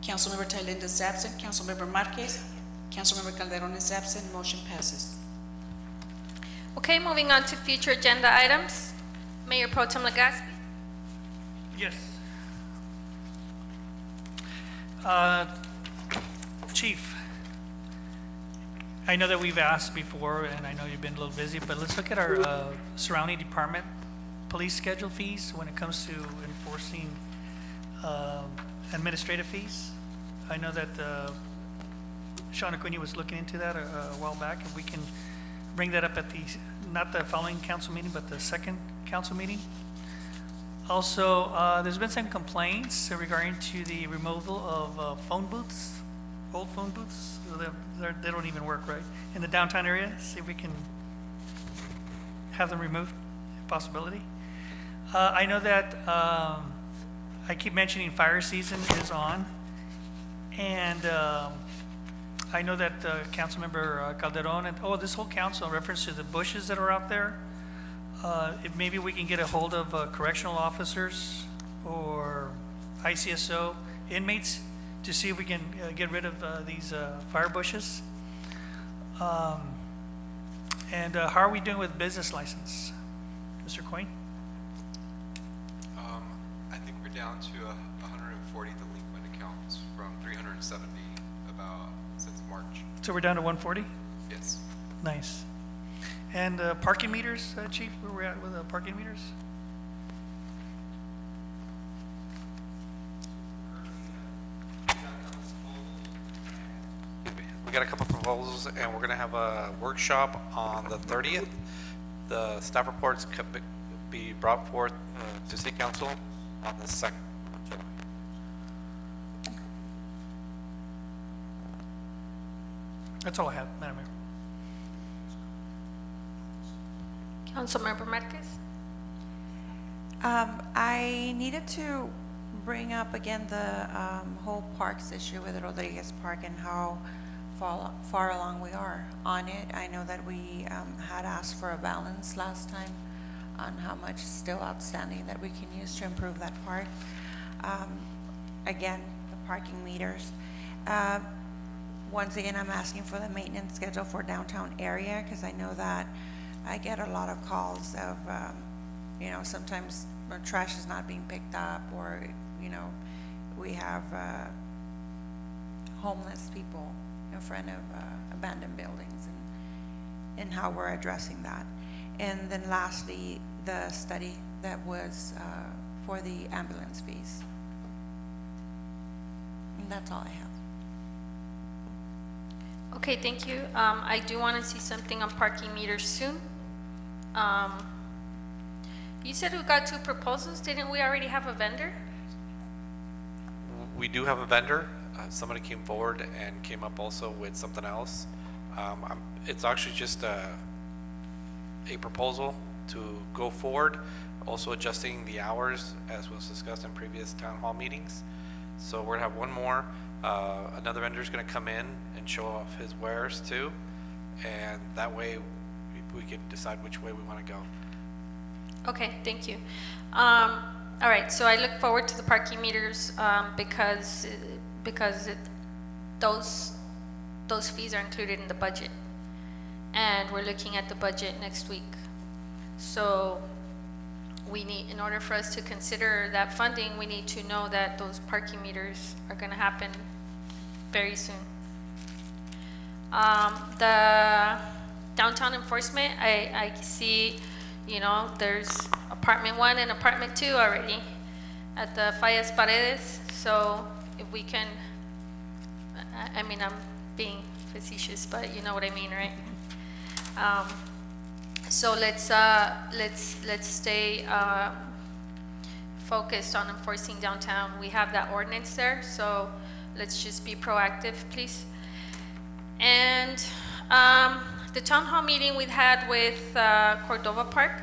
Councilmember Thalinda is absent. Councilmember Marquez. Councilmember Calderon is absent. Motion passes. Okay, moving on to future agenda items. Mayor Pro Tem Legaspi. Yes. Chief, I know that we've asked before, and I know you've been a little busy, but let's look at our surrounding department police schedule fees when it comes to enforcing administrative fees. I know that Sean Acuna was looking into that a while back. If we can bring that up at the, not the following council meeting, but the second council meeting. Also, there's been some complaints regarding to the removal of phone booths, old phone booths. They don't even work right in the downtown area. See if we can have them removed, if possibility. I know that I keep mentioning fire season is on, and I know that Councilmember Calderon and this whole council in reference to the bushes that are out there. If maybe we can get a hold of correctional officers or ICSO inmates to see if we can get rid of these fire bushes. And how are we doing with business license? Mr. Coyne? I think we're down to 140 delinquent accounts from 370 about since March. So we're down to 140? Yes. Nice. And parking meters, Chief, where we're at with parking meters? We got a couple proposals, and we're gonna have a workshop on the 30th. The staff reports could be brought forth to City Council on the 2nd. That's all I have, Madam Mayor. Councilmember Marquez. I needed to bring up again the whole parks issue with Rodriguez Park and how far along we are on it. I know that we had asked for a balance last time on how much is still outstanding that we can use to improve that park. Again, the parking meters. Once again, I'm asking for the maintenance schedule for downtown area because I know that I get a lot of calls of, you know, sometimes trash is not being picked up, or, you know, we have homeless people in front of abandoned buildings, and how we're addressing that. And then lastly, the study that was for the ambulance fees. And that's all I have. Okay, thank you. I do want to see something on parking meters soon. You said we got 2 proposals. Didn't we already have a vendor? We do have a vendor. Somebody came forward and came up also with something else. It's actually just a proposal to go forward, also adjusting the hours as was discussed in previous town hall meetings. So we're gonna have one more. Another vendor is gonna come in and show off his wares too, and that way we can decide which way we want to go. Okay, thank you. All right, so I look forward to the parking meters because those fees are included in the budget, and we're looking at the budget next week. So we need, in order for us to consider that funding, we need to know that those parking meters are going to happen very soon. The downtown enforcement, I see, you know, there's apartment 1 and apartment 2 already at the Fallas Paredes. So if we can, I mean, I'm being facetious, but you know what I mean, right? So let's stay focused on enforcing downtown. We have that ordinance there, so let's just be proactive, please. And the town hall meeting we had with Cordova Park,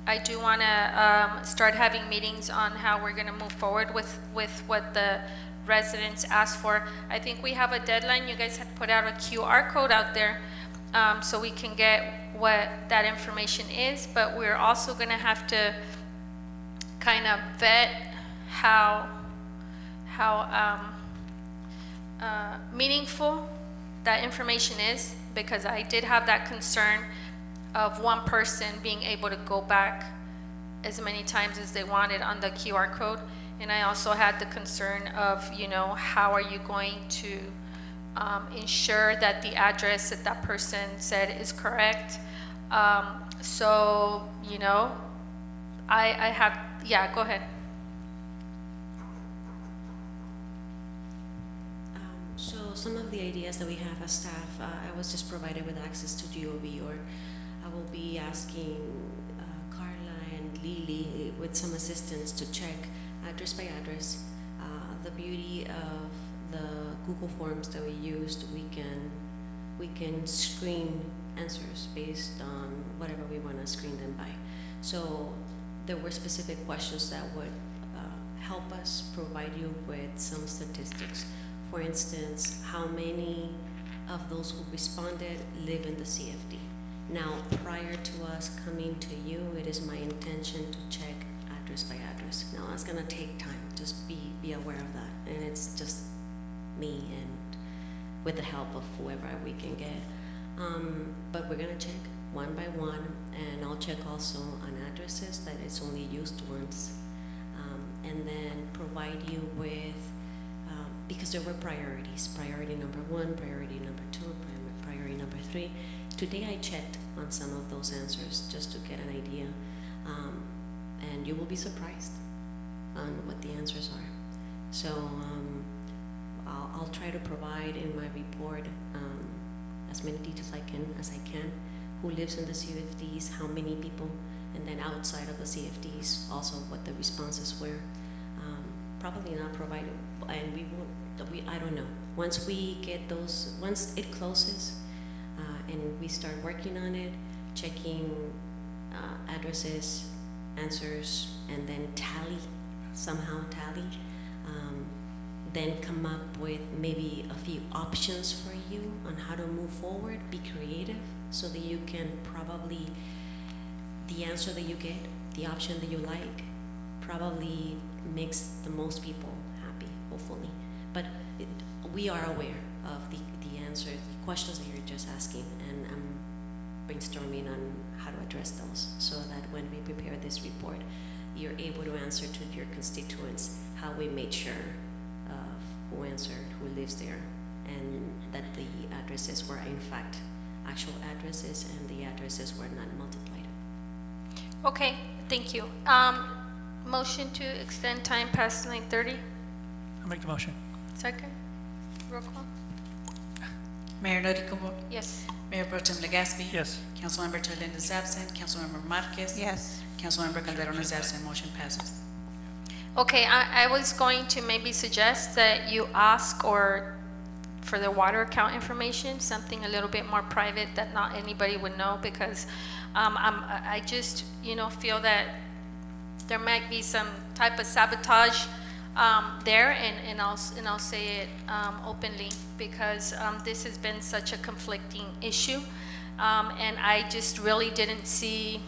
I do want to start having meetings on how we're going to move forward with what the residents asked for. I think we have a deadline. You guys had put out a QR code out there, so we can get what that information is, but we're also going to have to kind of vet how meaningful that information is, because I did have that concern of one person being able to go back as many times as they wanted on the QR code. And I also had the concern of, you know, how are you going to ensure that the address that that person said is correct? So, you know, I have, yeah, go ahead. So some of the ideas that we have as staff, I was just provided with access to GOV, or I will be asking Carla and Lily with some assistance to check address by address. The beauty of the Google Forms that we used, we can screen answers based on whatever we want to screen them by. So there were specific questions that would help us provide you with some statistics. For instance, how many of those who responded live in the CFD? Now, prior to us coming to you, it is my intention to check address by address. Now, that's gonna take time, just be aware of that. And it's just me and with the help of whoever we can get. But we're gonna check one by one, and I'll check also on addresses that it's only used once. And then provide you with, because there were priorities, priority number 1, priority number 2, priority number 3. Today I checked on some of those answers just to get an idea, and you will be surprised on what the answers are. So I'll try to provide in my report as many details as I can, who lives in the CFDs, how many people, and then outside of the CFDs, also what the responses were. Probably not provided, and I don't know. Once we get those, once it closes, and we start working on it, checking addresses, answers, and then somehow tally, then come up with maybe a few options for you on how to move forward, be creative, so that you can probably, the answer that you get, the option that you like, probably makes the most people happy, hopefully. But we are aware of the answer, the questions that you're just asking, and I'm brainstorming on how to address those, so that when we prepare this report, you're able to answer to your constituents how we made sure of who answered, who lives there, and that the addresses were in fact actual addresses and the addresses were not multiplied. Okay, thank you. Motion to extend time past 9:30. I'll make the motion. Second. Roll call. Mayor Noriko? Yes. Mayor Pro Tem Legaspi? Yes. Councilmember Terlinda is absent. Councilmember Marquez? Yes. Councilmember Calderon is absent. Motion passes. Okay, I was going to maybe suggest that you ask or for the water account information, something a little bit more private that not anybody would know, because I just, you know, feel that there might be some type of sabotage there, and I'll say it openly, because this has been such a conflicting issue, and I just really didn't see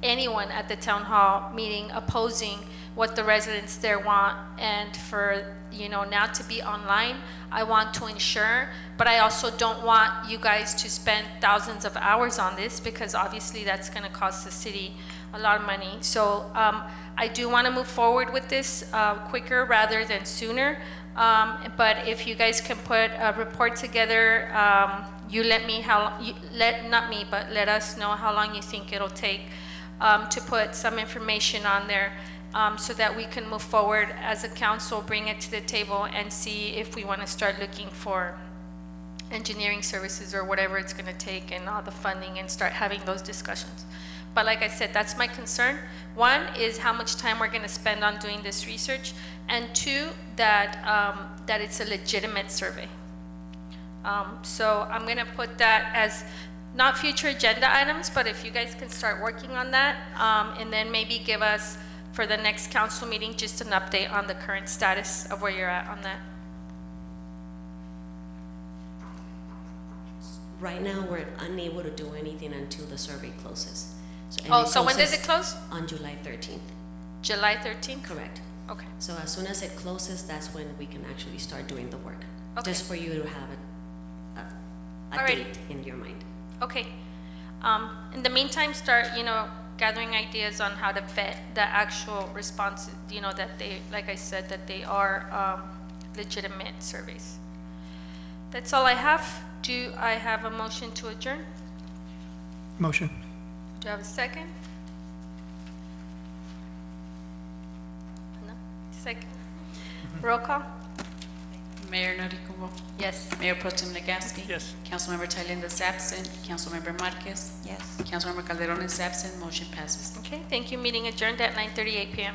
anyone at the town hall meeting opposing what the residents there want. And for, you know, now to be online, I want to ensure, but I also don't want you guys to spend thousands of hours on this, because obviously that's going to cost the city a lot of money. So I do want to move forward with this quicker rather than sooner. But if you guys can put a report together, you let me let us know how long you think it'll take to put some information on there, so that we can move forward as a council, bring it to the table, and see if we want to start looking for engineering services or whatever it's going to take, and all the funding, and start having those discussions. But like I said, that's my concern. One is how much time we're going to spend on doing this research, and two, that it's a legitimate survey. So I'm going to put that as not future agenda items, but if you guys can start working on that, and then maybe give us, for the next council meeting, just an update on the current status of where you're at on that. Right now, we're unable to do anything until the survey closes. Oh, so when does it close? On July 13th. July 13th? Correct. Okay. So as soon as it closes, that's when we can actually start doing the work. Okay. Just for you to have a Alrighty. date in your mind. Okay. In the meantime, start, gathering ideas on how to vet the actual responses, that they, like I said, that they are legitimate surveys. That's all I have. Do I have a motion to adjourn? Motion. Do I have a second? No? Second. Roll call? Mayor Noricumbo. Yes. Mayor Pro Tem Legaspi. Yes. Councilmember Thailienda is absent. Councilmember Marquez. Yes. Councilmember Calderon is absent. Motion passes. Okay, thank you. Meeting adjourned at 9:38 p.m.